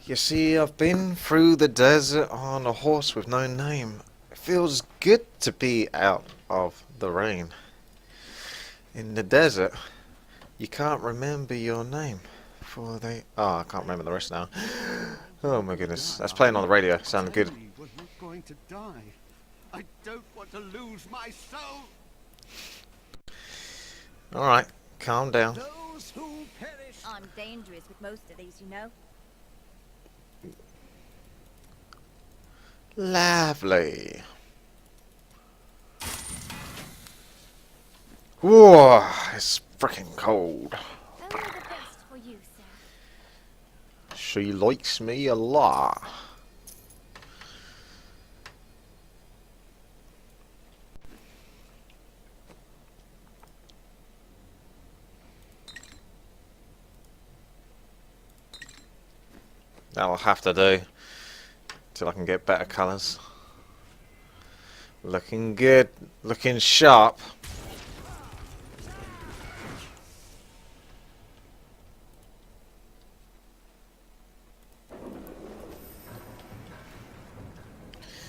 You see, I've been through the desert on a horse with no name. It feels good to be out of the rain. In the desert, you can't remember your name. For they... Oh, I can't remember the rest now. Oh my goodness. That's playing on the radio. Sounded good. We're not going to die. I don't want to lose my soul. Alright, calm down. Those who perish. I'm dangerous with most of these, you know. Lovely. Whoa, it's freaking cold. Only the best for you, sir. She likes me a lot. That'll have to do. Till I can get better colours. Looking good. Looking sharp.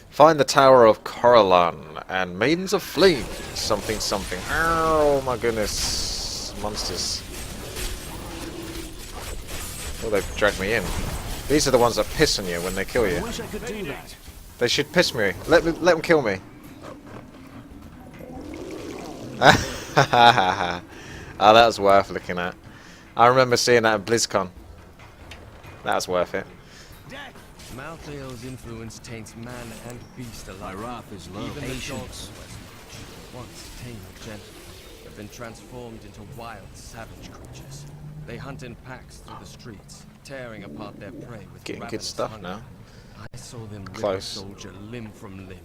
Find the Tower of Corallan and Maidens of Flame. Something something. Oh my goodness. Monsters. Oh, they've dragged me in. These are the ones that piss on you when they kill you. I wish I could do that. They should piss me. Let them kill me. Oh, that was worth looking at. I remember seeing that at BlizzCon. That was worth it. Malthael's influence taints man and beast alike. My wrath is low. Even Patience. the dogs of Westmarch, once tame and gentle, have been transformed into wild, savage creatures. They hunt in packs through the streets, tearing apart their prey with Getting good ravenous stuff hunger. now. I saw them rip a Close. soldier limb from limb.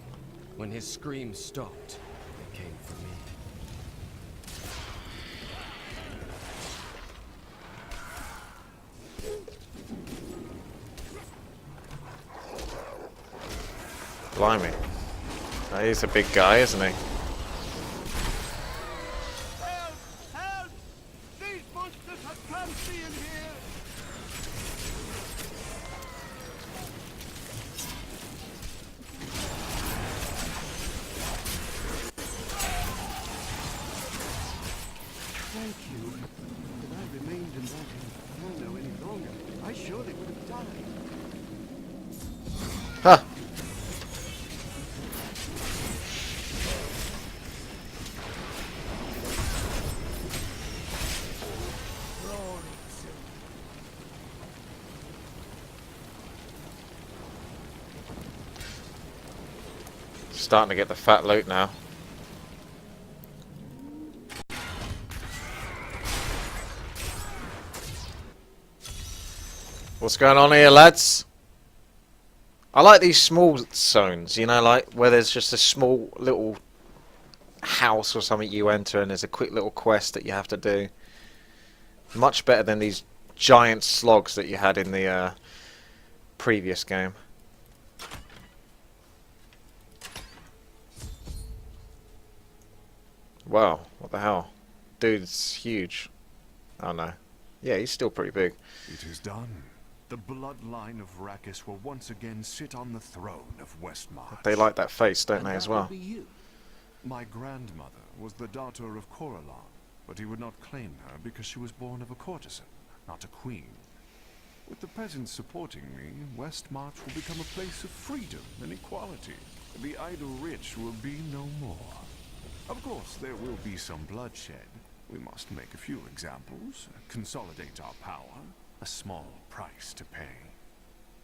When his scream stopped, they came for me. Blimey. He's a big guy, isn't he? Help! Help! These monsters have trapped me in here! Thank you. If I remained in that inferno any longer, I surely would have died. Huh. Starting to get the fat loot now. What's going on here, lads? I like these small zones, you know, like where there's just a small little house or something you enter and there's a quick little quest that you have to do. Much better than these giant slogs that you had in the previous game. Wow, what the hell? Dude's huge. Oh no. Yeah, he's still pretty big. It is done. The bloodline of Rakis will once again sit on the throne of Westmarch. They like that face, don't they, as well? My grandmother was the daughter of Coralon, but he would not claim her because she was born of a courtesan, not a queen. With the peasants supporting me, Westmarch will become a place of freedom and equality. The idle rich will be no more. Of course, there will be some bloodshed. We must make a few examples, consolidate our power. A small price to pay.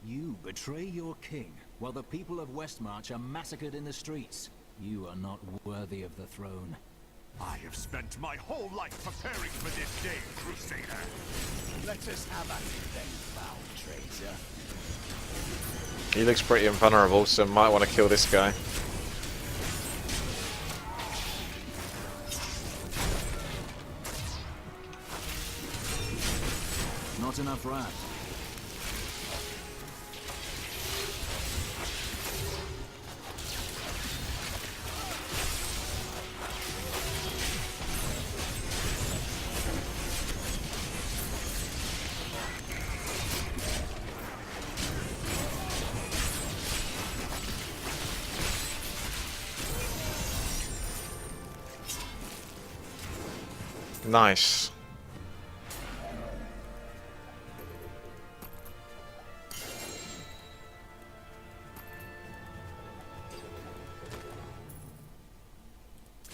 You betray your king, while the people of Westmarch are massacred in the streets. You are not worthy of the throne. I have spent my whole life preparing for this day, Crusader. Let us have at it then, foul traitor. He looks pretty invulnerable, so might want to kill this guy. Not enough rats. Nice.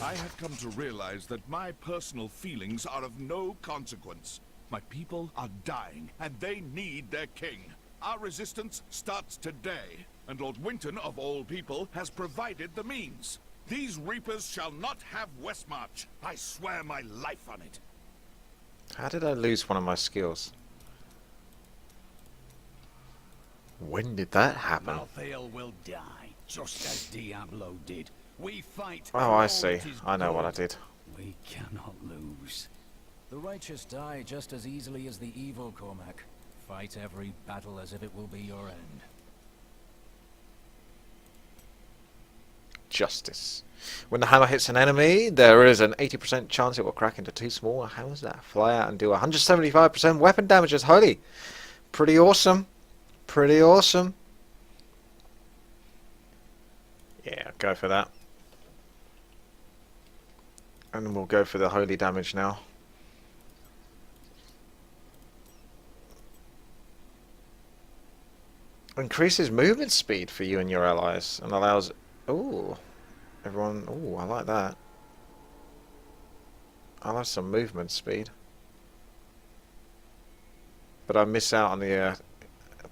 I have come to realize that my personal feelings are of no consequence. My people are dying, and they need their king. Our resistance starts today, and Lord Winton, of all people, has provided the means. These Reapers shall not have Westmarch. I swear my life on it. How did I lose one of my skills? When did that happen? Malthael will die, just as Diablo did. We fight. Oh, I see. I know what I did. We cannot lose. The righteous die just as easily as the evil, Cormac. Fight every battle as if it will be your end. Justice. When the hammer hits an enemy, there is an 80% chance it will crack into two smaller hammers that fly out and do 175% weapon damage as holy. Pretty awesome. Pretty awesome. Yeah, go for that. And we'll go for the holy damage now. Increases movement speed for you and your allies and allows... Ooh. Everyone... Ooh, I like that. I like some movement speed. But I miss out on the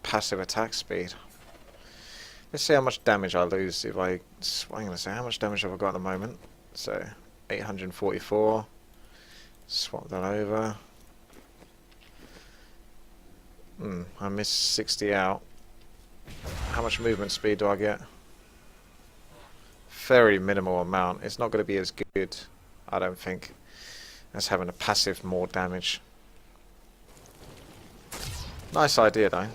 passive attack speed. Let's see how much damage I lose if I... I'm going to say, how much damage have I got at the moment? So... 844. Swap that over. I missed 60 out. How much movement speed do I get? Very minimal amount. It's not going to be as good, I don't think, as having a passive more damage. Nice idea though.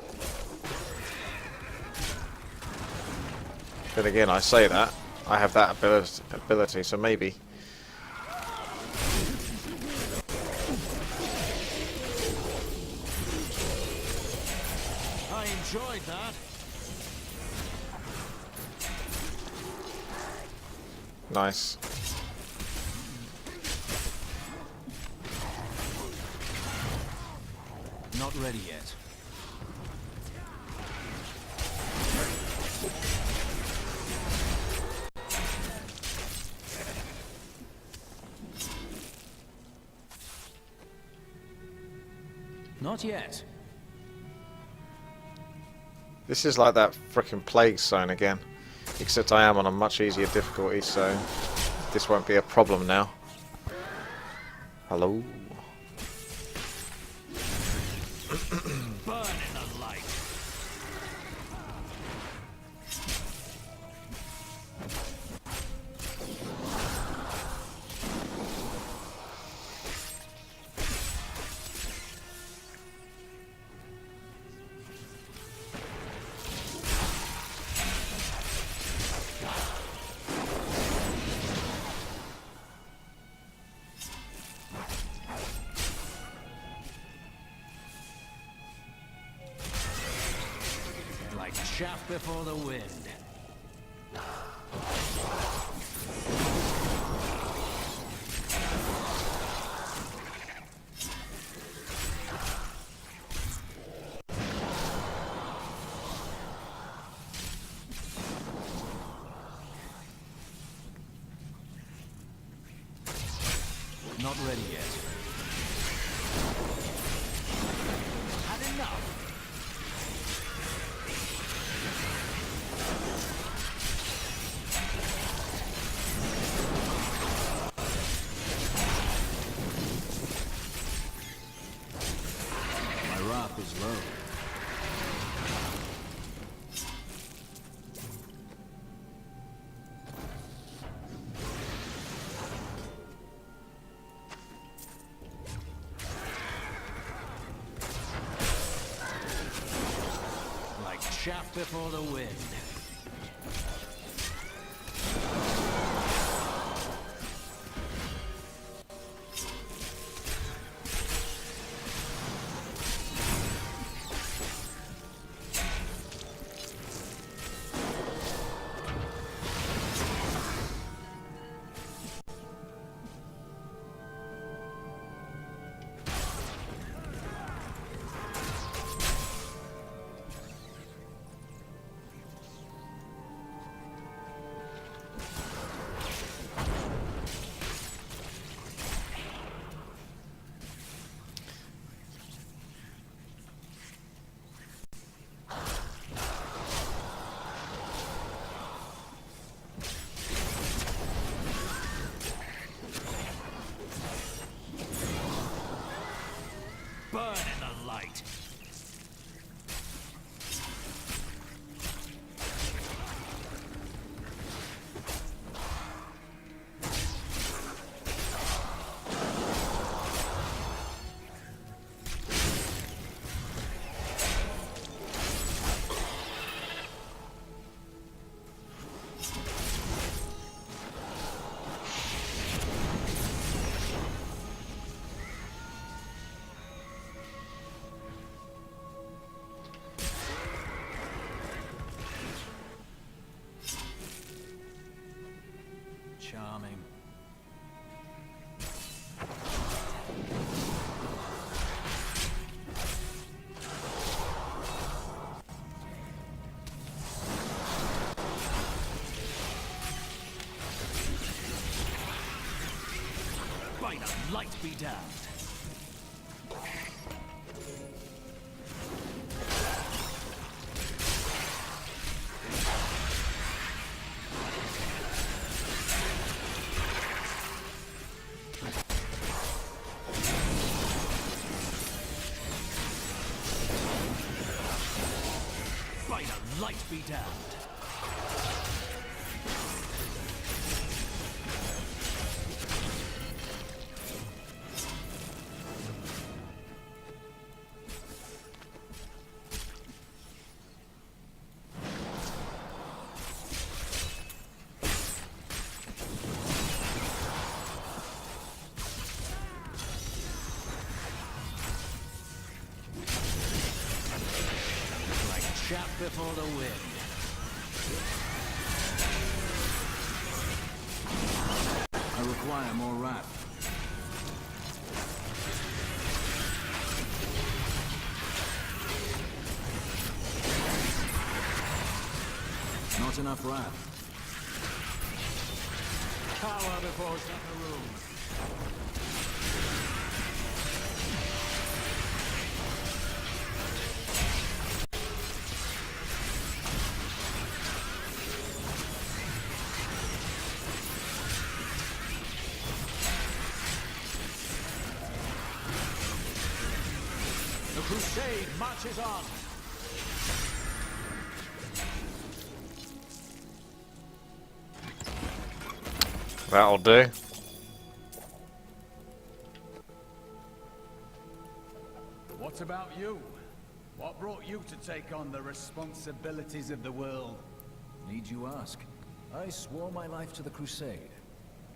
Then again, I say that. I have that ability, so maybe. I enjoyed that. Nice. Not ready yet. Not yet. This is like that frickin' plague zone again. Except I am on a much easier difficulty, so this won't be a problem now. Hello? Burn in the light. Like chaff before the wind. Not ready yet. Had enough. My wrath is low. Like chaff before the wind. Burn in the light. Charming. By the light be damned. By the light be damned. Shout before the wind. I require more wrath. Not enough wrath. Power before Zakarum. The crusade marches on. That'll do. What about you? What brought you to take on the responsibilities of the world? Need you ask? I swore my life to the Crusade.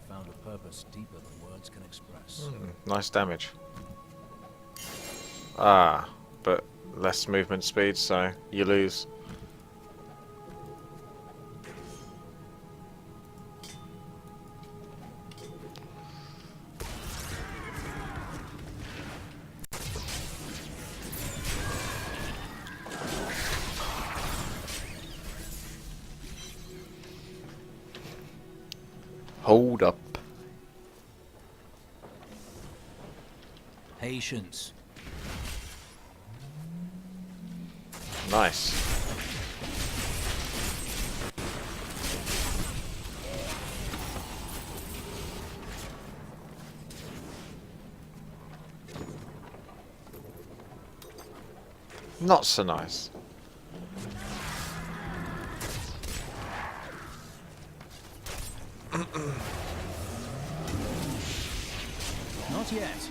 Found a purpose deeper than words can express. Nice damage. Ah, but less movement speed, so you lose. Hold up. Patience. Nice. Not so nice. Not yet.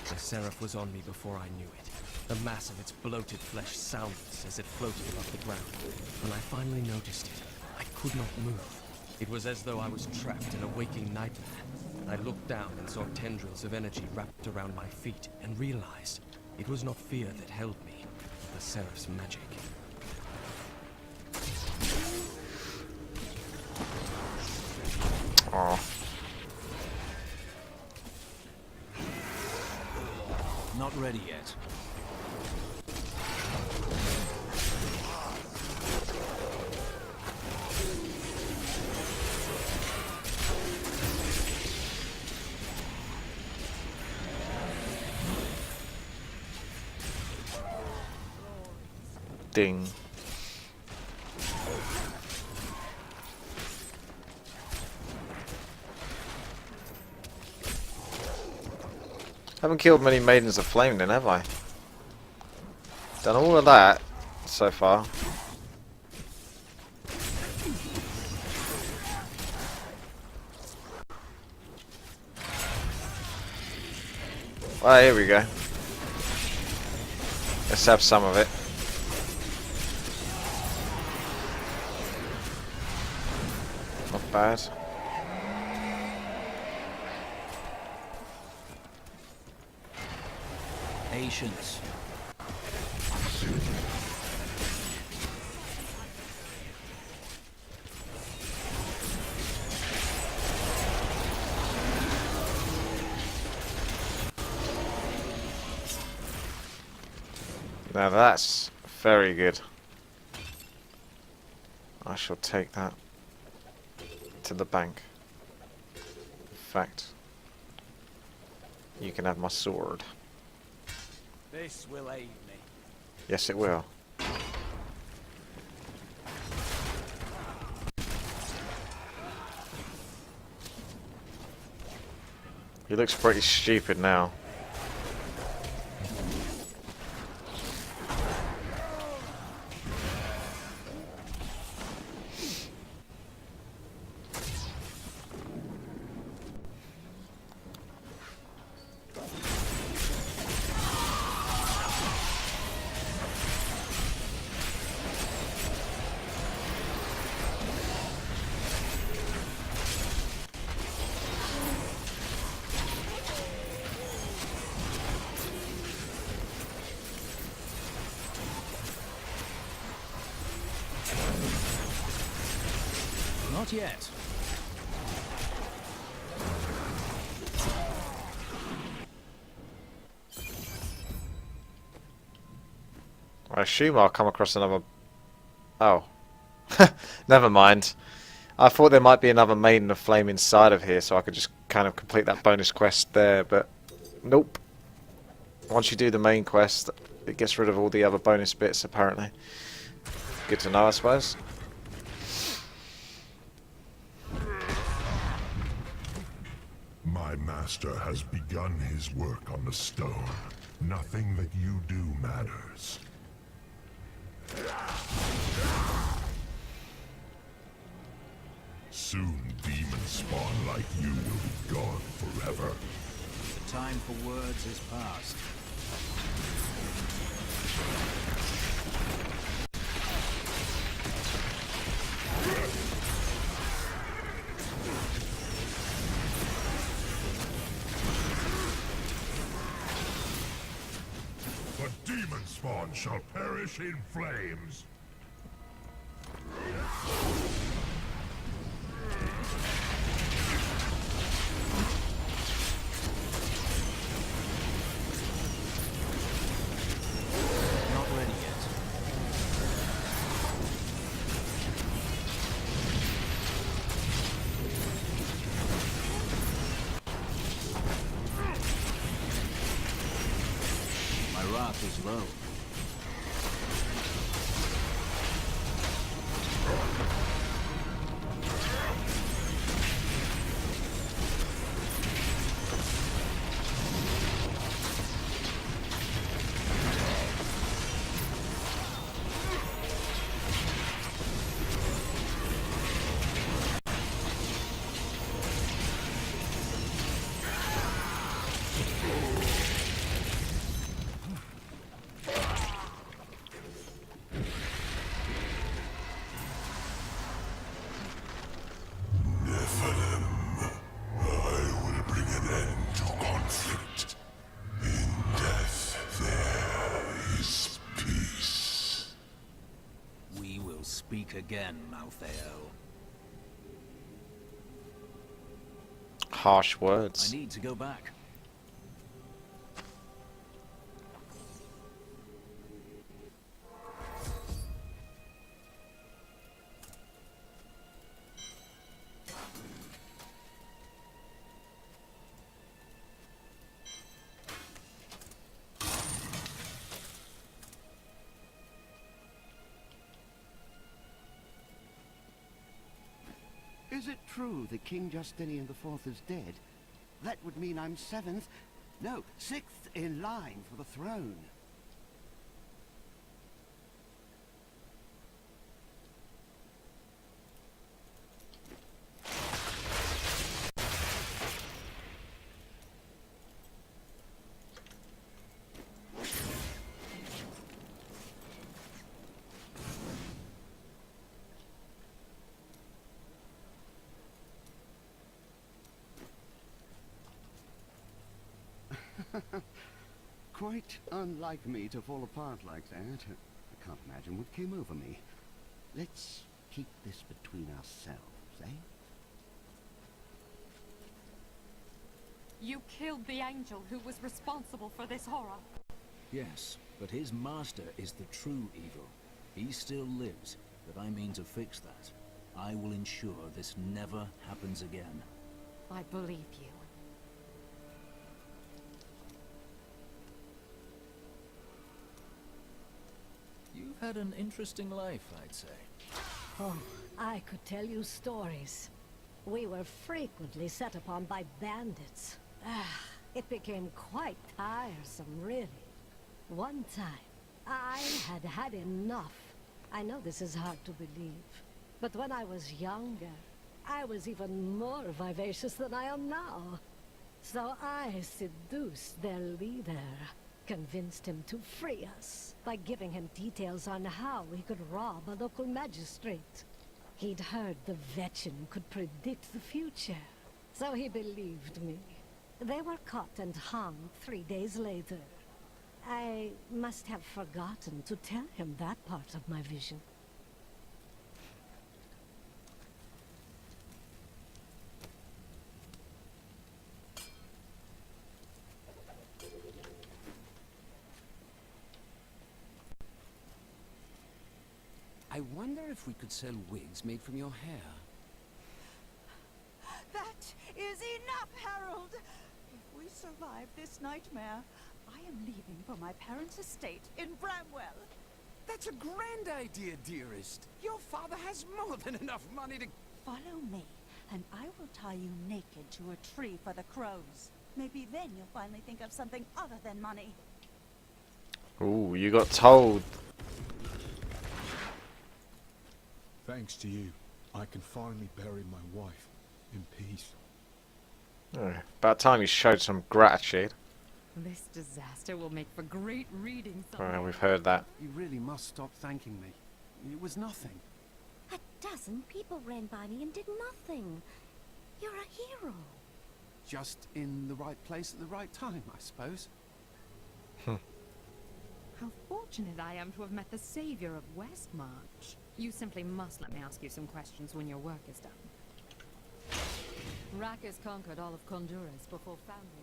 The seraph was on me before I knew it. The mass of its bloated flesh soundless as it floated above the ground. When I finally noticed it, I could not move. It was as though I was trapped in a waking nightmare. I looked down and saw tendrils of energy wrapped around my feet and realized it was not fear that held me, but the seraph's magic. Oh. Not ready yet. Ding. Haven't killed many Maidens of Flame then, have I? Done all of that so far. Ah, here we go. Let's have some of it. Not bad. Patience. Now that's very good. I shall take that to the bank. In fact, you can have my sword. This will aid me. Yes, it will. He looks pretty stupid now. Not yet. I assume I'll come across another... Oh. Never mind. I thought there might be another Maiden of Flame inside of here, so I could just kind of complete that bonus quest there, but nope. Once you do the main quest, it gets rid of all the other bonus bits, apparently. Good to know, I suppose. My master has begun his work on the stone. Nothing that you do matters. Soon demons spawn like you will be gone forever. The time for words is past. The demon spawn shall perish in flames. Not ready yet. My wrath is low. Speak again, Malthael. Harsh words. I need to go back. Is it true that King Justinian IV is dead? That would mean I'm 7th, no, 6th in line for the throne. Quite unlike me to fall apart like that. I can't imagine what came over me. Let's keep this between ourselves, eh? You killed the angel who was responsible for this horror. Yes, but his master is the true evil. He still lives, but I mean to fix that. I will ensure this never happens again. I believe you. You've had an interesting life, I'd say. Oh, I could tell you stories. We were frequently set upon by bandits. It became quite tiresome, really. One time, I had had enough. I know this is hard to believe, but when I was younger, I was even more vivacious than I am now. So I seduced their leader, convinced him to free us by giving him details on how he could rob a local magistrate. He'd heard the Vetchen could predict the future, so he believed me. They were caught and hung 3 days later. I must have forgotten to tell him that part of my vision. I wonder if we could sell wigs made from your hair. That is enough, Harold! If we survive this nightmare, I am leaving for my parents' estate in Bramwell. That's a grand idea, dearest. Your father has more than enough money to... Follow me, and I will tie you naked to a tree for the crows. Maybe then you'll finally think of something other than money. Ooh, you got told. Thanks to you, I can finally bury my wife in peace. Oh, about time you showed some gratitude. This disaster will make for great reading someday. Alright, we've heard that. You really must stop thanking me. It was nothing. A dozen people ran by me and did nothing. You're a hero. Just in the right place at the right time, I suppose. How fortunate I am to have met the savior of Westmarch. You simply must let me ask you some questions when your work is done. Rackers conquered all of Honduras before founding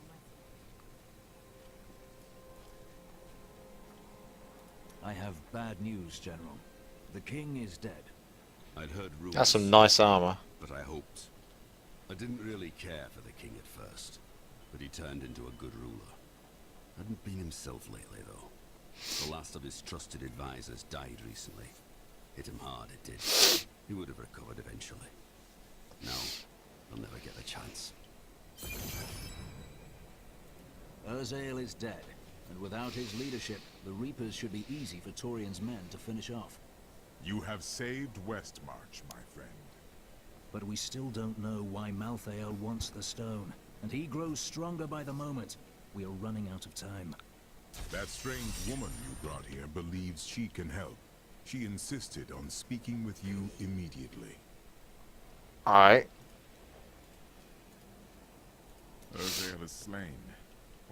I have bad news, General. The king is dead. I'd heard rumors. That's some nice armor. But I hoped. I didn't really care for the king at first, but he turned into a good ruler. Hadn't been himself lately, though. The last of his trusted advisors died recently. Hit him hard, it did. He would have recovered eventually. No, he'll never get the chance. Malthael is dead, and without his leadership, the Reapers should be easy for Torian's men to finish off. You have saved Westmarch, my friend. But we still don't know why Malthael wants the stone, and he grows stronger by the moment. We are running out of time. That strange woman you brought here believes she can help. She insisted on speaking with you immediately. Alright. Malthael is slain.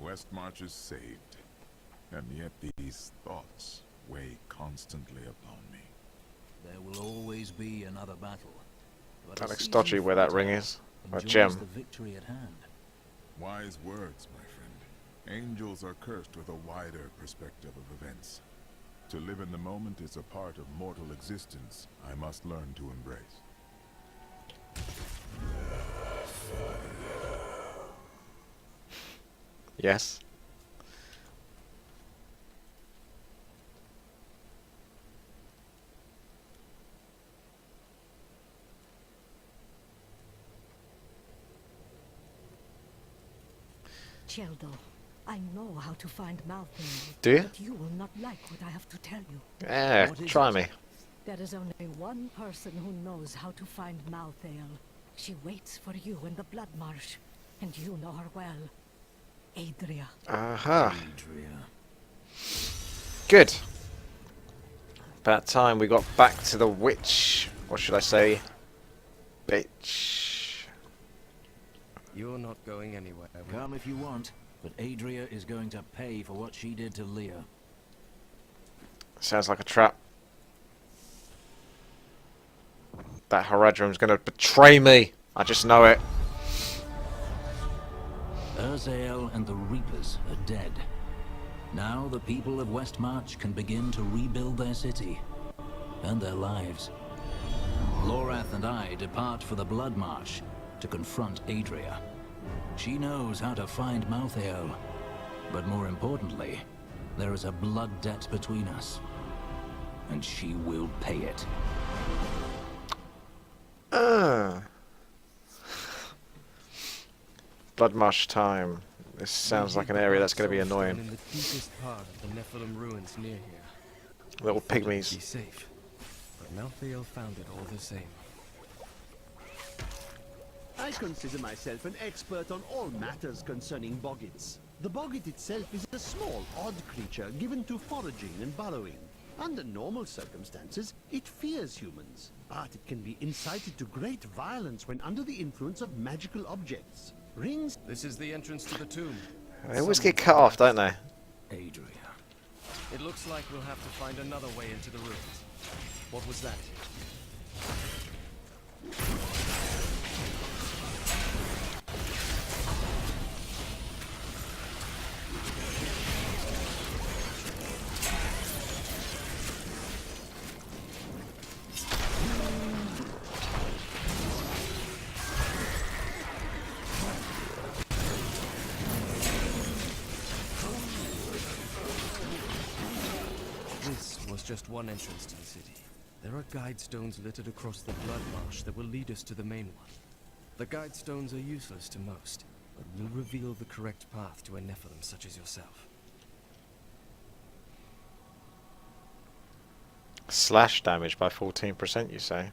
Westmarch is saved. And yet these thoughts weigh constantly upon me. There will always be another battle. But That a looks seasoned dodgy where that ring fighter is. A enjoys gem. the victory at hand. Wise words, my friend. Angels are cursed with a wider perspective of events. To live in the moment is a part of mortal existence I must learn to embrace. Yes. Cheldo, I know how to find Malthael. Do you? But you will not like what I have to tell you. Yeah, try me. There is only one person who knows how to find Malthael. She waits for you in the Blood Marsh, and you know her well. Adria. Aha. Adria. Good. About time we got back to the witch. What should I say? Bitch. You're not going anywhere. Come if you want, but Adria is going to pay for what she did to Leah. Sounds like a trap. That Haradrim's gonna betray me. I just know it. Malthael and the Reapers are dead. Now the people of Westmarch can begin to rebuild their city and their lives. Lorath and I depart for the Blood Marsh to confront Adria. She knows how to find Malthael, but more importantly, there is a blood debt between us, and she will pay it. Bloodmarsh time. This sounds like an area that's going to be In annoying. the deepest part of the Nephilim ruins near here. Little Thought it'd pygmies. Be safe, but Malthael found it all the same. I consider myself an expert on all matters concerning boggits. The boggit itself is a small, odd creature given to foraging and burrowing. Under normal circumstances, it fears humans, but it can be incited to great violence when under the influence of magical objects. Rings. This is the entrance to the tomb. They always get cut off, don't they? Adria. It looks like we'll have to find another way into the ruins. What was that? just one entrance to the city. There are guide stones littered across the blood marsh that will lead us to the main one. The guide stones are useless to most, but will reveal the correct path to a Nephilim such as yourself. Slash damage by 14%, you say?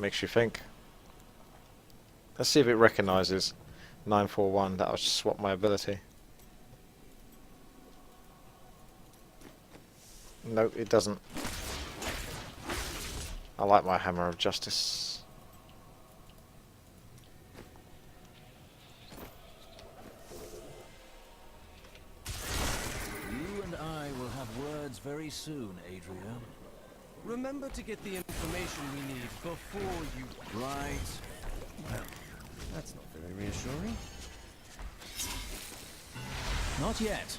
Makes you think. Let's see if it recognises 941. That'll just swap my ability. Nope, it doesn't. I like my Hammer of Justice. You and I will have words very soon, Adria. Remember to get the information we need before you... Right. Well, that's not very reassuring. Not yet.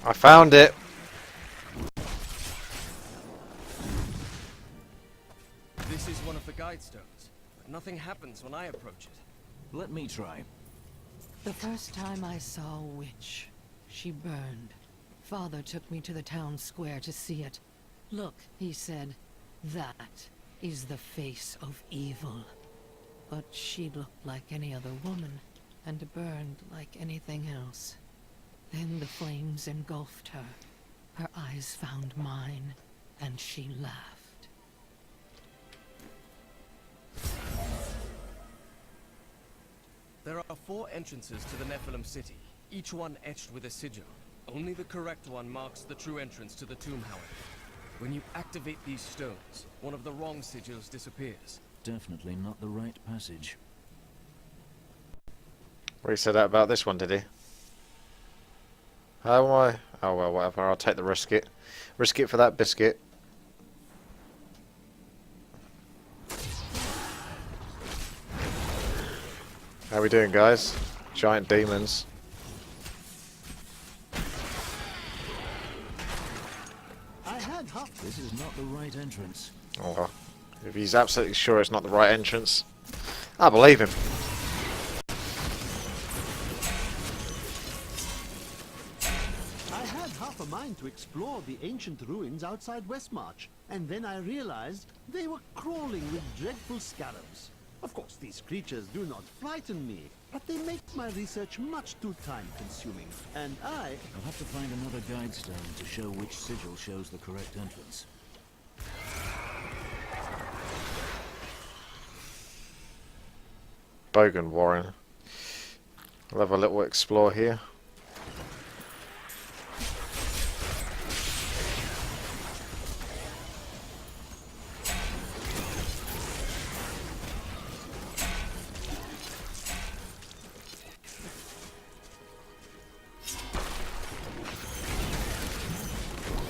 I found it. This is one of the guide stones, but nothing happens when I approach it. Let me try. The first time I saw a witch, she burned. Father took me to the town square to see it. Look, he said, that is the face of evil. But she looked like any other woman, and burned like anything else. Then the flames engulfed her. Her eyes found mine, and she laughed. There are 4 entrances to the Nephilim city, each one etched with a sigil. Only the correct one marks the true entrance to the tomb, however. When you activate these stones, one of the wrong sigils disappears. Definitely not the right passage. Well, he said that about this one, did he? How am I? Oh well, whatever. I'll take the risk it. Risk it for that biscuit. How we doing, guys? Giant demons. This is not the right entrance. Oh, if he's absolutely sure it's not the right entrance, I believe him. I had half a mind to explore the ancient ruins outside Westmarch, and then I realized they were crawling with dreadful scarabs. Of course, these creatures do not frighten me, but they make my research much too time-consuming, and I'll have to find another guide stone to show which sigil shows the correct entrance. Bogan Warren. We'll have a little explore here.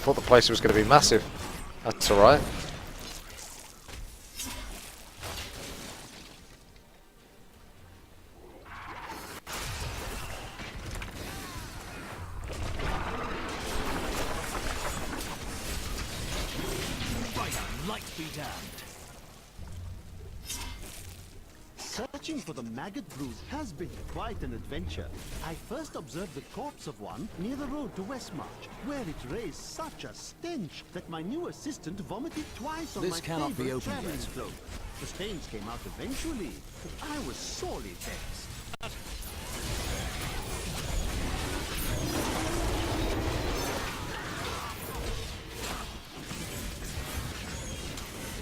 Thought the place was going to be massive. That's alright. Searching for the maggot brood has been quite an adventure. I first observed the corpse of one near the road to Westmarch, where it raised such a stench that my new assistant vomited twice on This my cannot be favorite opened traveling yet. cloak. The stains came out eventually, but I was sorely vexed.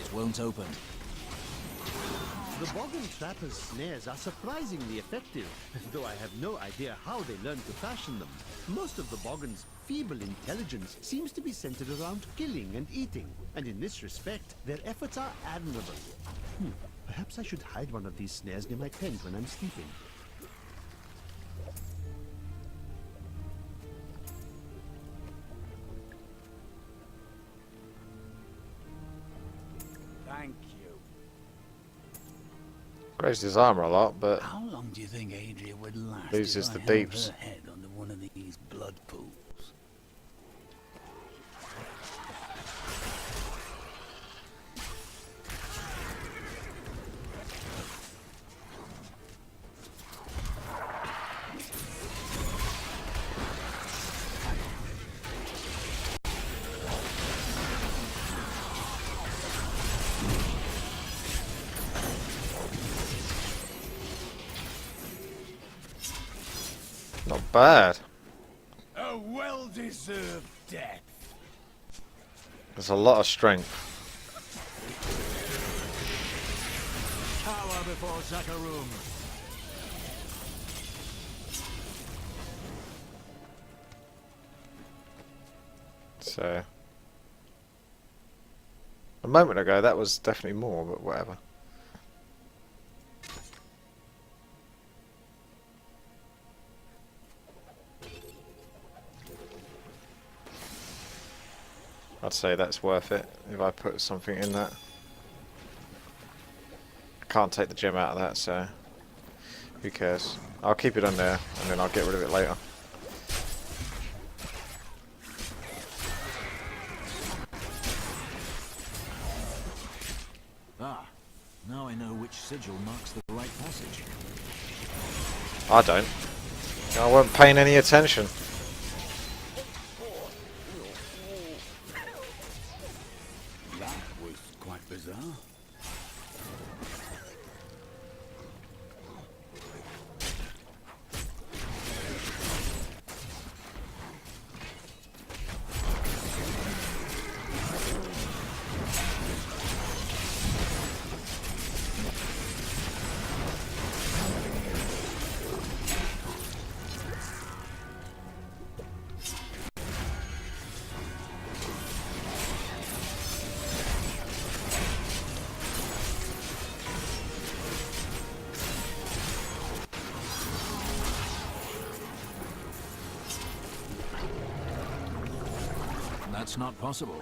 It won't open. The Boggin Trapper's snares are surprisingly effective, though I have no idea how they learned to fashion them. Most of the Boggin's feeble intelligence seems to be centered around killing and eating, and in this respect, their efforts are admirable. Perhaps I should hide one of these snares near my tent when I'm sleeping. Thank you. Raised his armor a lot, but How long do you think Adria would last loses if the I held deeps. her head under one of these blood pools? Not bad. A well-deserved death. There's a lot of strength. Cower before Zakarum. So a moment ago that was definitely more, but whatever. I'd say that's worth it if I put something in that. I can't take the gem out of that, so who cares? I'll keep it on there and then I'll get rid of it later. Ah, now I know which sigil marks the right passage. I don't. I wasn't paying any attention. That was quite bizarre. That's not possible.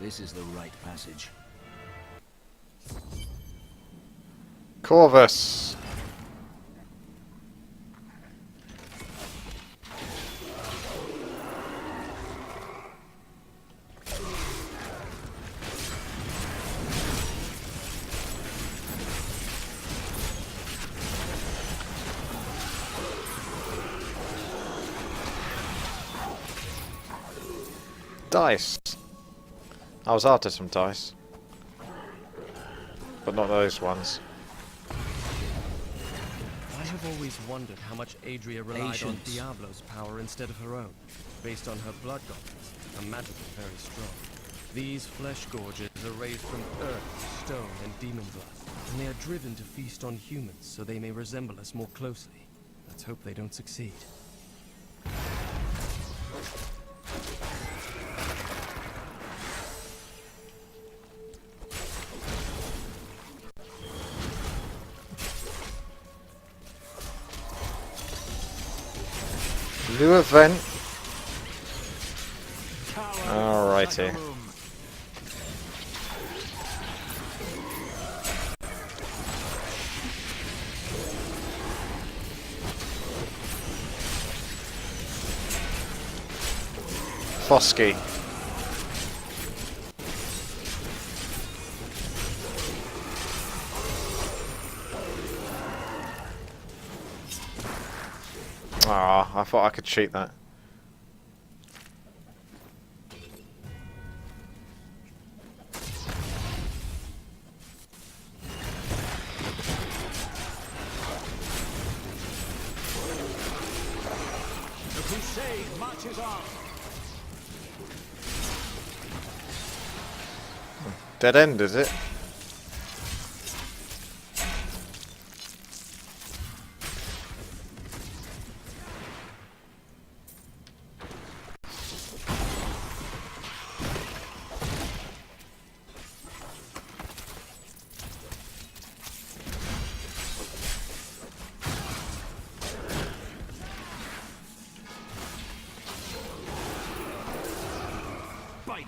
This is the right passage. Corvus. Dice. I was after some dice, but not those ones. I have always wondered how much Adria relied on Patience. Diablo's power instead of her own. Based on her blood goblins, her magic is very strong. These flesh gorges are raised from earth, stone, and demon blood, and they are driven to feast on humans so they may resemble us more closely. Let's hope they don't succeed. New event. Alrighty. Fosky. Ah, I thought I could cheat that. The crusade marches on. Dead end, is it?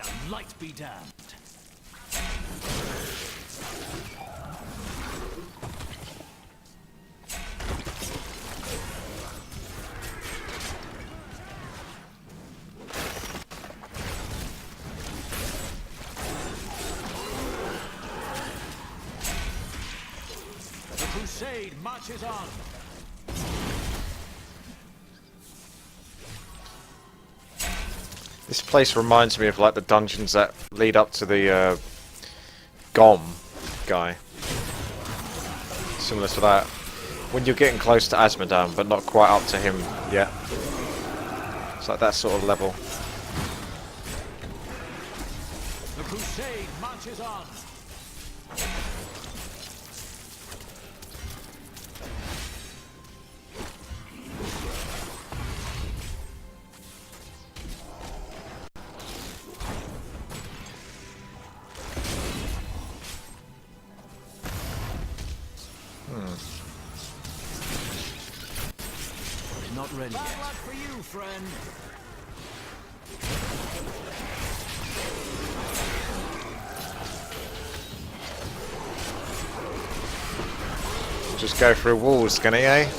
the light be damned. The crusade marches on. This place reminds me of like the dungeons that lead up to the Gom guy. Similar to that. When you're getting close to Asmodan, but not quite up to him yet. It's like that sort of level. The crusade marches on. Not ready yet. Bad luck for you, friend. Just go through walls, can he, eh?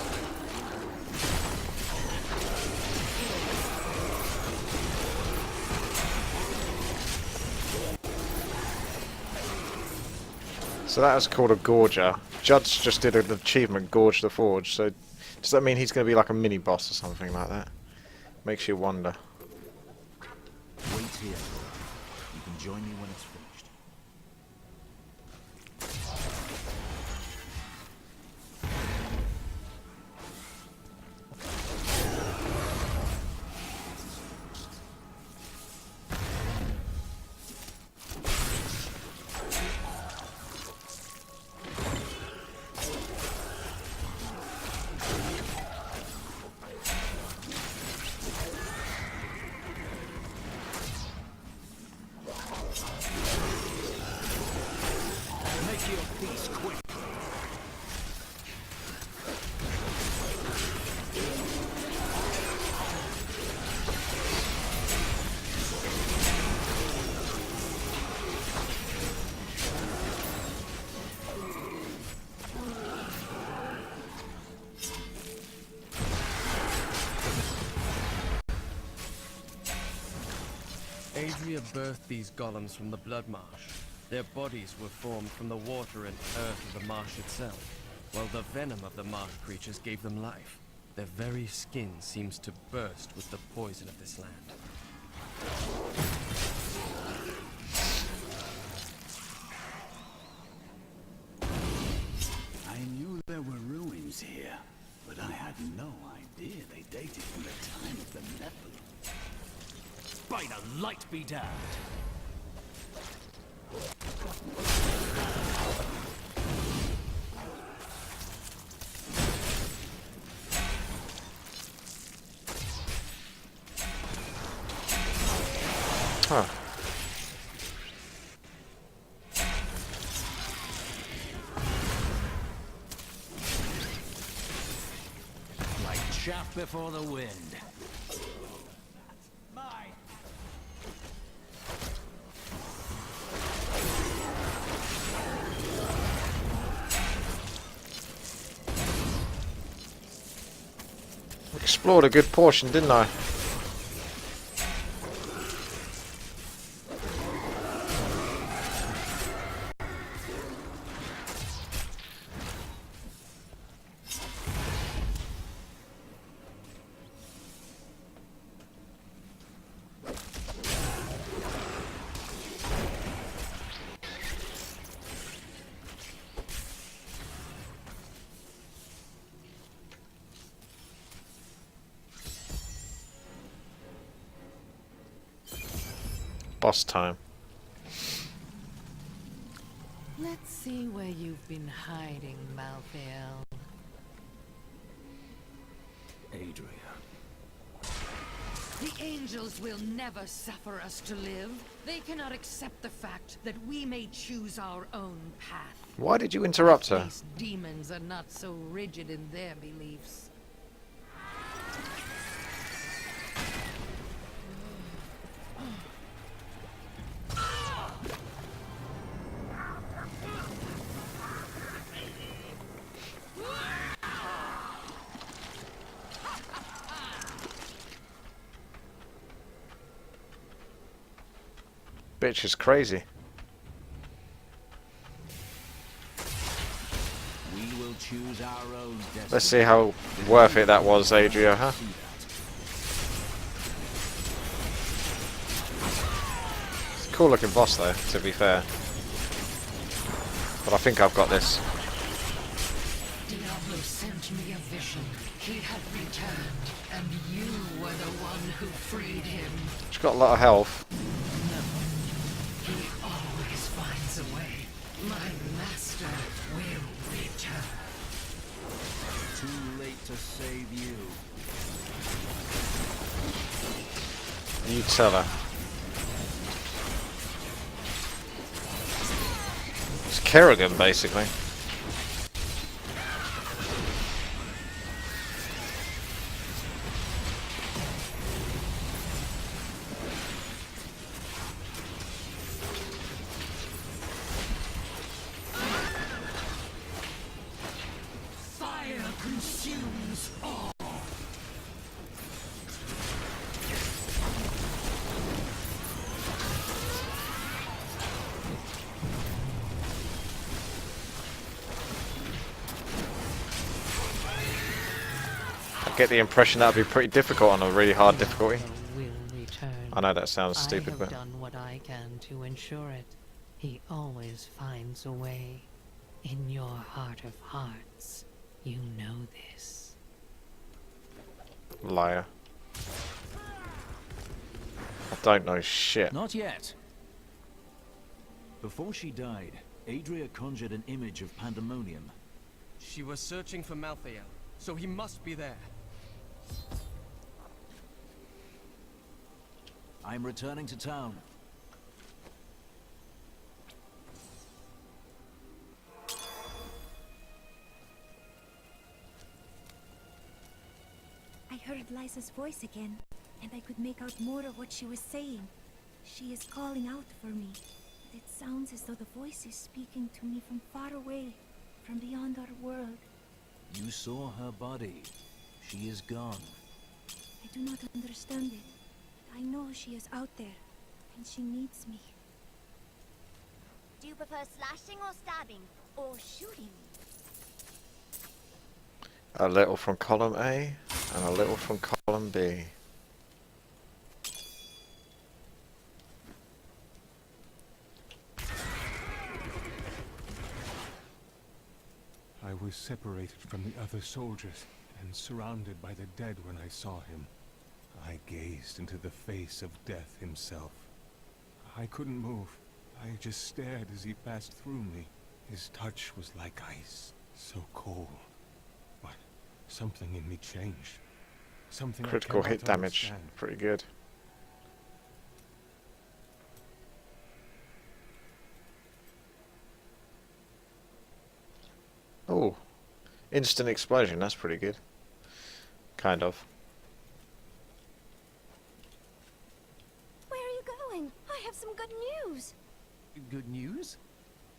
So that was called a Gorger. Judge just did an achievement, Gorge the Forge, so does that mean he's going to be like a mini-boss or something like that? Makes you wonder. Wait here. You can join me when it's finished. Adria birthed these golems from the blood marsh. Their bodies were formed from the water and earth of the marsh itself, while the venom of the marsh creatures gave them life. Their very skin seems to burst with the poison of this land. I knew there were ruins here, but I had no idea they dated from the time of the Nephilim. By the light be damned! Huh. Like chaff before the wind. Explored a good portion, didn't I? Boss time. Let's see where you've been hiding, Malthael. Adria. The angels will never suffer us to live. They cannot accept the fact that we may choose our own path. Why did you interrupt her? These demons are not so rigid in their beliefs. Bitch is crazy. We will choose our own destiny. Let's see how worth it that was, Adria, huh? It's a cool looking boss though, to be fair. But I think I've got this. Diablo sent me a vision. He had returned, and you were the one who freed him. She's got a lot of health. He always finds a way. My master will return. Too late to save you. You tell her. It's Kerrigan, basically. Fire consumes all. I get the impression that would be pretty difficult on a really hard difficulty. Will return. I know that sounds stupid, I have but done what I can to ensure it. He always finds a way. In your heart of hearts, you know this. liar. I don't know shit. Not yet. Before she died, Adria conjured an image of Pandemonium. She was searching for Malthael, so he must be there. I'm returning to town. I heard Lysa's voice again, and I could make out more of what she was saying. She is calling out for me. It sounds as though the voice is speaking to me from far away, from beyond our world. You saw her body. She is gone. I do not understand it, but I know she is out there, and she needs me. Do you prefer slashing or stabbing? Or shooting? A little from column A, and a little from column B. I was separated from the other soldiers and surrounded by the dead when I saw him. I gazed into the face of death himself. I couldn't move. I just stared as he passed through me. His touch was like ice, so cold. But something in me changed. Something Critical I hit cannot damage, understand. pretty good. Oh, instant explosion, that's pretty good. Kind of. Where are you going? I have some good news. Good news?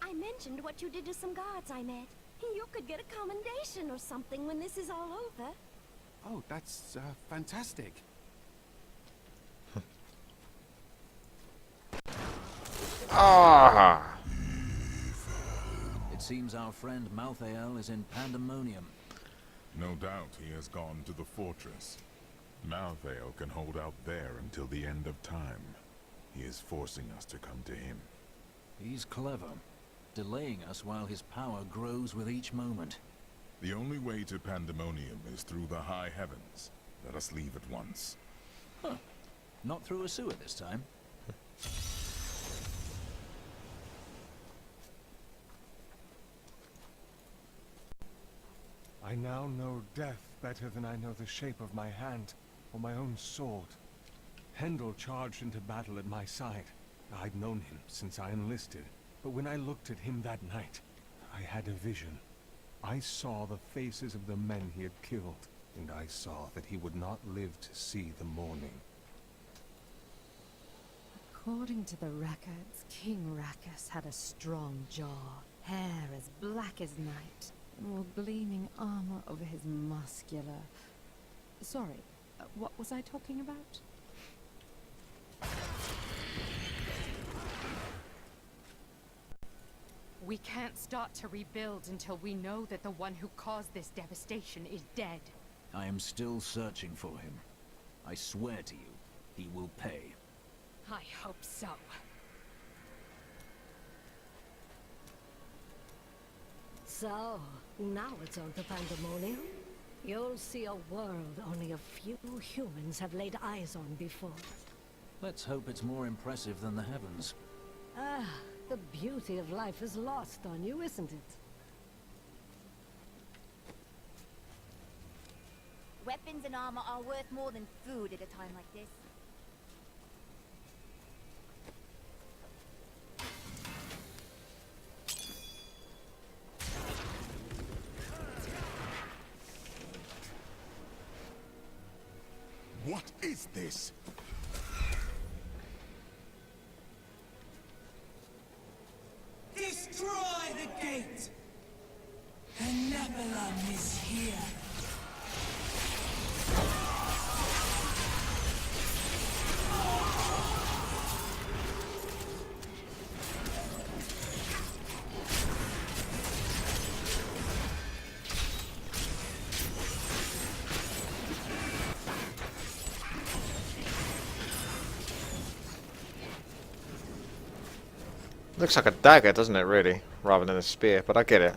I mentioned what you did to some guards I met. You could get a commendation or something when this is all over. Oh, that's fantastic. Ah! It seems our friend Malthael is in Pandemonium. No doubt he has gone to the fortress. Malthael can hold out there until the end of time. He is forcing us to come to him. He's clever, delaying us while his power grows with each moment. The only way to Pandemonium is through the high heavens. Let us leave at once. Huh. Not through a sewer this time. I now know death better than I know the shape of my hand or my own sword. Hendel charged into battle at my side. I'd known him since I enlisted, but when I looked at him that night, I had a vision. I saw the faces of the men he had killed, and I saw that he would not live to see the morning. According to the records, King Rackus had a strong jaw, hair as black as night, and wore gleaming armor over his muscular... Sorry, what was I talking about? We can't start to rebuild until we know that the one who caused this devastation is dead. I am still searching for him. I swear to you, he will pay. I hope so. So, now it's on to Pandemonium. You'll see a world only a few humans have laid eyes on before. Let's hope it's more impressive than the heavens. Ah, the beauty of life is lost on you, isn't it? Weapons and armor are worth more than food at a time like this. What is this? Destroy the gate! The Nephilim is here! Looks like a dagger, doesn't it, really? Rather than a spear, but I get it.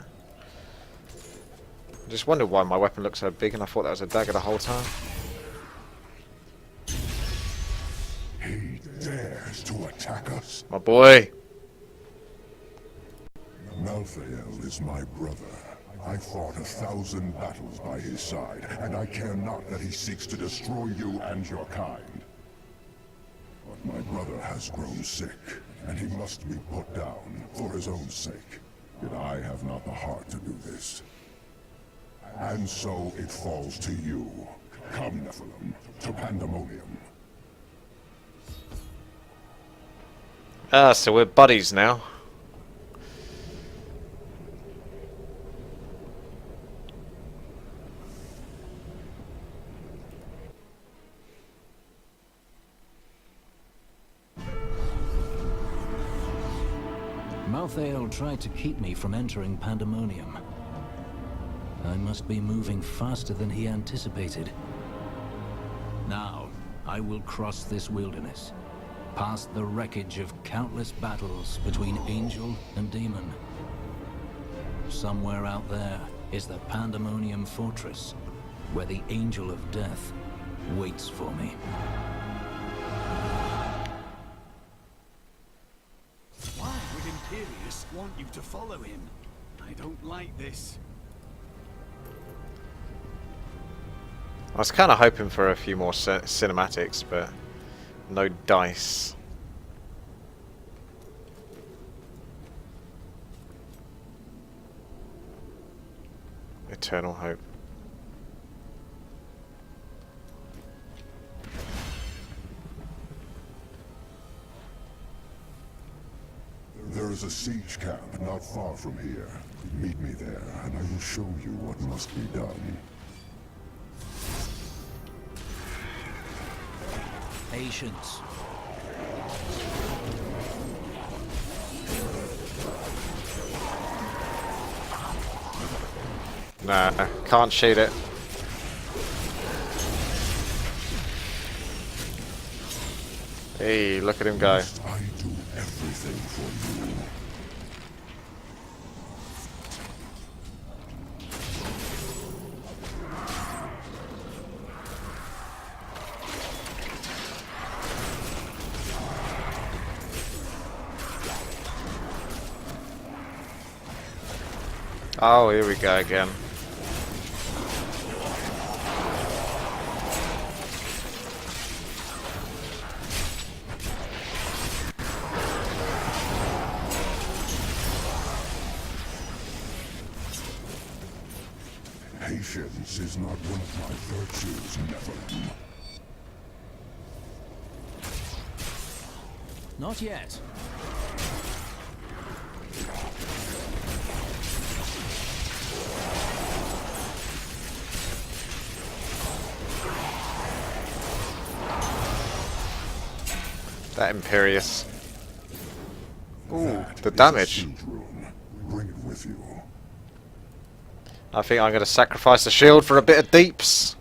I just wondered why my weapon looked so big, and I thought that was a dagger the whole time. He dares to attack us. My boy! Malthael is my brother. I fought 1,000 battles by his side, and I care not that he seeks to destroy you and your kind. But my brother has grown sick, and he must be put down for his own sake. Yet I have not the heart to do this. And so it falls to you. Come, Nephilim, to Pandemonium. Ah, so we're buddies now. Malthael tried to keep me from entering Pandemonium. I must be moving faster than he anticipated. Now, I will cross this wilderness, past the wreckage of countless battles between angel and demon. Somewhere out there is the Pandemonium fortress, where the Angel of Death waits for me. Why would Imperius want you to follow him? I don't like this. I was kind of hoping for a few more cinematics, but no dice. Eternal hope. There is a siege camp not far from here. Meet me there, and I will show you what must be done. Patience. Nah, can't shoot it. Hey, look at him go. I do everything for you. Oh, here we go again. Patience is not one of my virtues, Nephilim. Not yet. That Imperius. Ooh, That the is damage. siege room. Bring it with you. I think I'm going to sacrifice the shield for a bit of deeps.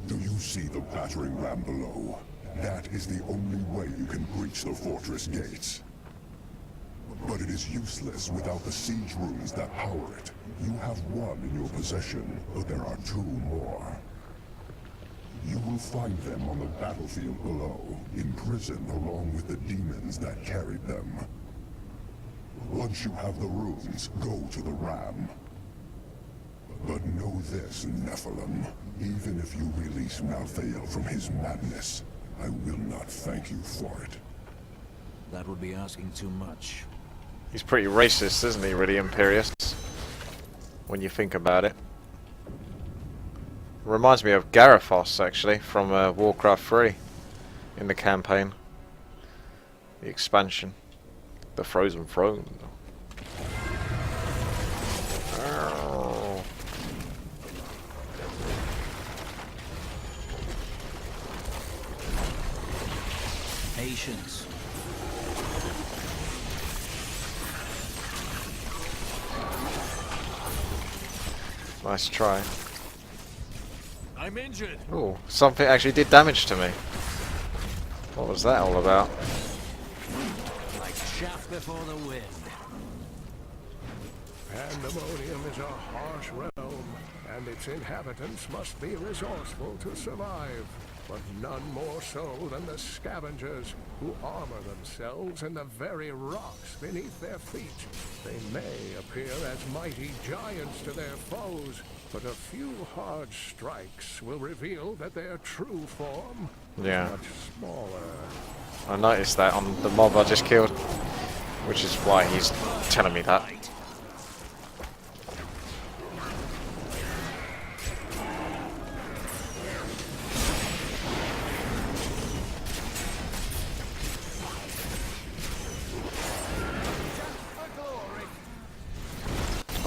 Do you see the battering ram below? That is the only way you can breach the fortress gates. But it is useless without the siege rooms that power it. You have one in your possession, but there are 2 more. You will find them on the battlefield below, imprisoned along with the demons that carried them. Once you have the rooms, go to the ram. But know this, Nephilim. Even if you release Malthael from his madness, I will not thank you for it. That would be asking too much. He's pretty racist, isn't he, really, Imperious? When you think about it. Reminds me of Garithos, actually, from Warcraft 3 in the campaign. The expansion. The Frozen Throne. Oh. Patience. Nice try. I'm injured. Oh, something actually did damage to me. What was that all about? Like chaff before the wind. Pandemonium is a harsh realm, and its inhabitants must be resourceful to survive. But none more so than the scavengers, who armor themselves in the very rocks beneath their feet. They may appear as mighty giants to their foes, but a few hard strikes will reveal that their true form is much smaller. I noticed that on the mob I just killed, which is why he's telling me that.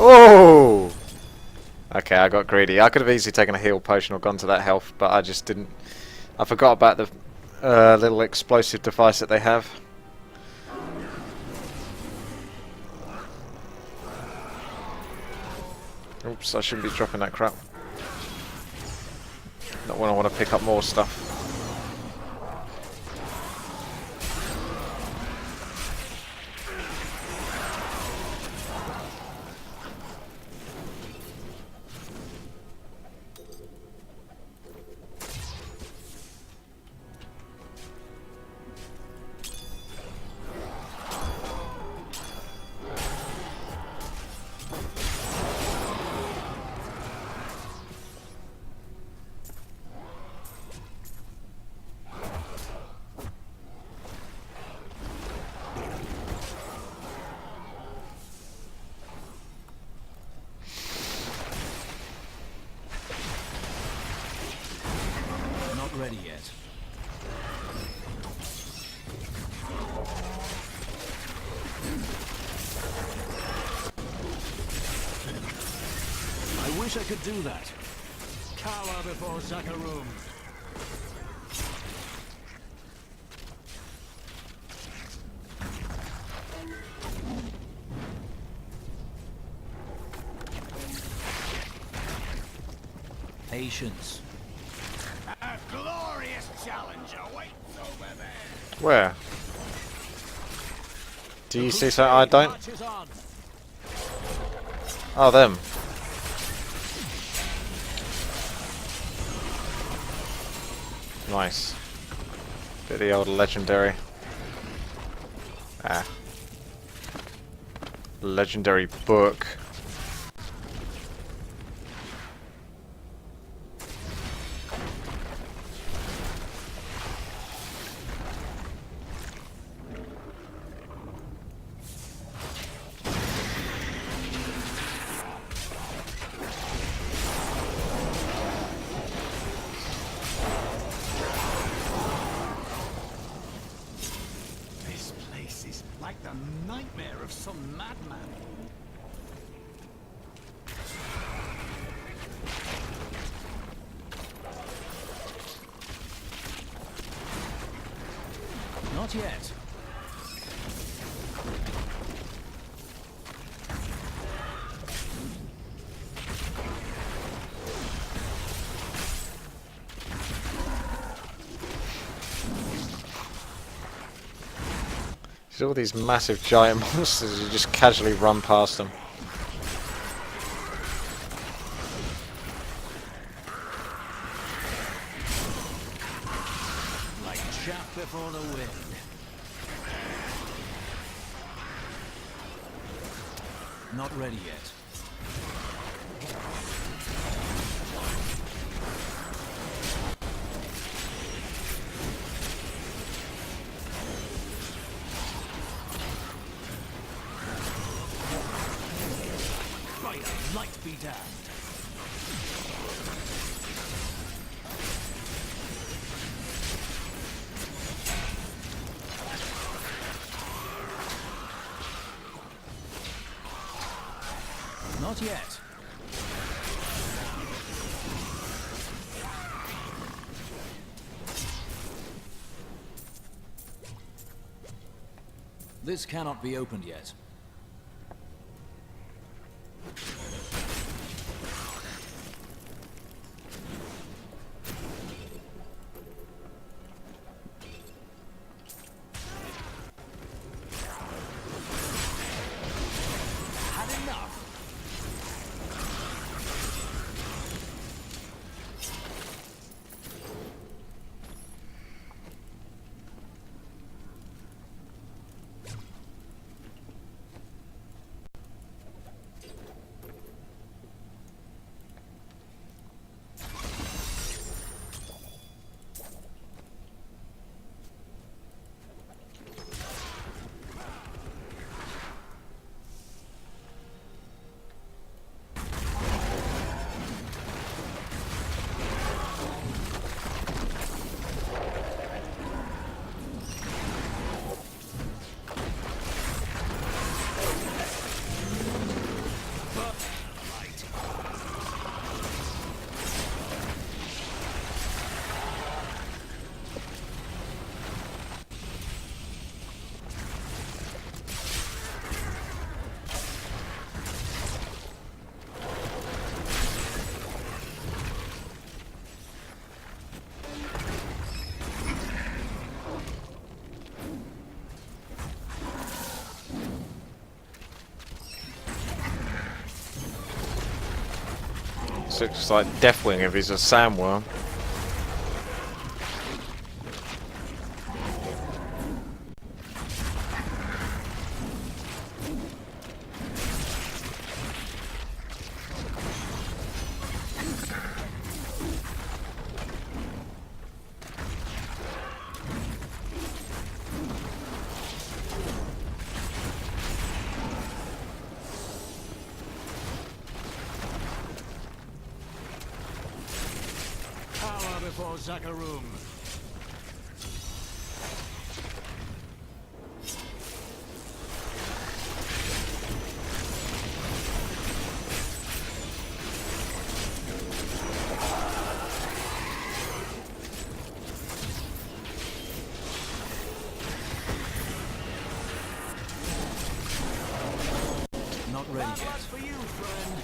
Oh! Okay, I got greedy. I could have easily taken a heal potion or gone to that health, but I just didn't. I forgot about the little explosive device that they have. Oops, I shouldn't be dropping that crap. Not when I want to pick up more stuff. Ready yet. I wish I could do that. Cower before Zakarum. Patience. A glorious challenge awaits over there. Where? Do you see something I don't? Oh, them. Nice. Bit of the old legendary. Ah. Legendary book. Like the nightmare of some madman. Not yet. There's all these massive giant monsters, you just casually run past them. Like chaff before the wind. Not ready yet. Light be damned. Not yet. This cannot be opened yet. So it's like Deathwing if he's a sandworm. Before Zakarum. Not ready yet. That's for you, friend.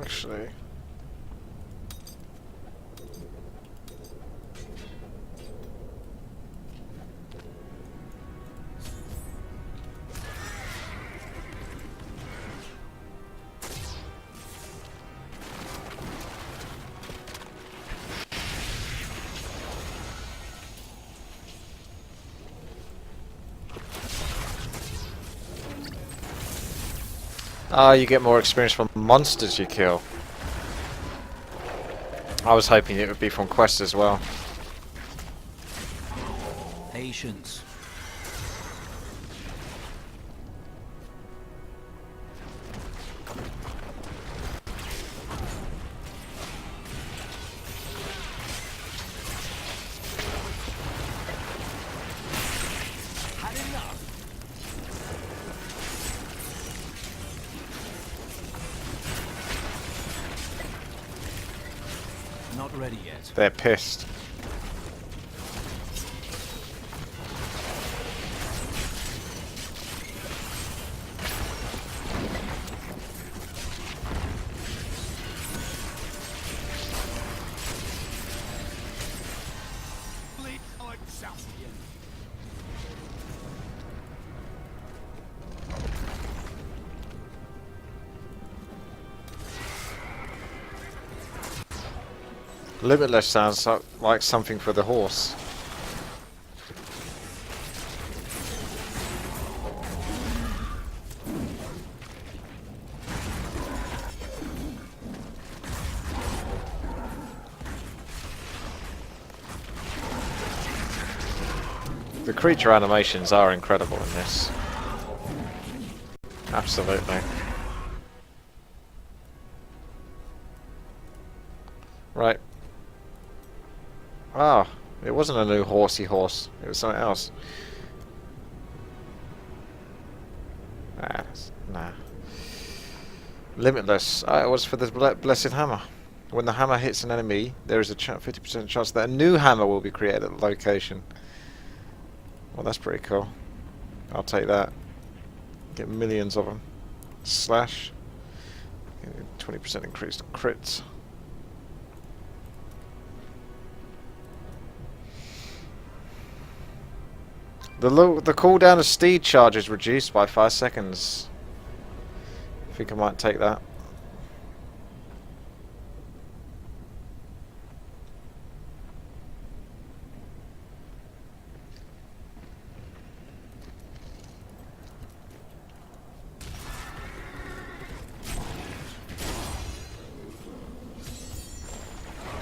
Actually, you get more experience from monsters you kill. I was hoping it would be from quests as well. Patience. not ready yet. They're pissed. Limitless sounds like something for the horse. The creature animations are incredible in this. Absolutely. Right. Ah, it wasn't a new horsey horse. It was something else. Nah. Limitless. Ah, it was for the blessed hammer. When the hammer hits an enemy, there is a 50% chance that a new hammer will be created at the location. Well, that's pretty cool. I'll take that. Get millions of them. Slash. 20% increased crits. The cooldown of steed charge is reduced by 5 seconds. I think I might take that.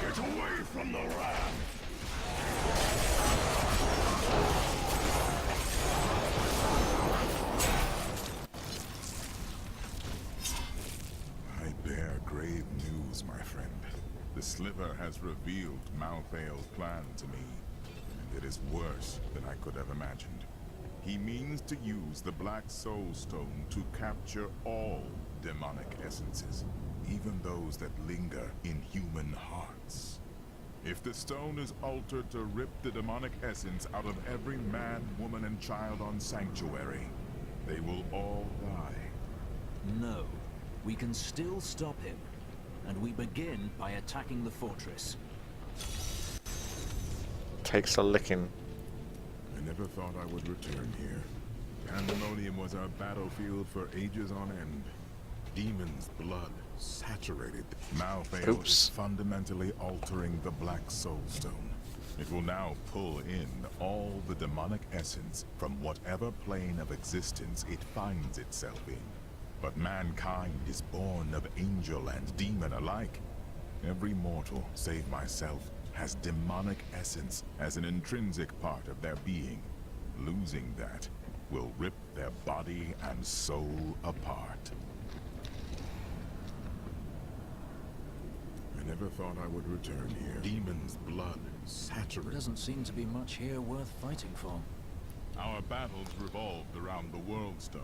Get away from the ram! My friend. The Sliver has revealed Malthael's plan to me, and it is worse than I could have imagined. He means to use the Black Soul Stone to capture all demonic essences, even those that linger in human hearts. If the stone is altered to rip the demonic essence out of every man, woman, and child on Sanctuary, they will all die. No, we can still stop him. And we begin by attacking the fortress. Takes a licking. I never thought I would return here. Pandemonium was our battlefield for ages on end. Demons' blood saturated. Malthael is fundamentally altering the Black Soul Stone. It will now pull in all the demonic essence from whatever plane of existence it finds itself in. But mankind is born of angel and demon alike. Every mortal, save myself, has demonic essence as an intrinsic part of their being. Losing that will rip their body and soul apart. I never thought I would return here. Demon's blood saturated. There doesn't seem to be much here worth fighting for. Our battles revolved around the World Stone.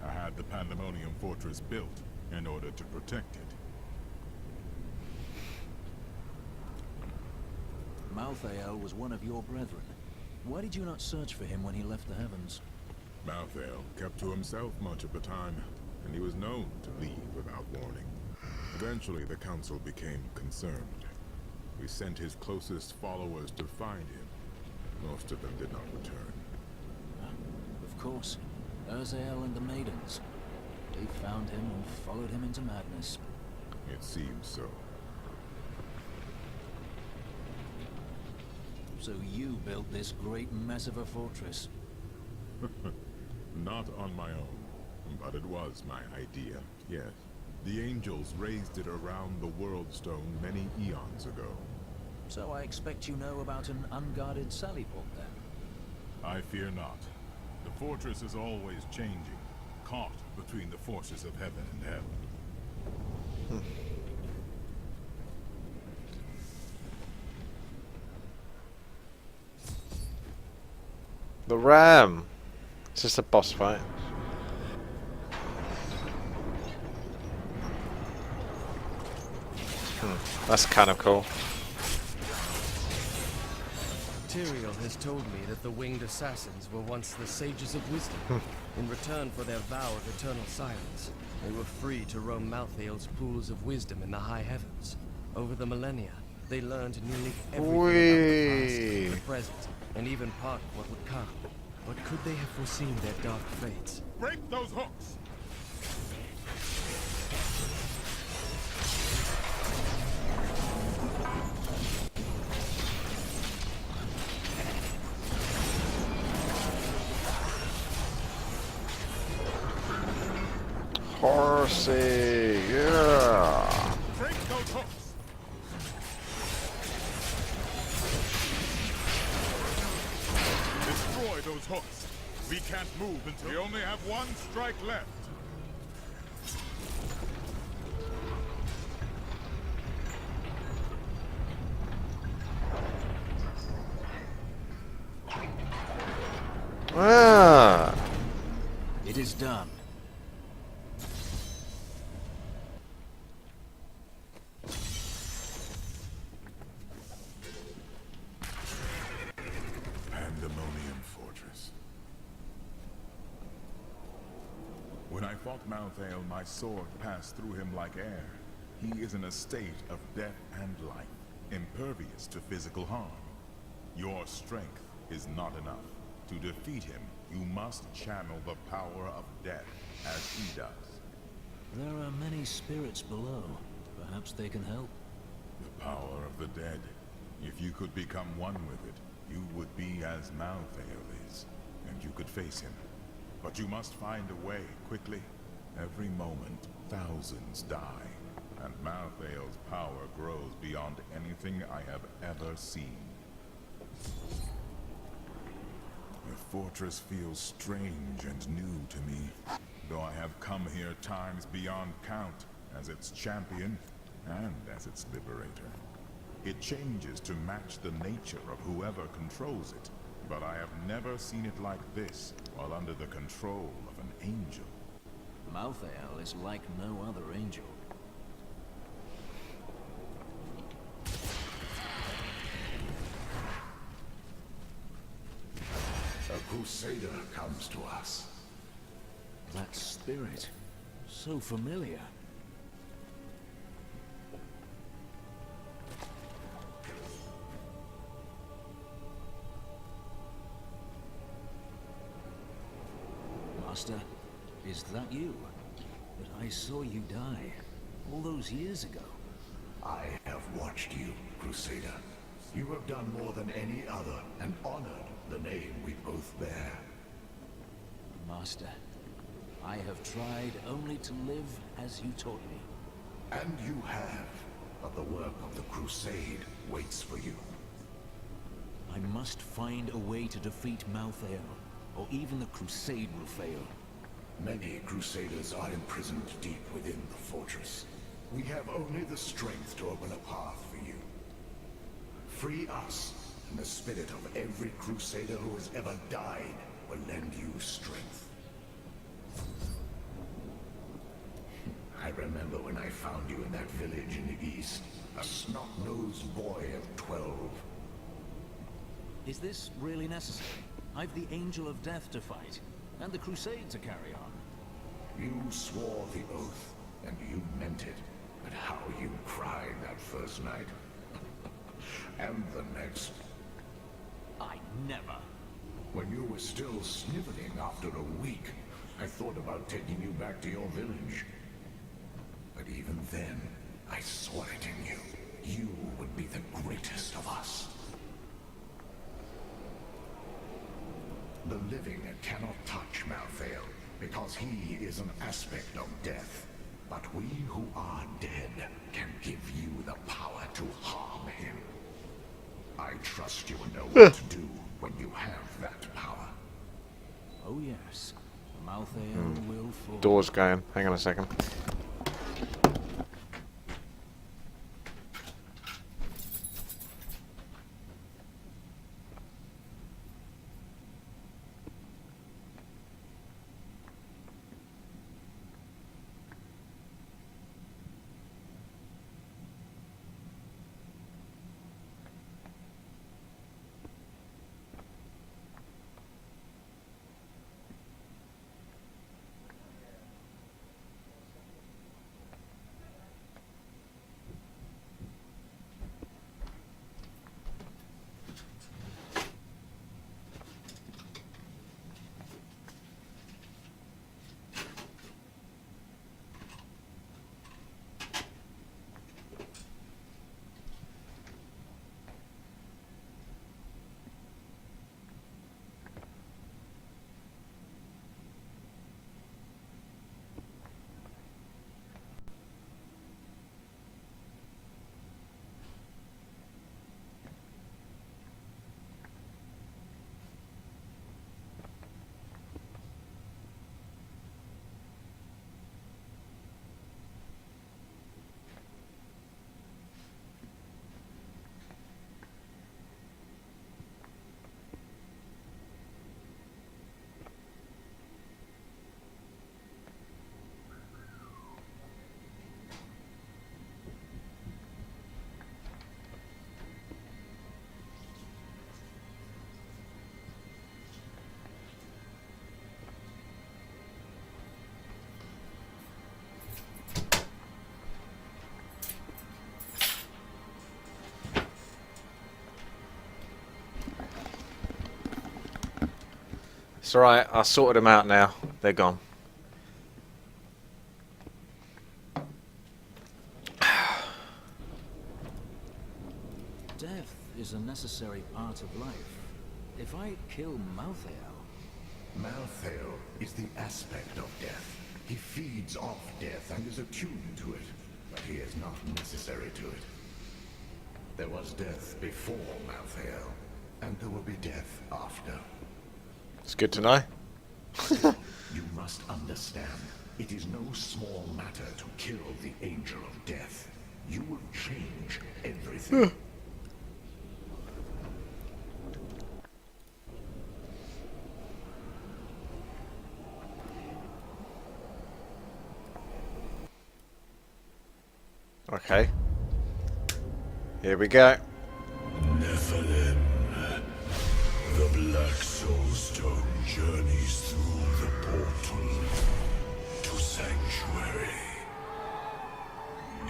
I had the Pandemonium fortress built in order to protect it. Malthael was one of your brethren. Why did you not search for him when he left the heavens? Malthael kept to himself much of the time, and he was known to leave without warning. Eventually, the council became concerned. We sent his closest followers to find him. Most of them did not return. Of course. Urzael and the maidens. They found him and followed him into madness. It seems so. So you built this great mess of a fortress? Not on my own, but it was my idea, yes. The angels raised it around the World Stone many eons ago. So I expect you know about an unguarded sally port then? I fear not. The fortress is always changing, caught between the forces of heaven and hell. The ram. It's just a boss fight. That's kind of cool. Tyrael has told me that the winged assassins were once the sages of wisdom. In return for their vow of eternal silence, they were free to roam Malthael's pools of wisdom in the high heavens. Over the millennia, they learned nearly everything about the past, the present, and even part of what would come. But could they have foreseen their dark fates? Break those hooks! Horsey, yeah. Break those hooks! Destroy those hooks. We can't move until we only have one strike left. Ah. It is done. Pandemonium Fortress. When I fought Malthael, my sword passed through him like air. He is in a state of death and life, impervious to physical harm. Your strength is not enough. To defeat him, you must channel the power of death as he does. There are many spirits below. Perhaps they can help. The power of the dead. If you could become one with it, you would be as Malthael is, and you could face him. But you must find a way, quickly. Every moment, thousands die, and Malthael's power grows beyond anything I have ever seen. The fortress feels strange and new to me, though I have come here times beyond count, as its champion and as its liberator. It changes to match the nature of whoever controls it, but I have never seen it like this, while under the control of an angel. Malthael is like no other angel. A Crusader comes to us. That spirit, so familiar. Master, is that you? But I saw you die all those years ago. I have watched you, Crusader. You have done more than any other, and honored the name we both bear. Master, I have tried only to live as you taught me. And you have, but the work of the Crusade waits for you. I must find a way to defeat Malthael, or even the Crusade will fail. Many Crusaders are imprisoned deep within the fortress. We have only the strength to open a path for you. Free us, and the spirit of every Crusader who has ever died will lend you strength. I remember when I found you in that village in the east, a snot-nosed boy of 12. Is this really necessary? I've the Angel of Death to fight, and the Crusade to carry on. You swore the oath, and you meant it. But how you cried that first night. And the next. I never. When you were still sniveling after a week, I thought about taking you back to your village. But even then, I saw it in you. You would be the greatest of us. The living cannot touch Malthael, because he is an aspect of death. But we who are dead can give you the power to harm him. I trust you will know what to do when you have that power. Oh yes, Malthael will fall. Door's going. Hang on a second. It's alright, I sorted them out now. They're gone. Death is a necessary part of life. If I kill Malthael... Malthael is the aspect of death. He feeds off death and is attuned to it, but he is not necessary to it. There was death before Malthael, and there will be death after. It's good to know. You must understand, it is no small matter to kill the Angel of Death. You will change everything. Okay. Here we go. Nephilim. The Black Soul Stone journeys through the portal to Sanctuary.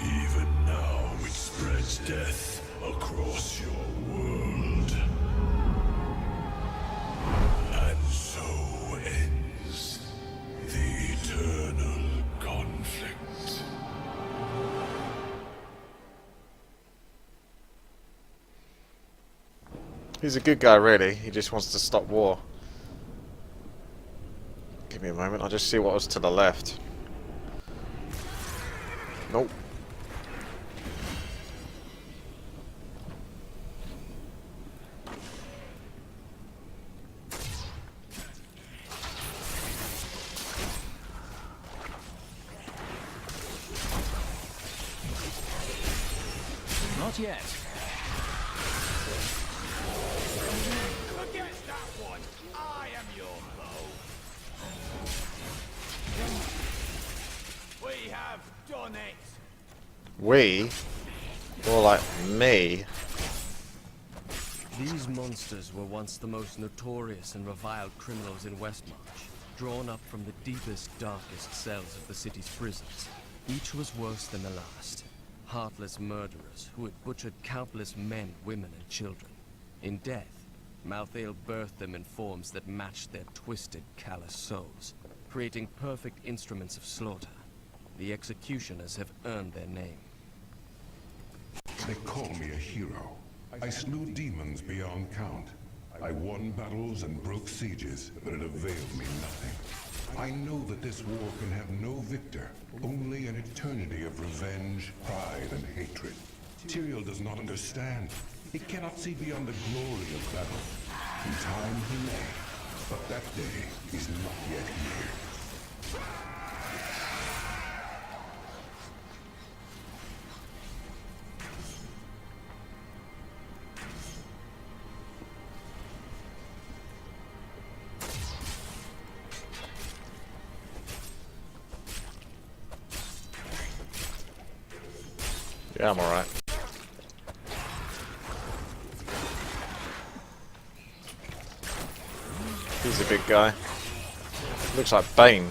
Even now it spreads death across your world. And so ends the eternal conflict. He's a good guy, really. He just wants to stop war. Give me a moment. I'll just see what was to the left. Nope. Not yet. Against that one, I am your foe. We have done it. We? More like me. These monsters were once the most notorious and reviled criminals in Westmarch, drawn up from the deepest, darkest cells of the city's prisons. Each was worse than the last. Heartless murderers who had butchered countless men, women, and children. In death, Malthael birthed them in forms that matched their twisted, callous souls, creating perfect instruments of slaughter. The executioners have earned their name. They call me a hero. I slew demons beyond count. I won battles and broke sieges, but it availed me nothing. I know that this war can have no victor, only an eternity of revenge, pride, and hatred. Tyrael does not understand. He cannot see beyond the glory of battle. In time he may, but that day is not yet here. Yeah, I'm alright. He's a big guy. Looks like Bane.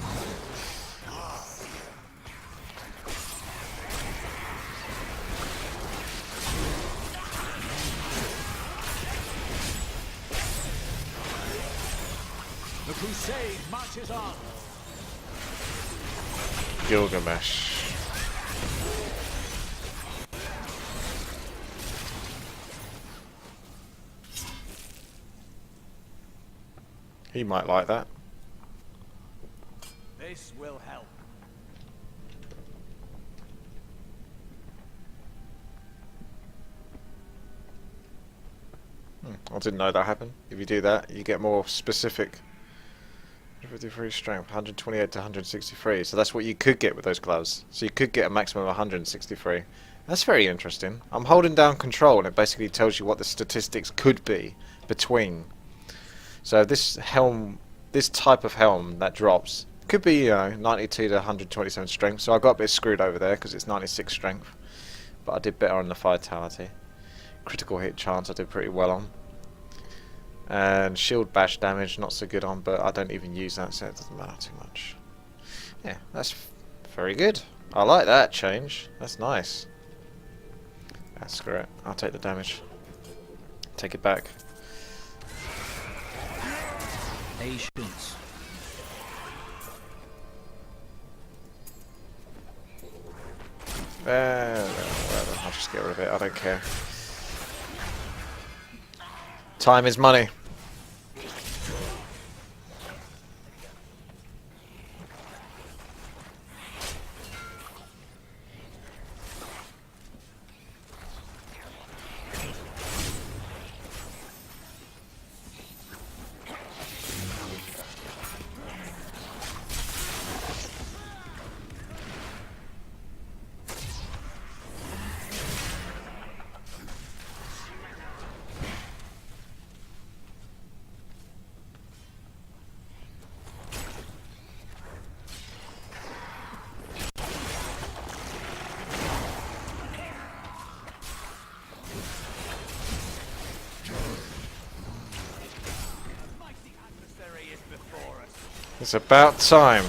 The crusade marches on. Gilgamesh. He might like that. This will help. I didn't know that happened. If you do that, you get more specific. 53 strength, 128 to 163. So that's what you could get with those gloves. So you could get a maximum of 163. That's very interesting. I'm holding down control and it basically tells you what the statistics could be between. So this helm, this type of helm that drops, could be, you know, 92 to 127 strength. So I got a bit screwed over there because it's 96 strength. But I did better on the vitality. Critical hit chance I did pretty well on. And shield bash damage not so good on, but I don't even use that, so it doesn't matter too much. Yeah, that's very good. I like that change. That's nice. Screw it. I'll take the damage. Take it back. Patience. Whatever. I'll just get rid of it. I don't care. Time is money. It's about time.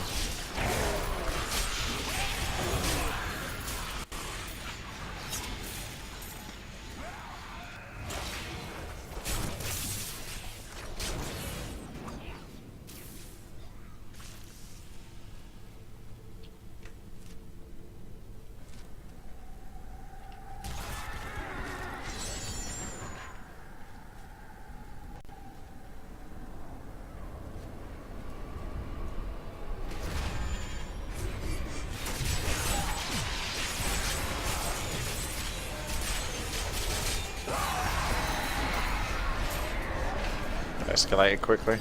Escalated quickly.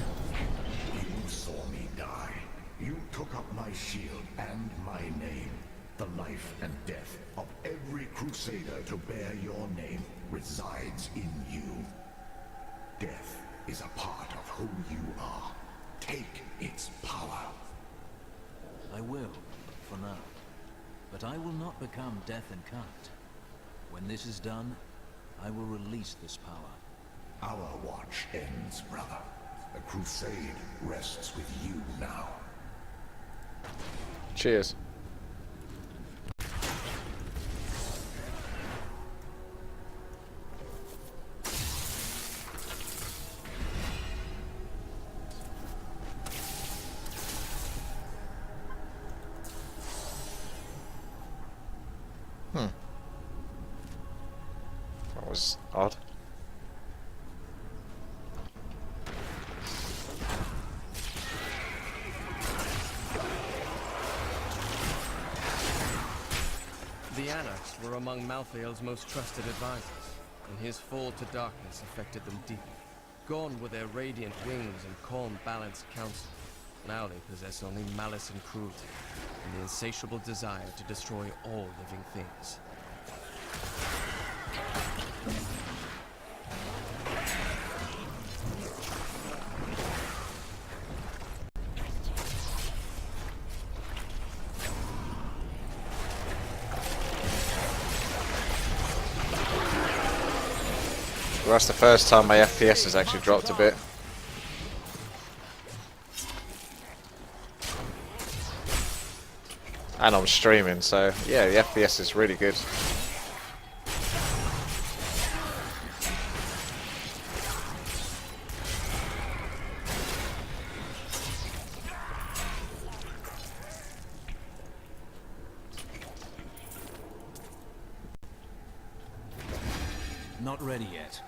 You saw me die. You took up my shield and my name. The life and death of every Crusader to bear your name resides in you. Death is a part of who you are. Take its power. I will, for now. But I will not become death incarnate. When this is done, I will release this power. Our watch ends, brother. The crusade rests with you now. Cheers. That was odd. The Anarchs were among Malthael's most trusted advisors, and his fall to darkness affected them deeply. Gone were their radiant wings and calm, balanced counsel. Now they possess only malice and cruelty, and the insatiable desire to destroy all living things. Well, that's the first time my FPS has actually dropped a bit. And I'm streaming, so yeah, the FPS is really good. Not ready yet.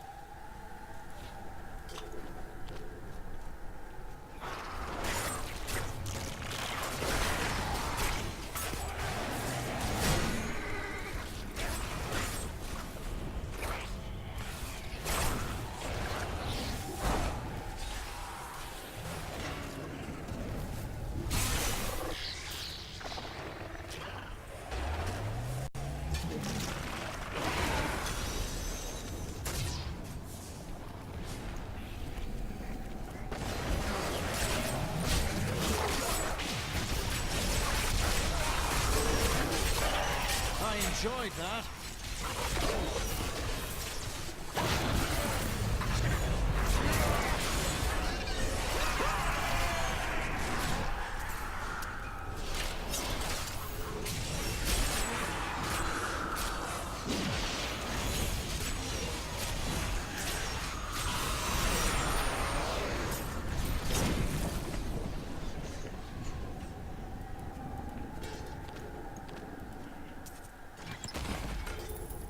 Enjoyed that.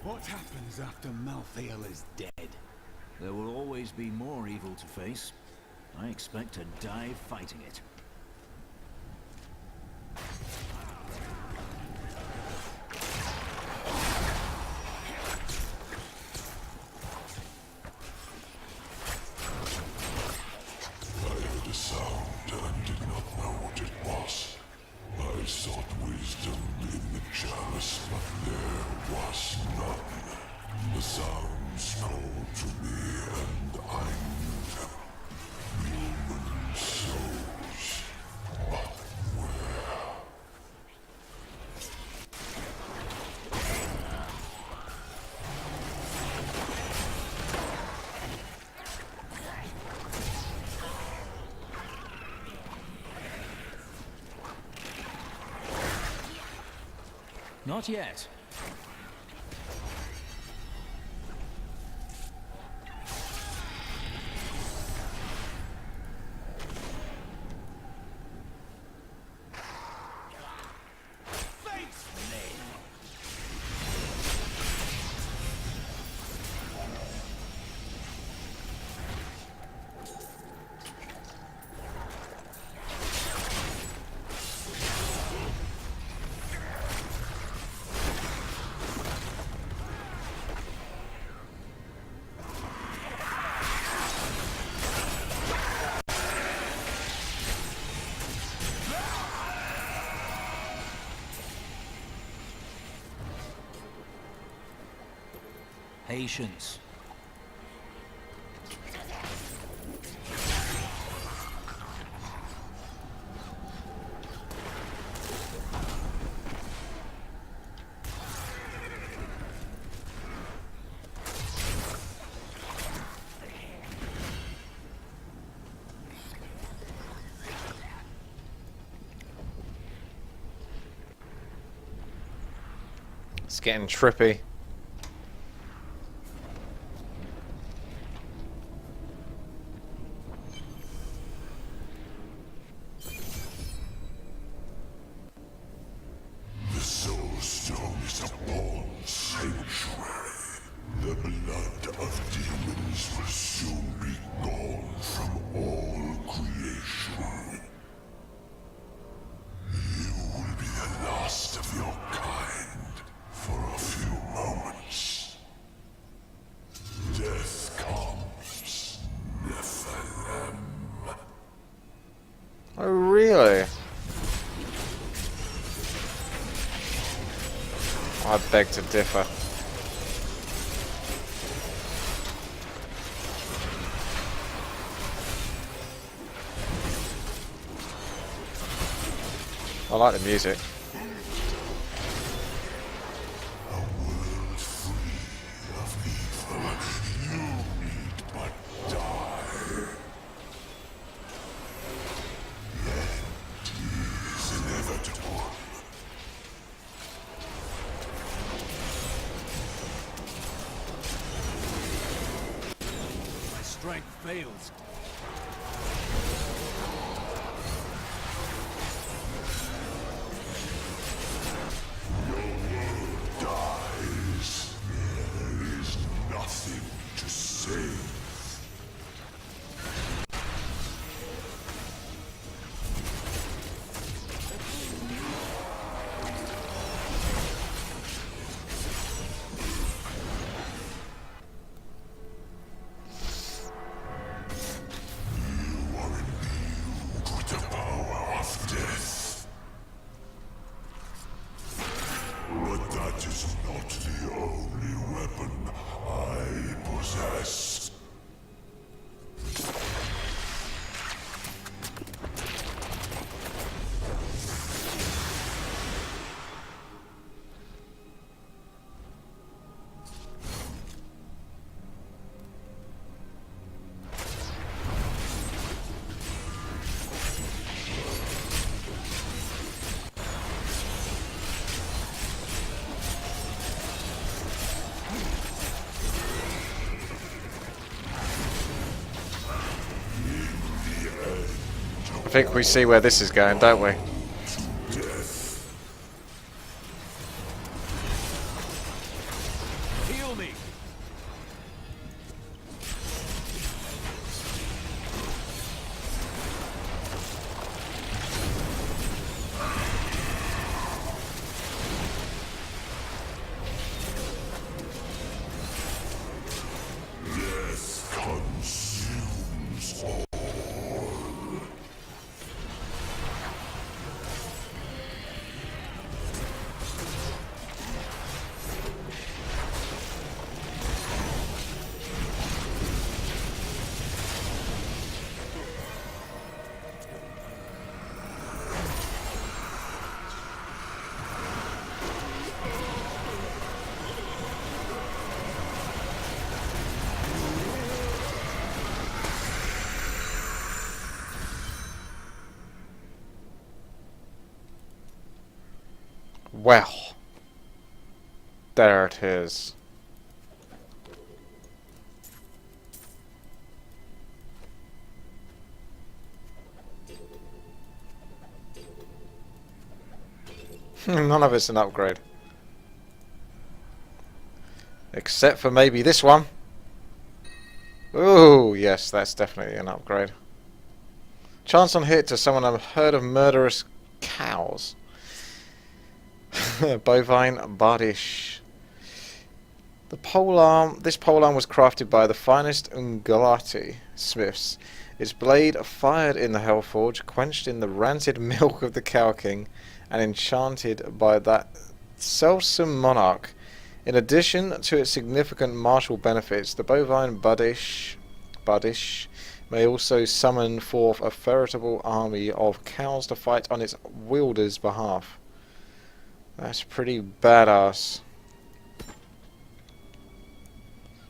What happens after Malthael is dead? There will always be more evil to face. I expect to die fighting it. I heard a sound and did not know what it was. I sought wisdom in the chalice, but there was none. The sounds called to me, and I knew them. Human souls. But where? Not yet. Patience. It's getting trippy. The Soul Stone is a born sanctuary. The blood of demons will soon be gone from all creation. You will be the last of your kind for a few moments. Death comes, Nephilim. Oh, really? I beg to differ. I like the music. A world free of evil. You need but die. The end is inevitable. My strength fails. Your world dies. There is nothing to save. You are imbued with the power of death. But that is not the only weapon I possess. I think we see where this is going, don't we? Death. me! Death consumes all. Well, there it is. None of it's an upgrade. Except for maybe this one. Ooh, yes, that's definitely an upgrade. Chance on hit to summon a herd of murderous cows. Bovine Bardish. This polearm was crafted by the finest Ungulati smiths. Its blade fired in the Hellforge, quenched in the rancid milk of the Cow King, and enchanted by that selfsome monarch. In addition to its significant martial benefits, the Bovine Bardish may also summon forth a veritable army of cows to fight on its wielder's behalf. That's pretty badass.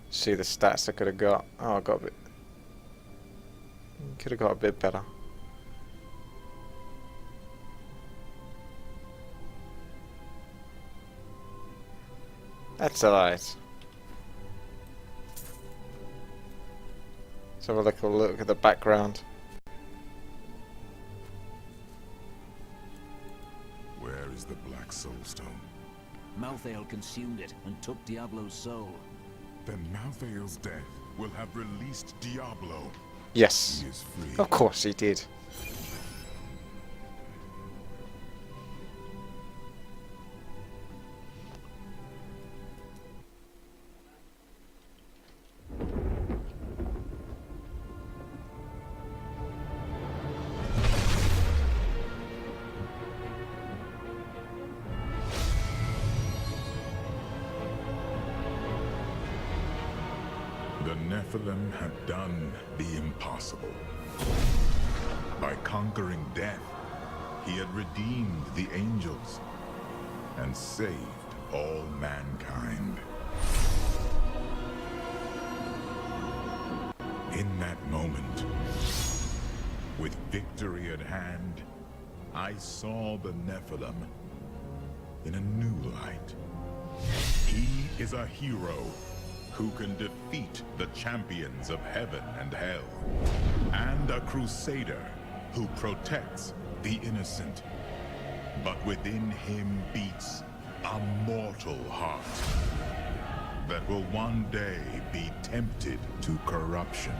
See the stats I could have got. Oh, I got a bit. Could have got a bit better. That's alright. Let's have a look at the background. Where is the Black Soulstone? Malthael consumed it and took Diablo's soul. Then Malthael's death will have released Diablo. Yes. He is free. Of course he did. The Nephilim had done the impossible. By conquering death, he had redeemed the angels and saved all mankind. In that moment, with victory at hand, I saw the Nephilim in a new light. He is a hero who can defeat the champions of heaven and hell, and a crusader who protects the innocent. But within him beats a mortal heart that will one day be tempted to corruption.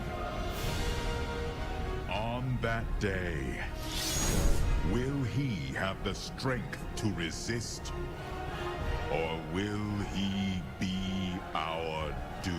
On that day, will he have the strength to resist, or will he be our doom?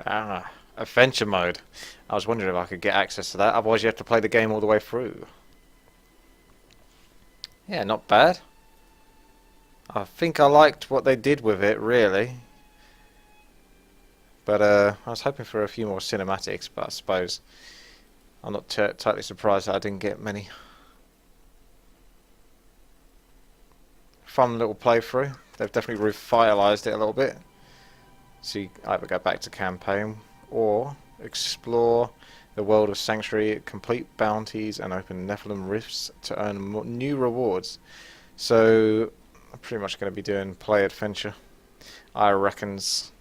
Ah, adventure mode. I was wondering if I could get access to that, otherwise you have to play the game all the way through. Yeah, not bad. I think I liked what they did with it, really. But I was hoping for a few more cinematics, but I suppose I'm not totally surprised that I didn't get many. Fun little playthrough. They've definitely revitalized it a little bit. So you either go back to campaign or explore the world of Sanctuary, complete bounties and open Nephilim rifts to earn new rewards. So I'm pretty much going to be doing play adventure, I reckons.